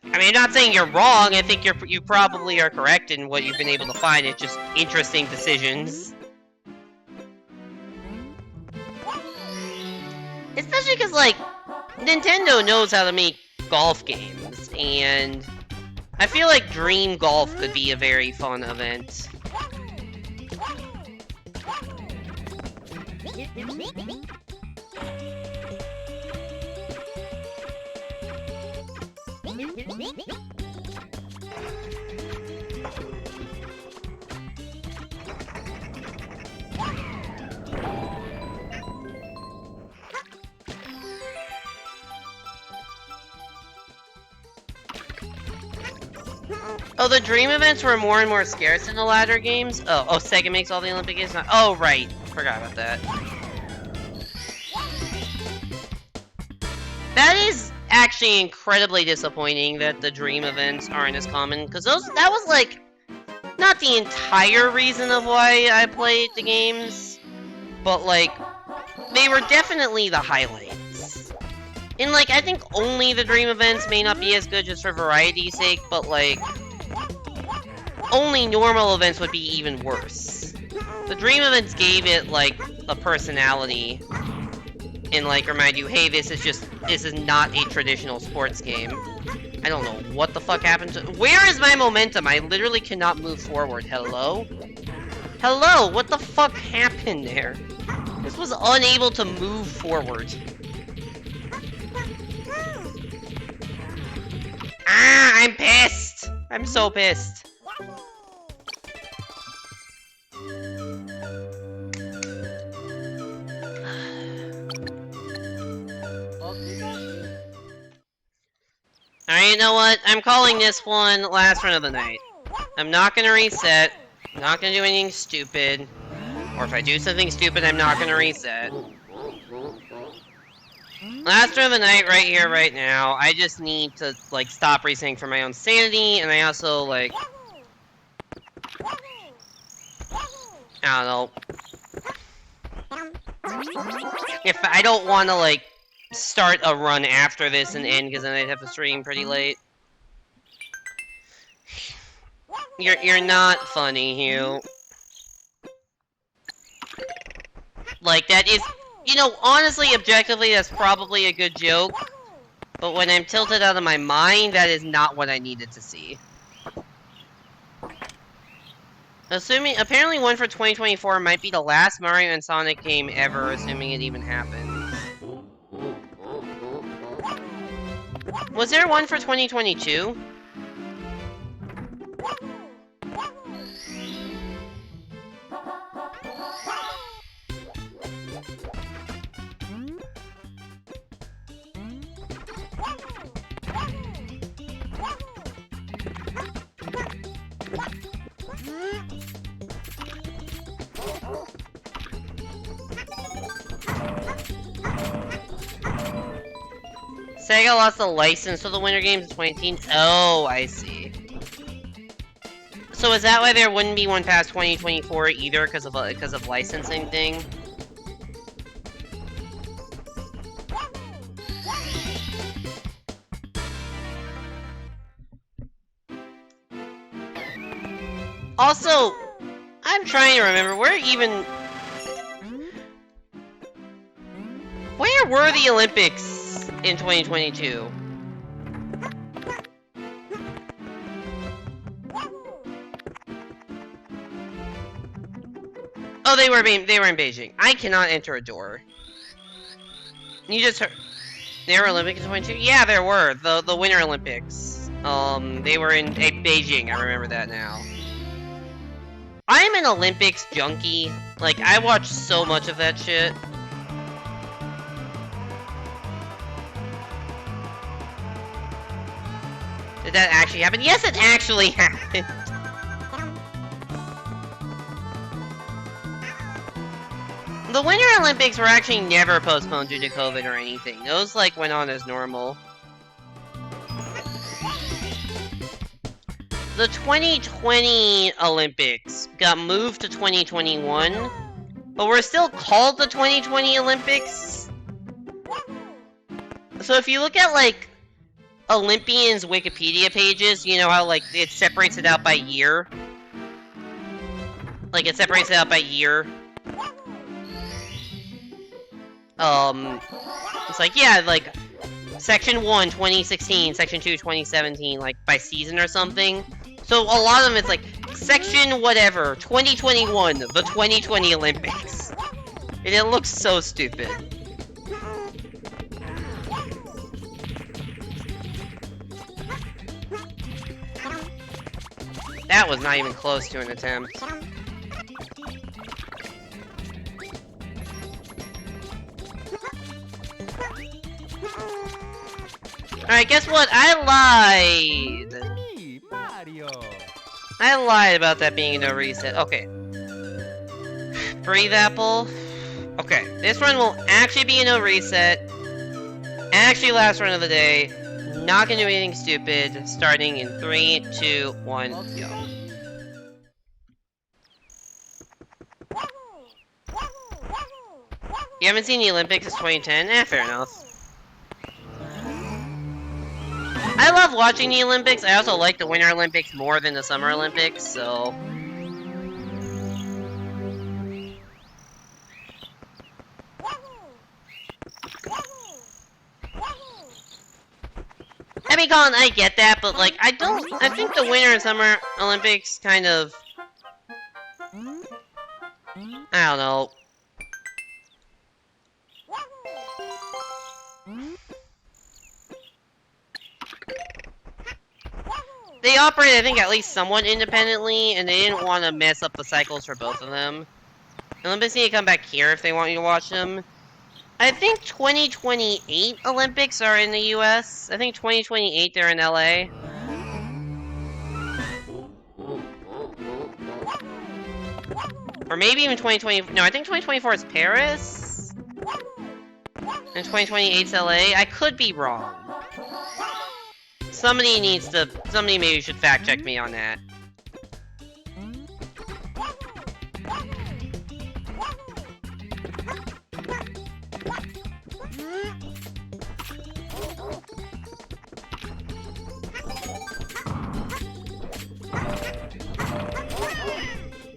I mean, I'm not saying you're wrong. I think you probably are correct in what you've been able to find. It's just interesting decisions. Especially because, like, Nintendo knows how to make golf games, and I feel like Dream Golf could be a very fun event. Oh, the Dream events were more and more scarce in the latter games? Oh, Sega makes all the Olympic games now? Oh, right. Forgot about that. That is actually incredibly disappointing that the Dream events aren't as common, because that was, like, not the entire reason of why I played the games, but, like, they were definitely the highlights. And, like, I think only the Dream events may not be as good just for variety's sake, but, like, only normal events would be even worse. The Dream events gave it, like, a personality, and, like, remind you, hey, this is not a traditional sports game. I don't know what the fuck happened to— where is my momentum? I literally cannot move forward. Hello? Hello? What the fuck happened there? This was unable to move forward. Ah, I'm pissed! I'm so pissed. Alright, you know what? I'm calling this one last run of the night. I'm not gonna reset. I'm not gonna do anything stupid. Or if I do something stupid, I'm not gonna reset. Last run of the night right here, right now. I just need to, like, stop resetting for my own sanity, and I also, like... I don't know. If I don't want to, like, start a run after this and end, because then I'd have to stream pretty late. You're not funny, Hugh. Like, that is... You know, honestly, objectively, that's probably a good joke. But when I'm tilted out of my mind, that is not what I needed to see. Apparently one for 2024 might be the last Mario and Sonic game ever, assuming it even happens. Was there one for 2022? Sega lost the license to the Winter Games in 2018? Oh, I see. So is that why there wouldn't be one past 2024 either, because of licensing thing? Also, I'm trying to remember, where were the Olympics in 2022? Oh, they were in Beijing. I cannot enter a door. You just heard... There were Olympics in 22? Yeah, there were. The Winter Olympics. They were in Beijing. I remember that now. I'm an Olympics junkie. Like, I watch so much of that shit. Did that actually happen? Yes, it actually happened. The Winter Olympics were actually never postponed due to COVID or anything. Those, like, went on as normal. The 2020 Olympics got moved to 2021, but we're still called the 2020 Olympics. So if you look at, like, Olympians' Wikipedia pages, you know how, like, it separates it out by year? Like, it separates it out by year. It's like, yeah, like, Section 1, 2016, Section 2, 2017, like, by season or something. So a lot of them, it's like, Section whatever, 2021, the 2020 Olympics. And it looks so stupid. That was not even close to an attempt. Alright, guess what? I lied! Me, Mario. I lied about that being a no reset. Okay. Breathe Apple. Okay, this run will actually be a no reset. Actually last run of the day. Not gonna do anything stupid. Starting in 3, 2, 1, go. You haven't seen the Olympics since 2010? Eh, fair enough. I love watching the Olympics. I also like the Winter Olympics more than the Summer Olympics, so... I mean, Colin, I get that, but, like, I think the Winter and Summer Olympics kind of... I don't know. they operate, I think, at least somewhat independently, and they didn't want to mess up the cycles for both of them. Olympics need to come back here if they want you to watch them. I think 2028 Olympics are in the US. I think 2028 they're in LA. Or maybe even 2020. No, I think 2024 is Paris. And 2028 is LA. I could be wrong. Somebody maybe should fact check me on that.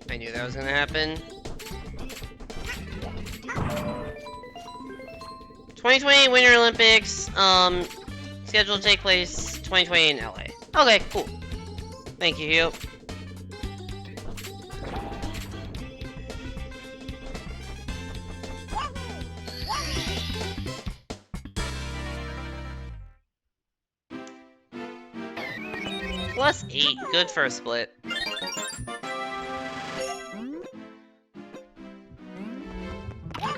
I knew that was gonna happen. 2028 Winter Olympics, scheduled to take place 2020 in LA. Okay, cool. Thank you, Hugh. +8, good for a split.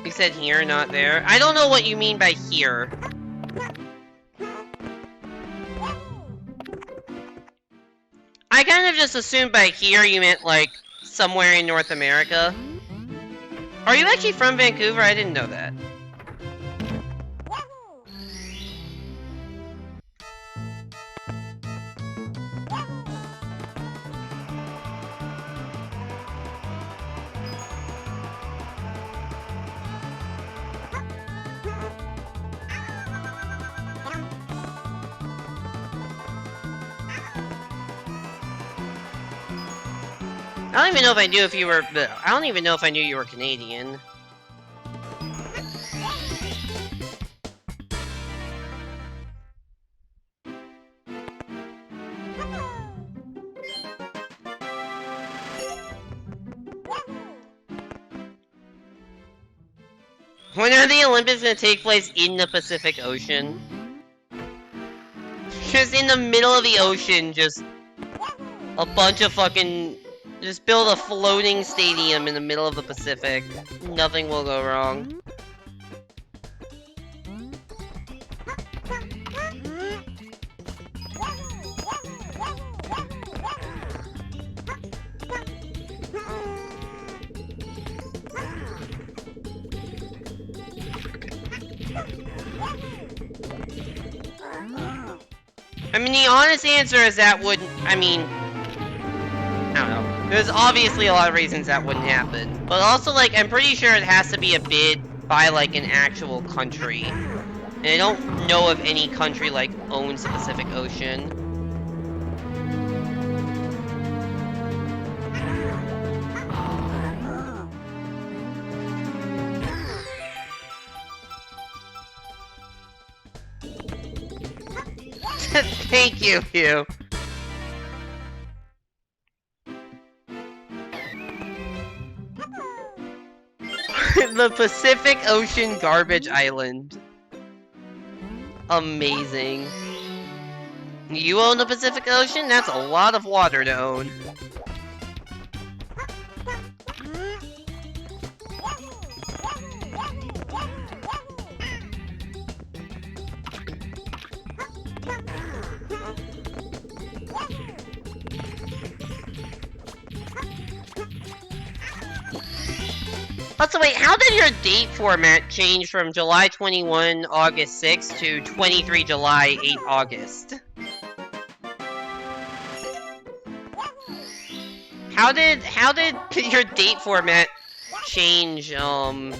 You said here, not there. I don't know what you mean by here. I kind of just assumed by here you meant, like, somewhere in North America. Are you actually from Vancouver? I didn't know that. I don't even know if I knew if you were... I don't even know if I knew you were Canadian. When are the Olympics gonna take place in the Pacific Ocean? Just in the middle of the ocean, just... a bunch of fucking... Just build a floating stadium in the middle of the Pacific. Nothing will go wrong. I mean, the honest answer is that wouldn't... I mean... I don't know. There's obviously a lot of reasons that wouldn't happen. But also, like, I'm pretty sure it has to be a bid by, like, an actual country. And I don't know if any country, like, owns the Pacific Ocean. Thank you, Hugh. The Pacific Ocean Garbage Island. Amazing. You own the Pacific Ocean? That's a lot of water to own. Also, wait, how did your date format change from July 21, August 6 to 23 July, 8 August? How did your date format change, from,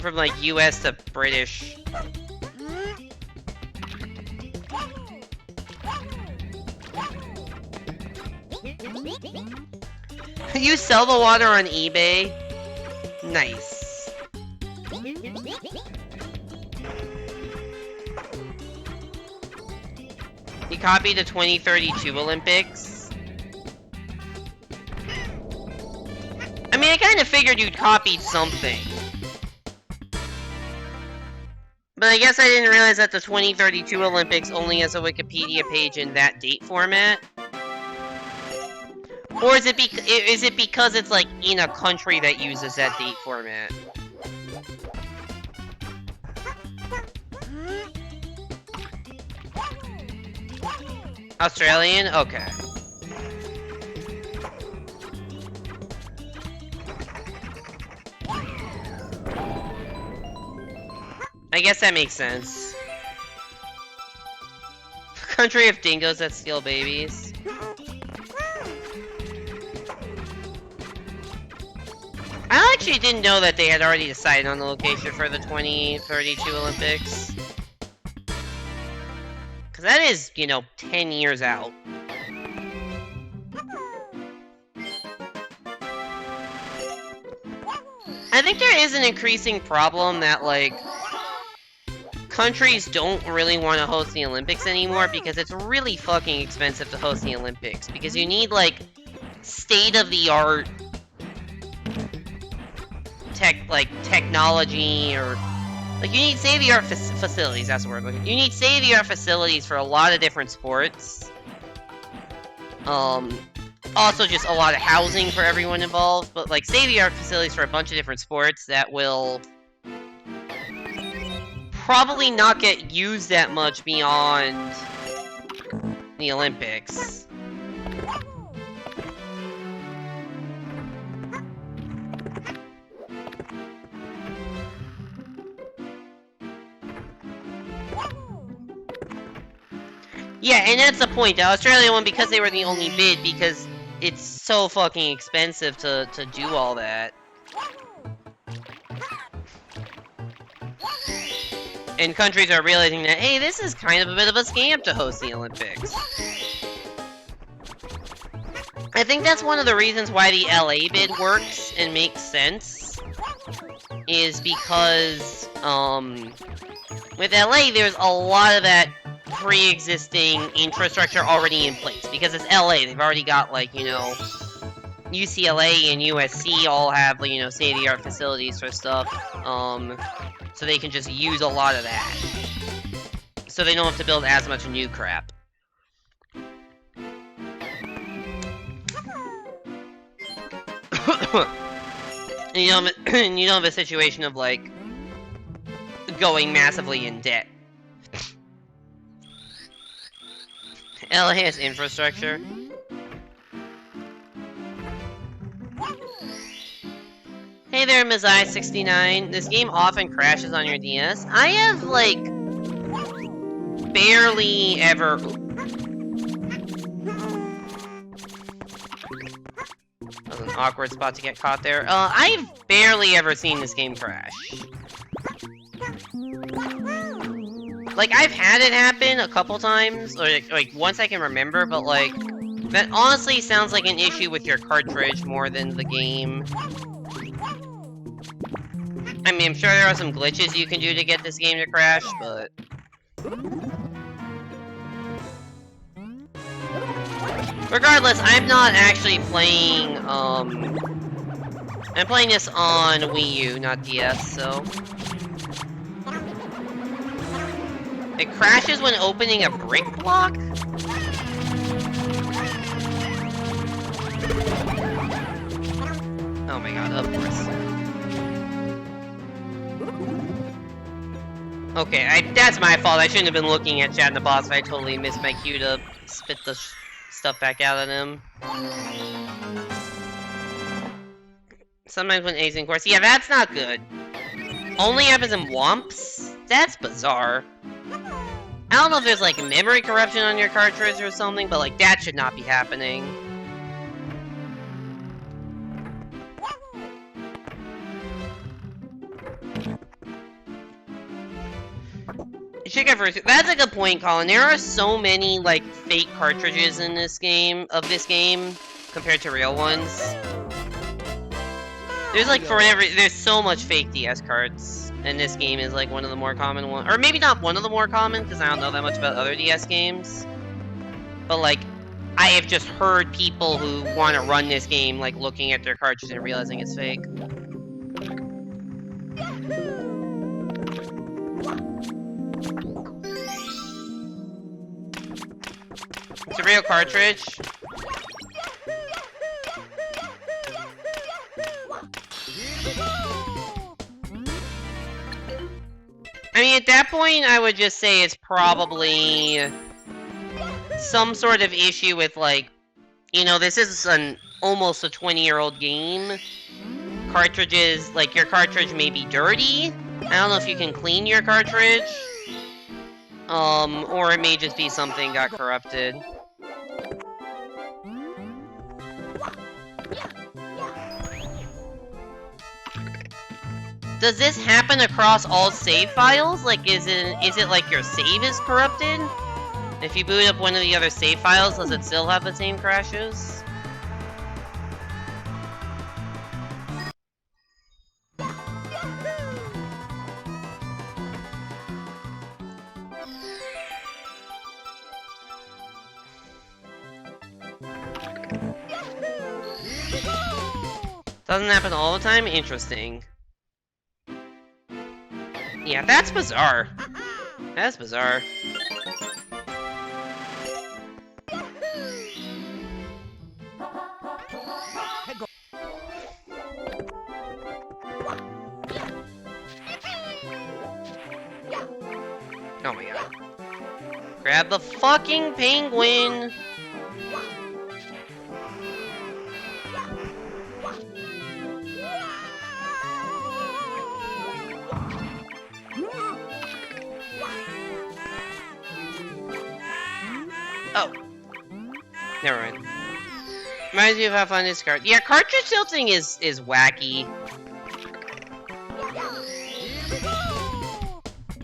like, US to British? You sell the water on eBay? Nice. You copied the 2032 Olympics? I mean, I kind of figured you'd copied something. But I guess I didn't realize that the 2032 Olympics only has a Wikipedia page in that date format. Or is it because it's like in a country that uses that date format? Australian? Okay. I guess that makes sense. Country of dingoes that steal babies. I actually didn't know that they had already decided on the location for the 2032 Olympics. Because that is, you know, 10 years out. I think there is an increasing problem that, like, countries don't really want to host the Olympics anymore because it's really fucking expensive to host the Olympics. Because you need, like, state-of-the-art technology, or like you need state-of-the-art facilities. That's the word. You need state-of-the-art facilities for a lot of different sports. Also just a lot of housing for everyone involved, but like state-of-the-art facilities for a bunch of different sports that will probably not get used that much beyond the Olympics. Yeah, and that's the point. The Australia one, because they were the only bid, because it's so fucking expensive to do all that. And countries are realizing that, hey, this is kind of a bit of a scam to host the Olympics. I think that's one of the reasons why the LA bid works and makes sense. Is because, with LA, there's a lot of that pre-existing infrastructure already in place, because it's LA. They've already got, like, you know, UCLA and USC all have, like, you know, state-of-the-art facilities for stuff, so they can just use a lot of that. So they don't have to build as much new crap. And you don't have a situation of, like, going massively in debt. LA has infrastructure. Hey there, Mizai69. This game often crashes on your DS. I have, like, barely ever... That was an awkward spot to get caught there. I've barely ever seen this game crash. Like, I've had it happen a couple times, or like once I can remember, but like, that honestly sounds like an issue with your cartridge more than the game. I mean, I'm sure there are some glitches you can do to get this game to crash, but... Regardless, I'm not actually playing, I'm playing this on Wii U, not DS, so... It crashes when opening a brick block? Oh my god, of course. Okay, that's my fault. I shouldn't have been looking at chat in the boss. I totally missed my cue to spit the stuff back out at him. Sometimes when A's in course. Yeah, that's not good. Only happens in Womps? That's bizarre. I don't know if there's like memory corruption on your cartridge or something, but like that should not be happening. That's a good point, Colin. There are so many like fake cartridges in this game, compared to real ones. There's like there's so much fake DS cards, and this game is like one of the more common ones, or maybe not one of the more common, because I don't know that much about other DS games. But like, I have just heard people who want to run this game like looking at their cartridge and realizing it's fake. It's a real cartridge. I mean, at that point, I would just say it's probably some sort of issue with, like, you know, this is almost a 20-year-old game. Cartridges, like, your cartridge may be dirty. I don't know if you can clean your cartridge. Or it may just be something got corrupted. Does this happen across all save files? Like, is it like your save is corrupted? If you boot up one of the other save files, does it still have the same crashes? Doesn't happen all the time? Interesting. Yeah, that's bizarre. That's bizarre. Oh my god. Grab the fucking penguin! Oh. Never mind. Reminds me of how fun this card. Yeah, cartridge tilting is wacky.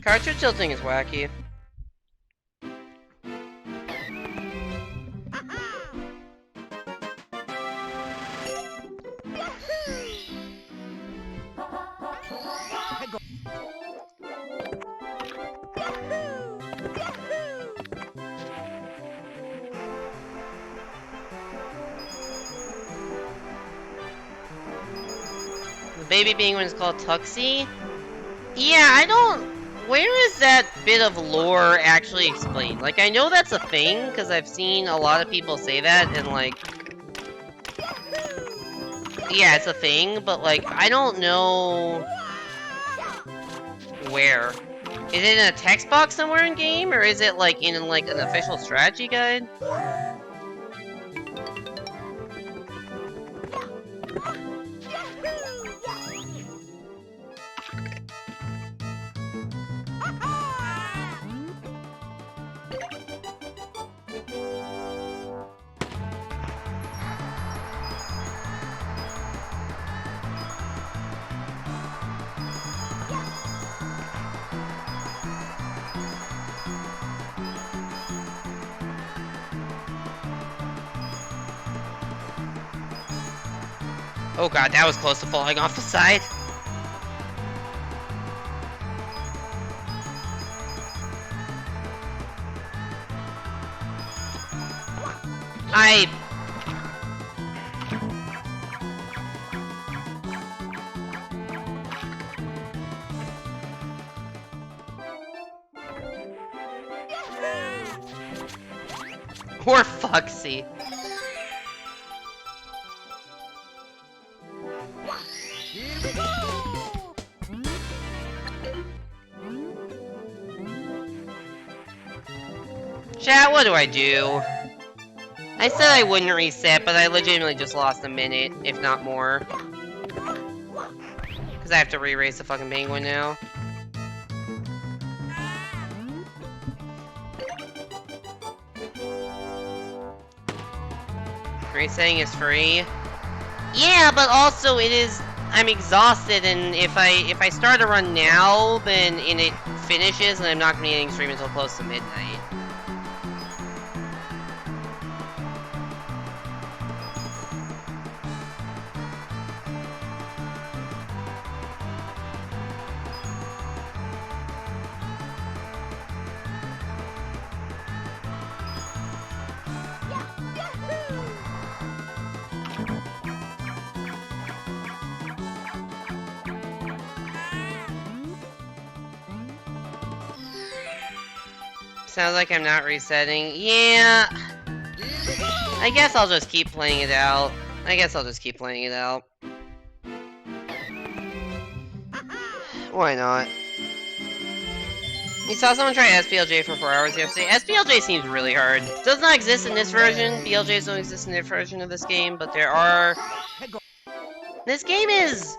Cartridge tilting is wacky. The baby penguin is called Tuxie? Yeah, I don't... Where is that bit of lore actually explained? Like, I know that's a thing, because I've seen a lot of people say that, and like... Yeah, it's a thing, but like, I don't know... Where? Is it in a text box somewhere in game, or is it like in like an official strategy guide? Oh god, that was close to falling off the side. Poor Foxy. Chat, what do I do? I said I wouldn't reset, but I legitimately just lost a minute, if not more. Because I have to re-race the fucking penguin now. Resetting is free. Yeah, but also it is... I'm exhausted, and if I start a run now, then it finishes, and I'm not gonna be getting stream until close to midnight. Sounds like I'm not resetting. Yeah. I guess I'll just keep playing it out. Why not? You saw someone try SPLJ for 4 hours yesterday. SPLJ seems really hard. Does not exist in this version. BLJs don't exist in their version of this game, but there are... This game is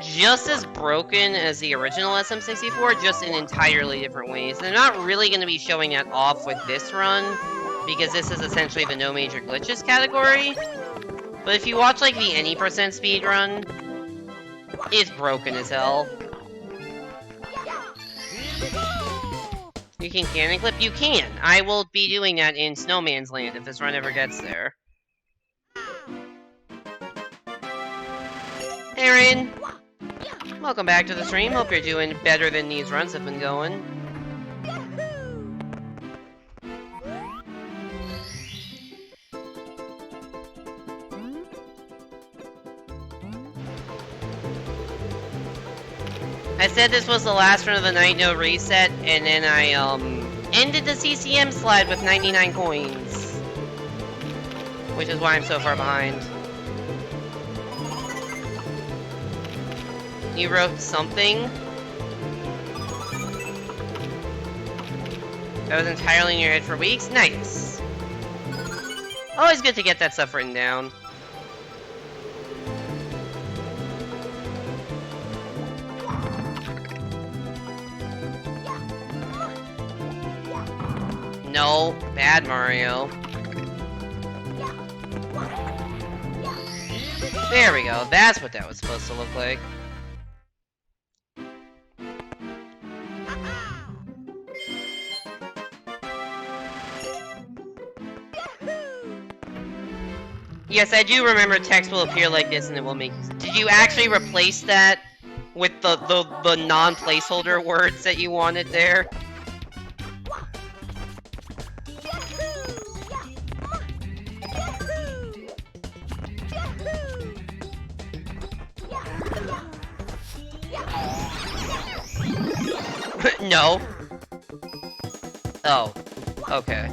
just as broken as the original SM64, just in entirely different ways. They're not really going to be showing that off with this run, because this is essentially the no major glitches category. But if you watch like the any % speedrun, it's broken as hell. You can cannon clip? You can! I will be doing that in Snowman's Land if this run ever gets there. Hey Rain! Welcome back to the stream. Hope you're doing better than these runs have been going. I said this was the last run of the night, no reset, and then I, ended the CCM slide with 99 coins. Which is why I'm so far behind. You wrote something? That was entirely in your head for weeks? Nice. Always good to get that stuff written down. No, bad Mario. There we go, that's what that was supposed to look like. Yes, I do remember text will appear like this and it will make... Did you actually replace that with the non-placeholder words that you wanted there? No. Oh. Okay.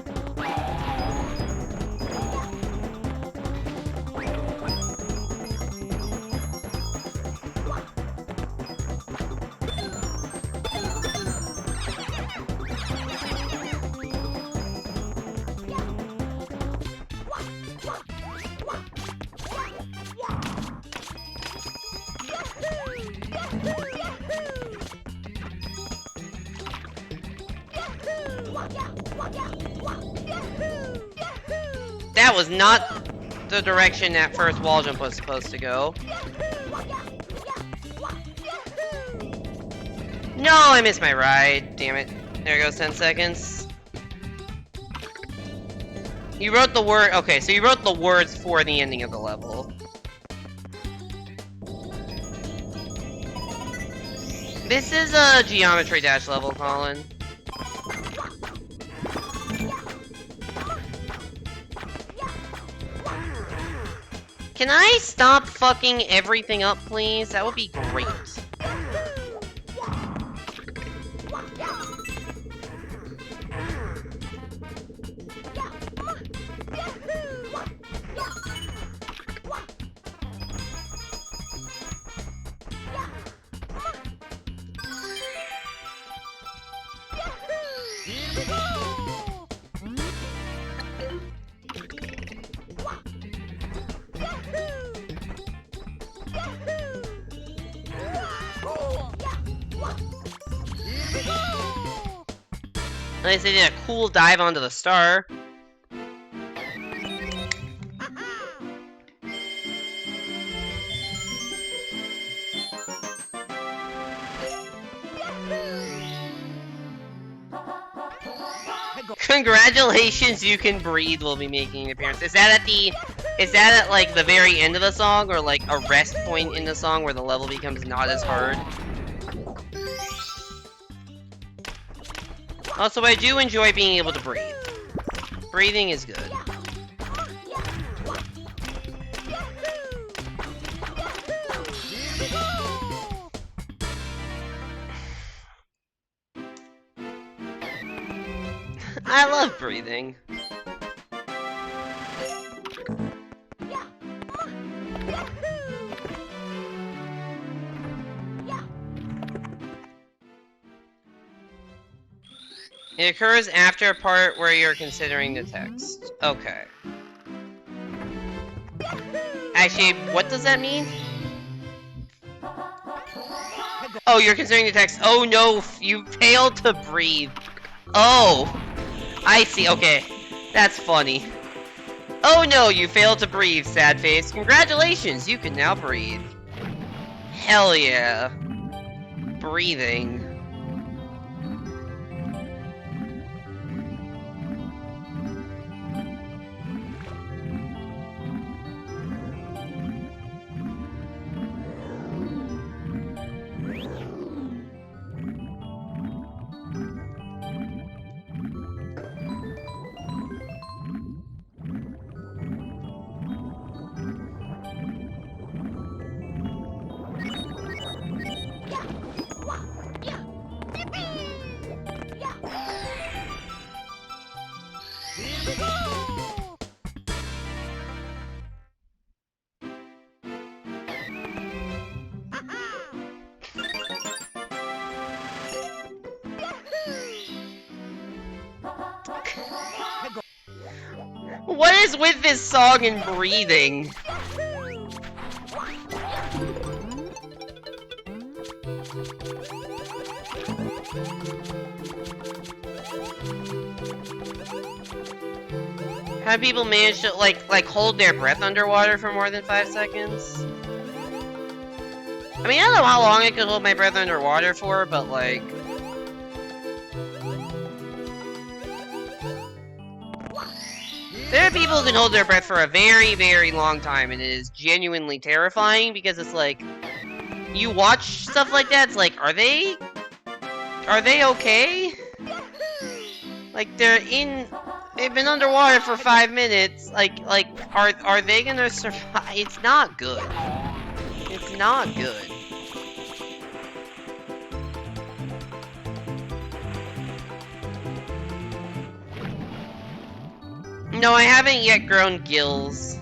That was not the direction that first wall jump was supposed to go. No, I missed my ride. Damn it. There goes 10 seconds. You wrote the word... Okay, so you wrote the words for the ending of the level. This is a Geometry Dash level, Colin. Can I stop fucking everything up, please? That would be great. At least they did a cool dive onto the star. Congratulations, You Can Breathe will be making an appearance. Is that at like the very end of the song, or like a rest point in the song where the level becomes not as hard? Also, I do enjoy being able to breathe. Breathing is good. I love breathing. It occurs after a part where you're considering the text. Okay. Actually, what does that mean? Oh, you're considering the text. Oh no, you failed to breathe. Oh, I see. Okay, that's funny. Oh no, you failed to breathe, sad face. Congratulations, you can now breathe. Hell yeah. Breathing. What is with this song and breathing? How do people manage to like hold their breath underwater for more than 5 seconds? I mean, I don't know how long I could hold my breath underwater for, but like... There are people who can hold their breath for a very, very long time, and it is genuinely terrifying, because it's like... You watch stuff like that, it's like, are they okay? Like, they've been underwater for 5 minutes, are they gonna survive? It's not good. It's not good. No, I haven't yet grown gills.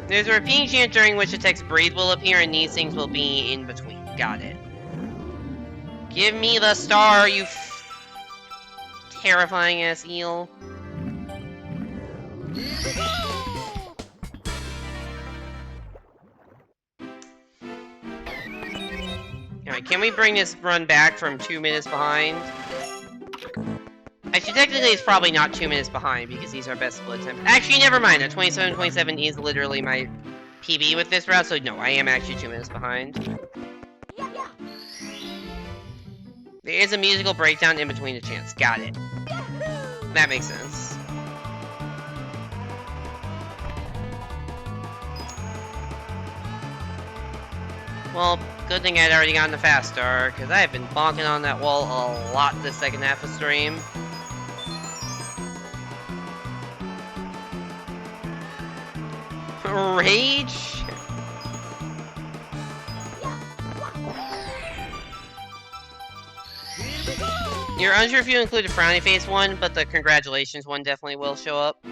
There's a repeating chant during which the text breathe will appear and these things will be in between. Got it. Give me the star, you terrifying ass eel. Alright, can we bring this run back from 2 minutes behind? Actually, technically it's probably not 2 minutes behind because these are best split times. Actually, never mind. A 27:27 is literally my PB with this route, so no, I am actually 2 minutes behind. There is a musical breakdown in between the chants. Got it. That makes sense. Well, good thing I'd already gotten the fast star, because I've been bonking on that wall a lot this second half of stream. Rage? You're unsure if you included frowny face one, but the congratulations one definitely will show up.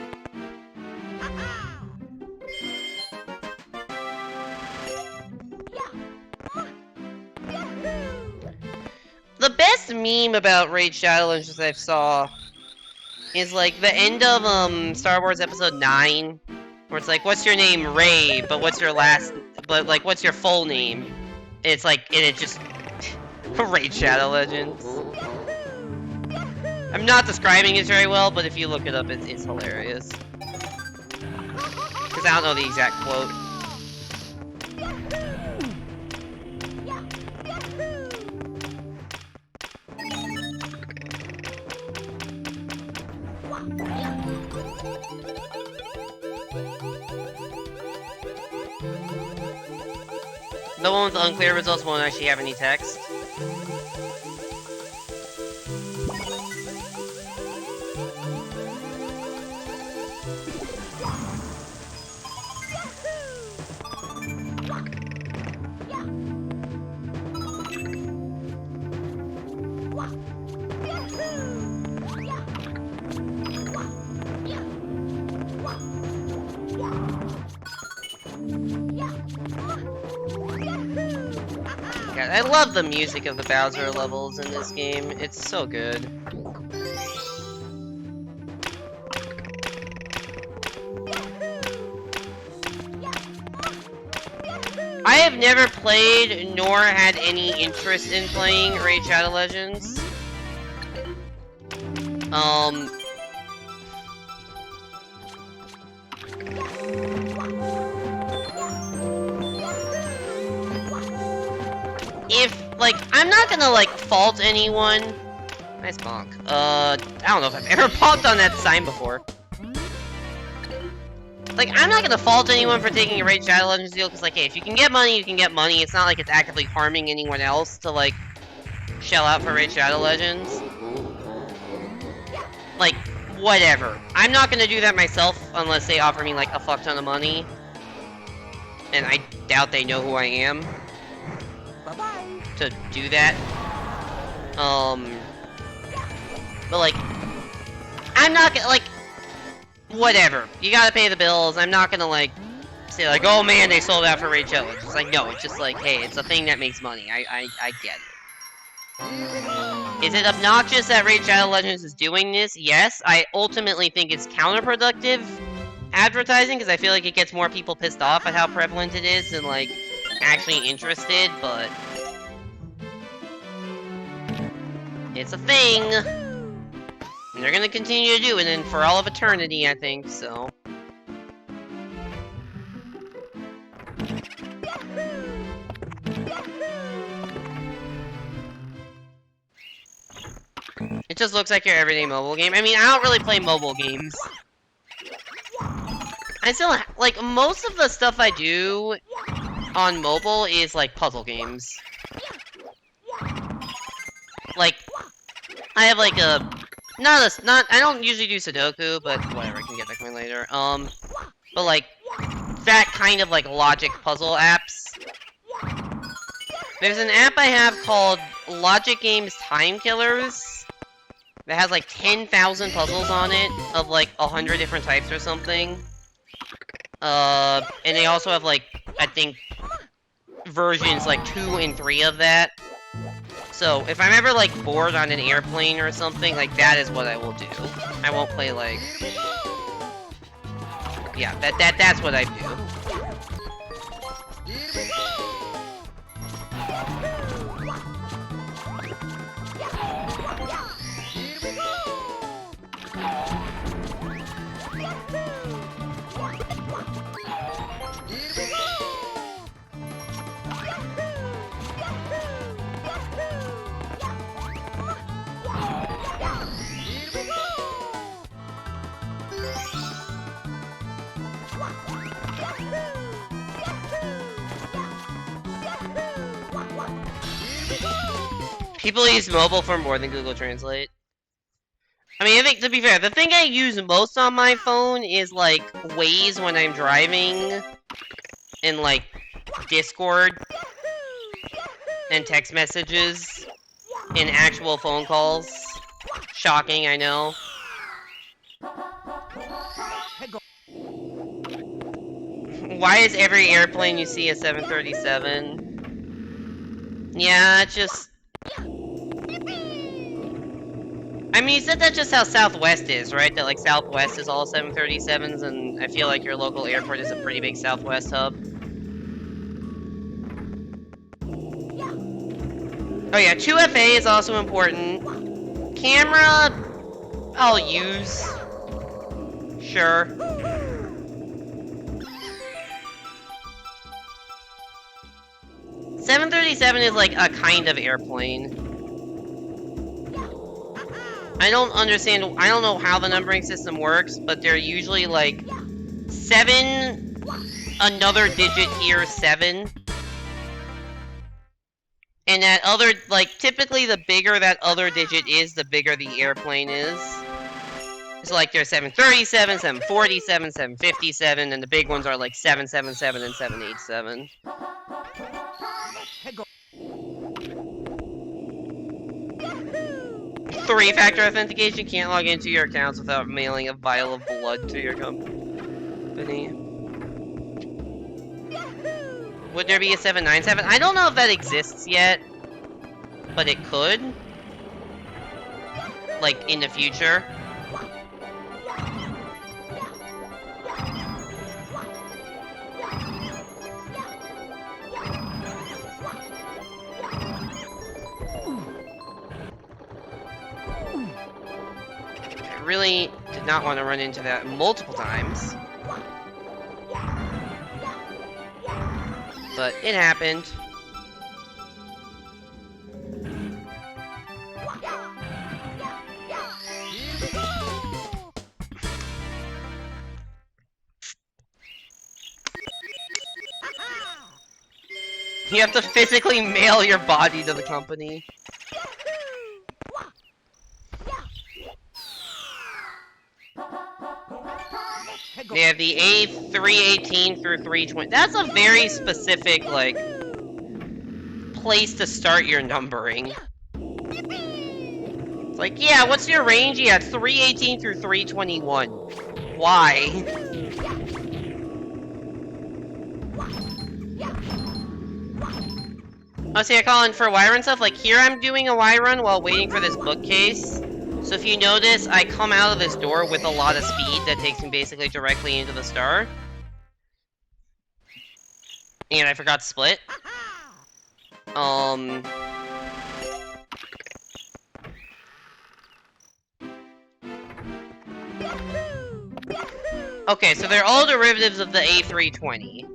The best meme about Raid Shadow Legends I've saw is like the end of Star Wars Episode 9, where it's like, what's your name, Ray, but what's your what's your full name? And it's like, and it just Raid Shadow Legends. I'm not describing it very well, but if you look it up, it's hilarious. Because I don't know the exact quote. The one with the unclear results won't actually have any text. God, I love the music of the Bowser levels in this game. It's so good. I have never played nor had any interest in playing Raid Shadow Legends. If, like, I'm not gonna, like, fault anyone. Nice bonk. I don't know if I've ever bonked on that sign before. Like, I'm not gonna fault anyone for taking a Raid Shadow Legends deal, because, like, hey, if you can get money, you can get money. It's not like it's actively harming anyone else to, like, shell out for Raid Shadow Legends. Like, whatever. I'm not gonna do that myself unless they offer me, like, a fuck ton of money. And I doubt they know who I am. Bye-bye. To do that. But, like, I'm not gonna, like, whatever. You gotta pay the bills. I'm not gonna, like, say, like, oh man, they sold out for Raid Shadow. It's like, no, it's just like, hey, it's a thing that makes money. I get it. Is it obnoxious that Raid Shadow Legends is doing this? Yes. I ultimately think it's counterproductive advertising, because I feel like it gets more people pissed off at how prevalent it is and, like, actually interested, but it's a thing. And they're gonna continue to do it, and for all of eternity, I think, so. It just looks like your everyday mobile game. I mean, I don't really play mobile games. I still, like, most of the stuff I do on mobile is, like, puzzle games. Like, I have, like, a... I don't usually do Sudoku, but whatever, I can get that coin later. But, like, that kind of, like, logic puzzle apps. There's an app I have called Logic Games Time Killers that has, like, 10,000 puzzles on it of, like, 100 different types or something. And they also have, like, I think, versions, like, 2 and 3 of that. So, if I'm ever, like, bored on an airplane or something, like, that is what I will do. I won't play, like... Yeah, that's what I do. People use mobile for more than Google Translate. I mean, I think, to be fair, the thing I use most on my phone is, like, Waze when I'm driving, and, like, Discord, and text messages, and actual phone calls. Shocking, I know. Why is every airplane you see a 737? Yeah, it's just... I mean, you said that's just how Southwest is, right? That, like, Southwest is all 737s, and I feel like your local airport is a pretty big Southwest hub. Oh yeah, 2FA is also important. Camera... I'll use. Sure. .737 is like a kind of airplane. I don't know how the numbering system works, but they're usually like 7, another digit here, 7. And that other, like, typically the bigger that other digit is, the bigger the airplane is. So like there's 737, 747, 757, and the big ones are like 777 and 787. Three-factor authentication, can't log into your accounts without mailing a vial of blood to your company. Would there be a 797? I don't know if that exists yet, but it could. Like, in the future. I really did not want to run into that multiple times. But it happened. You have to physically mail your body to the company. They have the A318 through 320. That's a very specific, like, place to start your numbering. It's like, yeah, what's your range? Yeah, 318 through 321. Why? Oh, see, I call in for Y run stuff. Like, here I'm doing a Y run while waiting for this bookcase. So if you notice, I come out of this door with a lot of speed that takes me basically directly into the star. And I forgot to split. Okay, so they're all derivatives of the A320.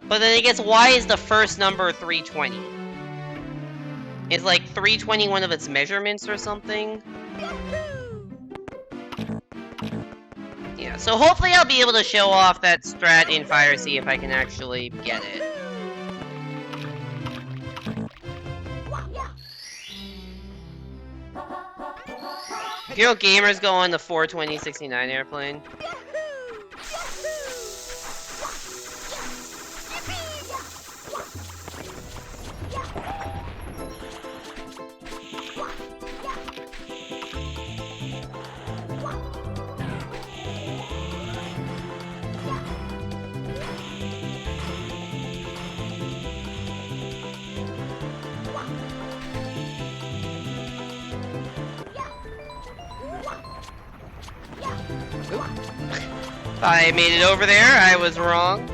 But then it gets, why is the first number 320? Is like 320 one of its measurements or something? Yeah, so hopefully I'll be able to show off that strat in Fire Sea if I can actually get it. Hero Gamers go on the 42069 airplane. I made it over there, I was wrong.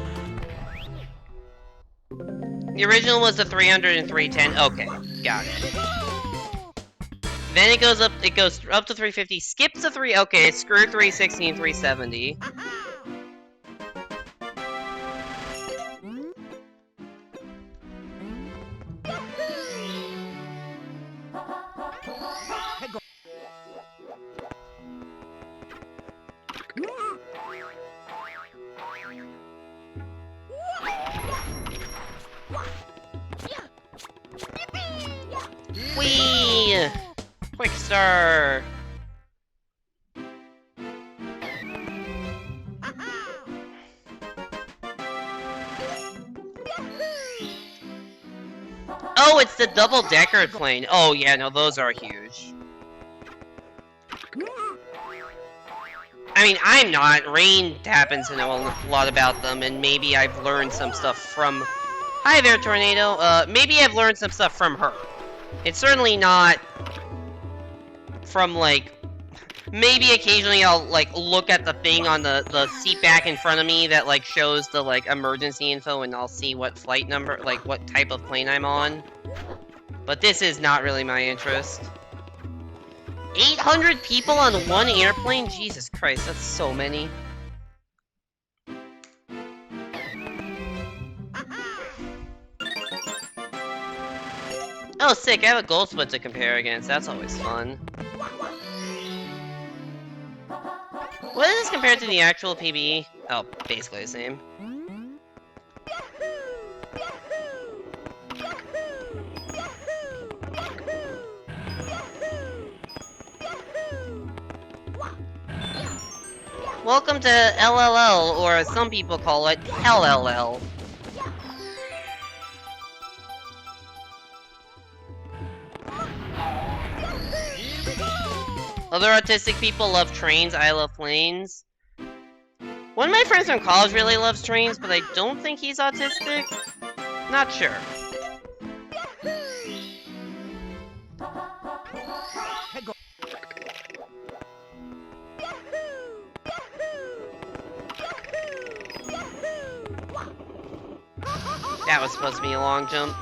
The original was the 300 and 310. Okay, got it. Then it goes up to 350, skips to 3, okay, screw 360 and 370. Whee! Quick star! Oh, it's the double-decker plane. Oh yeah, no, those are huge. I mean, I'm not. Rain happens to know a lot about them, and maybe I've learned some stuff from... Hi there, Tornado. Maybe I've learned some stuff from her. It's certainly not from, like... Maybe occasionally I'll, like, look at the thing on the seat back in front of me that, like, shows the, like, emergency info, and I'll see what flight number, like, what type of plane I'm on. But this is not really my interest. 800 people on one airplane? Jesus Christ, that's so many. Oh, sick, I have a gold split to compare against. That's always fun. What is this compared to the actual PB? Oh, basically the same. Welcome to LLL, or as some people call it, HellLL. Other autistic people love trains, I love planes. One of my friends from college really loves trains, but I don't think he's autistic. Not sure. That was supposed to be a long jump.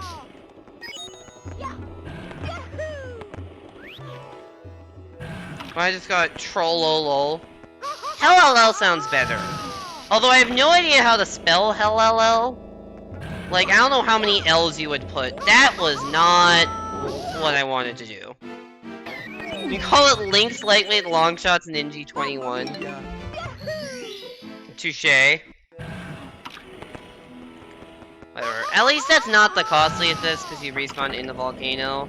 I just got trollolol. Hellll sounds better. Although I have no idea how to spell hellll. Like, I don't know how many L's you would put. That was not what I wanted to do. You call it Link's Lightweight Longshots Ninja 21. Yeah. Touche. Whatever. At least that's not the costliest because you respawn in the volcano.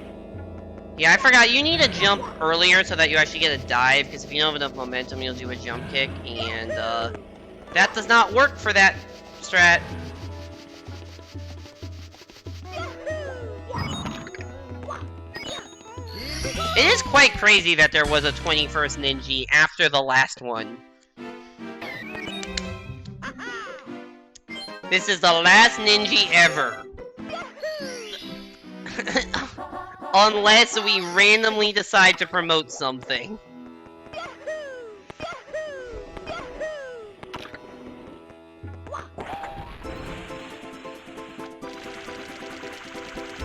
Yeah, I forgot. You need to jump earlier so that you actually get a dive, because if you don't have enough momentum, you'll do a jump kick, and that does not work for that strat. It is quite crazy that there was a 21st Ninja after the last one. This is the last Ninja ever. Unless we randomly decide to promote something.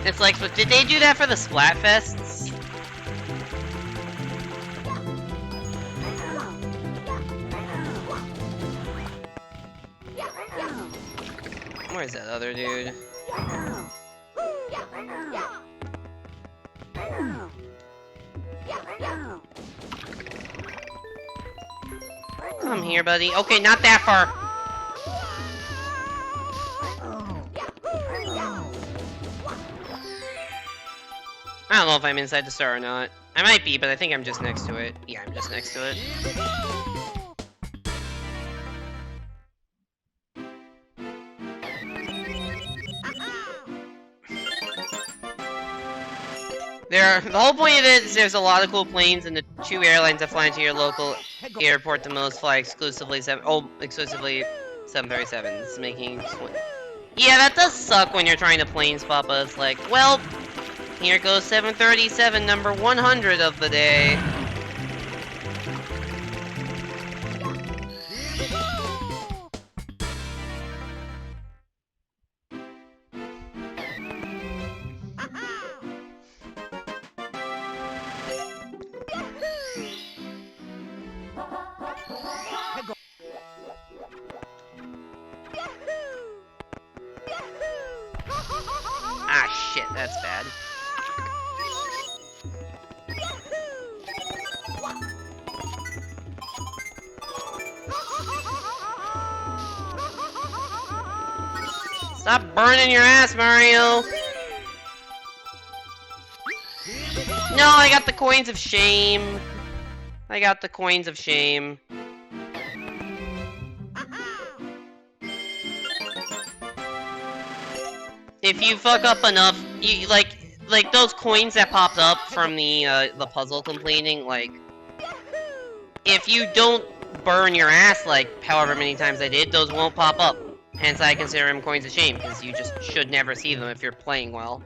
It's like, but did they do that for the Splatfests? Where's that other dude? Come here, buddy. Okay, not that far. I don't know if I'm inside the star or not. I might be, but I think I'm just next to it. Yeah, I'm just next to it. The whole point of it is there's a lot of cool planes, and the 2 airlines that fly into your local airport the most fly exclusively 737s, making... Yeah, that does suck when you're trying to planes, Papa. It's like, well, here goes 737, number 100 of the day. Ah, shit, that's bad. Stop burning your ass, Mario! No, I got the coins of shame. I got the coins of shame. If you fuck up enough, you like those coins that popped up from the puzzle completing, like, if you don't burn your ass like however many times I did, those won't pop up. Hence I consider them coins of shame, because you just should never see them if you're playing well.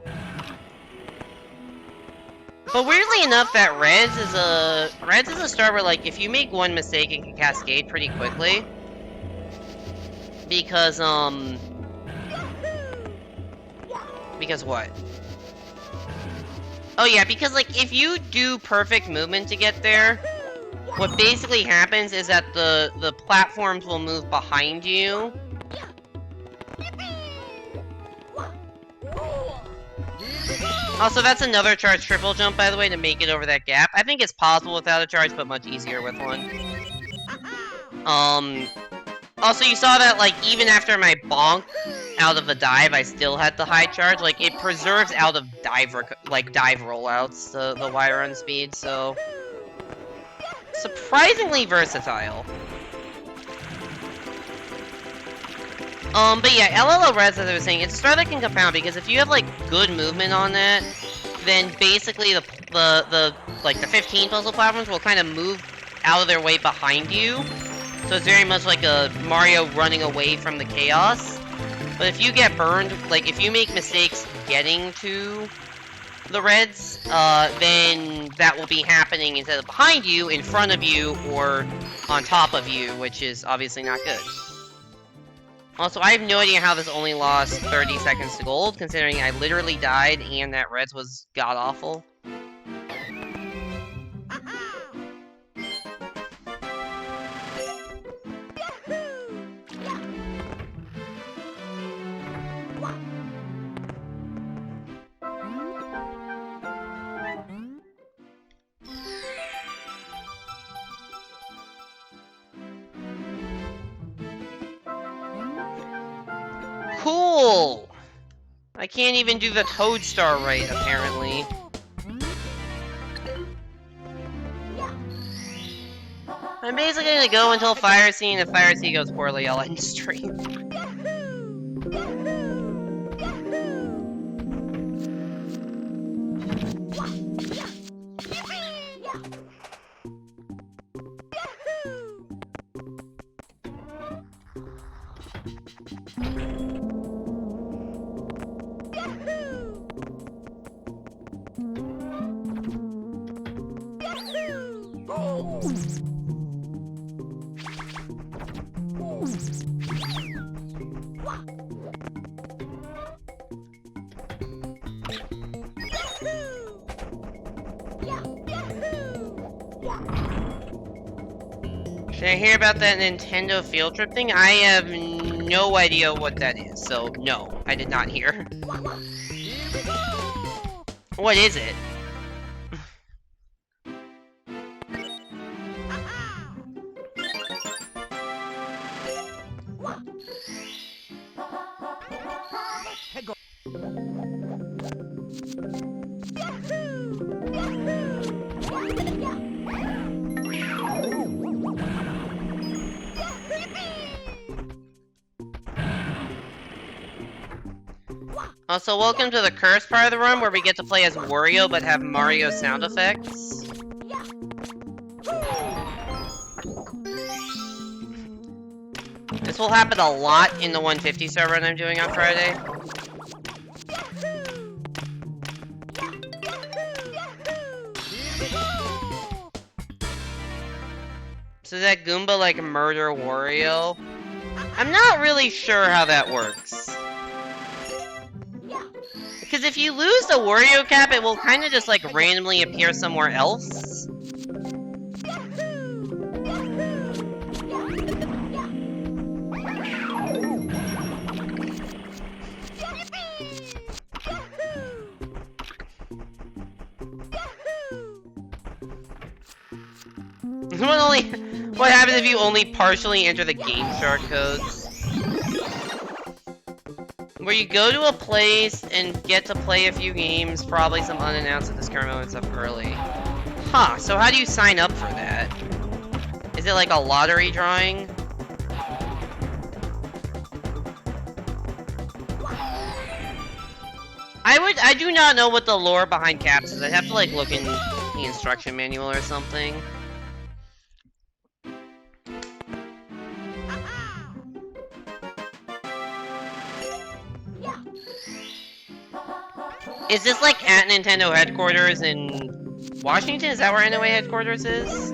But weirdly enough, that Reds is a star where, like, if you make one mistake, it can cascade pretty quickly. Because, Because what? Oh yeah, because, like, if you do perfect movement to get there, what basically happens is that the platforms will move behind you. Also, that's another charge triple jump, by the way, to make it over that gap. I think it's possible without a charge, but much easier with one. Also, you saw that, like, even after my bonk out of the dive, I still had the high charge. Like, it preserves out of dive rollouts, the wire run speed, so... surprisingly versatile. But yeah, LLO Res, as I was saying, it's a star that can compound, because if you have, like, good movement on that, then basically the 15 puzzle platforms will kind of move out of their way behind you, So it's very much like a Mario running away from the chaos. But if you get burned, like if you make mistakes getting to the reds, then that will be happening instead of behind you, in front of you, or on top of you, which is obviously not good. Also, I have no idea how this only lost 30 seconds to gold, considering I literally died and that reds was god-awful. Cool! I can't even do the Toad Star right, apparently. I'm basically gonna go until Fire Sea, and if Fire Sea goes poorly, I'll end stream. Should I hear about that Nintendo field trip thing? I have no idea what that is, so no, I did not hear. What is it? Also, welcome to the cursed part of the run where we get to play as Wario but have Mario sound effects. This will happen a lot in the 150 star run I'm doing on Friday. So does that Goomba like murder Wario? I'm not really sure how that works. Because if you lose the Wario cap, it will kind of just like randomly appear somewhere else. What happens if you only partially enter the Game Shark codes? Where you go to a place and get to play a few games, probably some unannounced at this current moment stuff early. Huh, so how do you sign up for that? Is it like a lottery drawing? I do not know what the lore behind caps is. I'd have to like look in the instruction manual or something. Is this like at Nintendo headquarters in Washington? Is that where NOA headquarters is?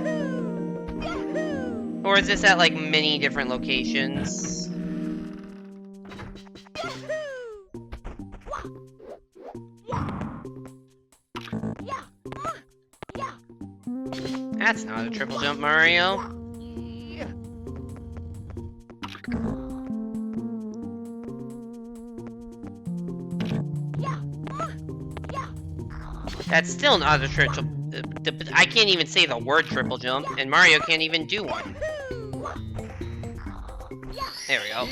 Or is this at like many different locations? That's not a triple jump, Mario. That's still not a triple. I can't even say the word triple jump, and Mario can't even do one. There we go.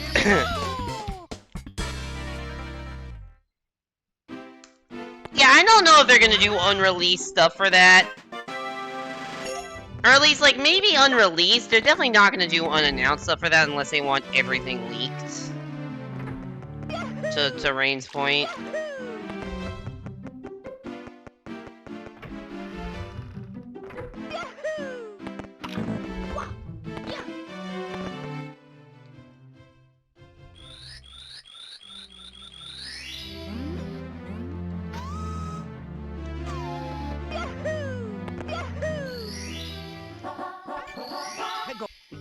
Yeah, I don't know if they're gonna do unreleased stuff for that. Or at least, like, maybe unreleased. They're definitely not gonna do unannounced stuff for that unless they want everything leaked. To Rain's point.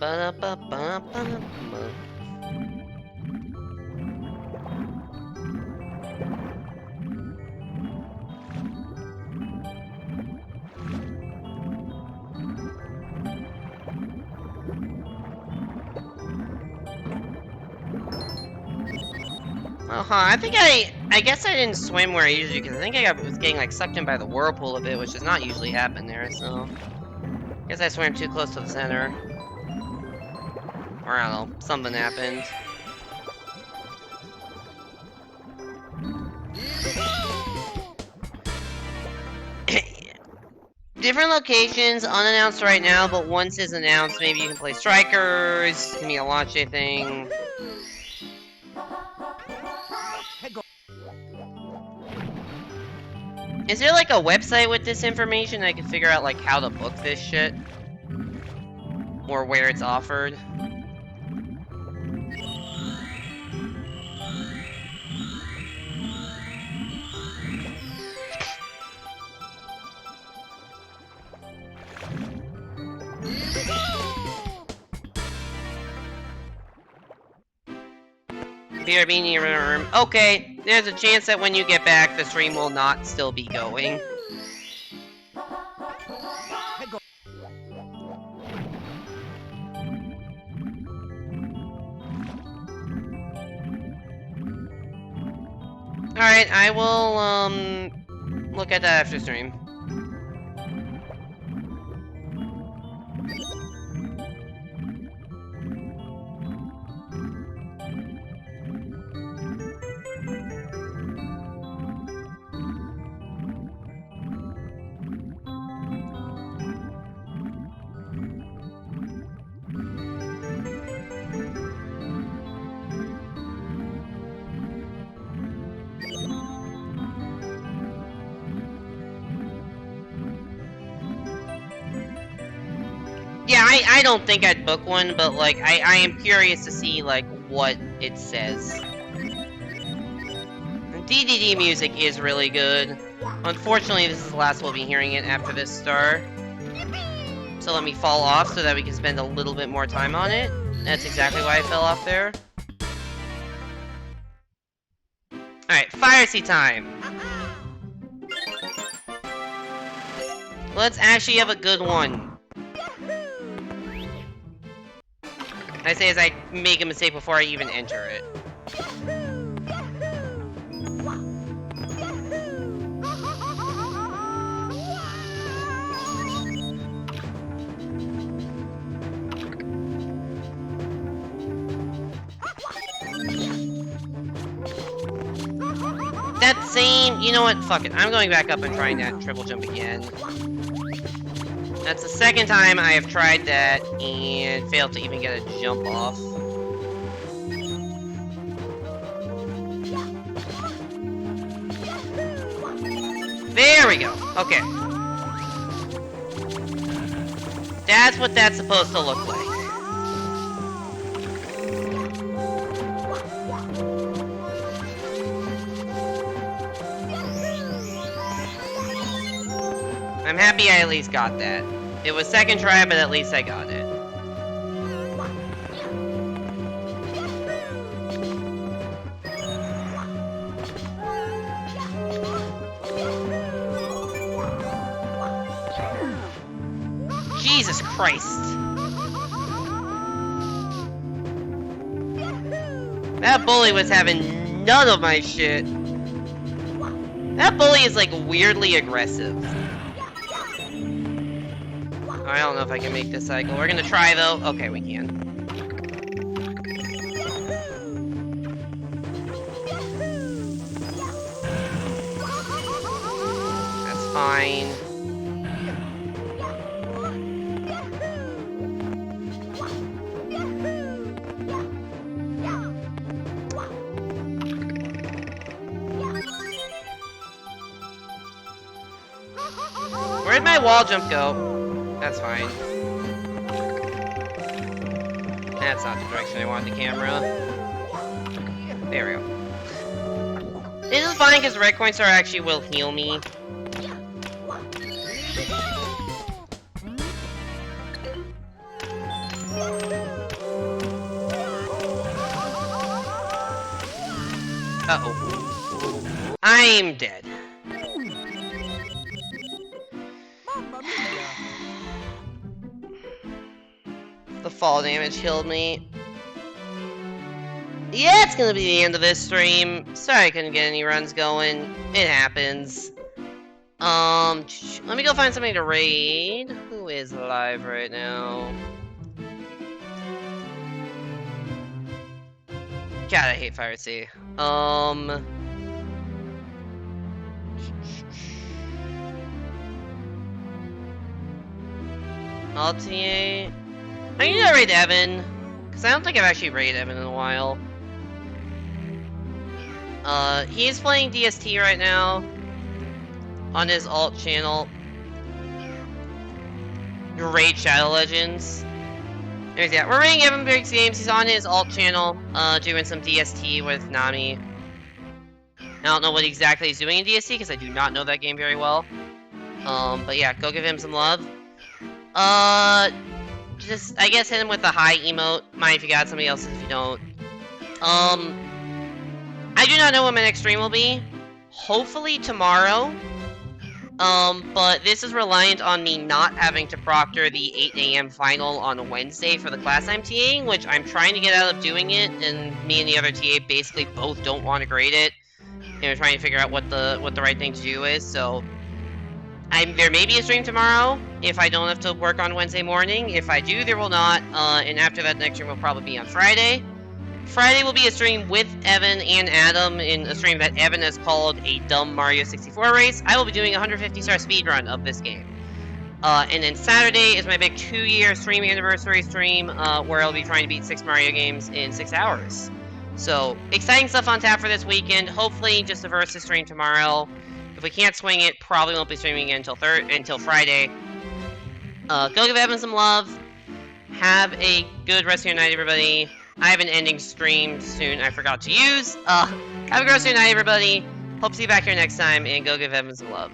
Ba-da-ba-ba-ba-ba. I guess I didn't swim where I usually, because I think was getting like sucked in by the whirlpool a bit, which does not usually happen there, so. I guess I swam too close to the center. Or I don't know, something happened. Different locations, unannounced right now, but once it's announced, maybe you can play strikers, it can be a launch day thing. Is there like a website with this information I can figure out like how to book this shit? Or where it's offered? BRB in your room. Okay, there's a chance that when you get back, the stream will not still be going. Alright, I will, look at that after stream. Yeah, I don't think I'd book one, but like I am curious to see like what it says. DDD music is really good. Unfortunately, this is the last we'll be hearing it after this star. So let me fall off so that we can spend a little bit more time on it. That's exactly why I fell off there. Alright, Fire Sea time! Let's actually have a good one. I say as I make a mistake before I even enter it. That same... You know what? Fuck it. I'm going back up and trying that triple jump again. That's the second time I have tried that and failed to even get a jump off. There we go. Okay. That's what that's supposed to look like. I'm happy I at least got that. It was second try, but at least I got it. Jesus Christ. That bully was having none of my shit. That bully is like weirdly aggressive. I don't know if I can make this cycle. We're gonna try though. Okay, we can. That's fine. Where'd my wall jump go? That's fine. That's not the direction I want the camera. There we go. This is fine because red coin star actually will heal me. Uh-oh. I'm dead. Mamma mia! The fall damage killed me. Yeah, it's gonna be the end of this stream. Sorry I couldn't get any runs going. It happens. Let me go find somebody to raid. Who is live right now? God, I hate Fire Sea. LTA. I need to raid Evan, because I don't think I've actually raided Evan in a while. He's playing DST right now on his alt channel. Raid Shadow Legends. Yeah, we're raiding Evan Briggs Games. He's on his alt channel, doing some DST with Nami. I don't know what exactly he's doing in DST because I do not know that game very well. But yeah, go give him some love. Just, I guess, hit him with the hi emote. Mine if you got, somebody else's if you don't. I do not know when my next stream will be. Hopefully tomorrow. But this is reliant on me not having to proctor the 8 AM final on Wednesday for the class I'm TAing, which I'm trying to get out of doing it, and me and the other TA basically both don't want to grade it. And we're trying to figure out what the right thing to do is, so there may be a stream tomorrow if I don't have to work on Wednesday morning. If I do, there will not. And after that, next stream will probably be on Friday. Friday will be a stream with Evan and Adam in a stream that Evan has called a dumb Mario 64 race. I will be doing a 150-star speedrun of this game. And then Saturday is my big 2-year stream anniversary stream where I'll be trying to beat 6 Mario games in 6 hours. So, exciting stuff on tap for this weekend. Hopefully, just a versus stream tomorrow. If we can't swing it, probably won't be streaming again until Friday. Go give Evan some love. Have a good rest of your night, everybody. I have an ending stream soon I forgot to use. Have a good rest of your night, everybody. Hope to see you back here next time, and go give Evan some love.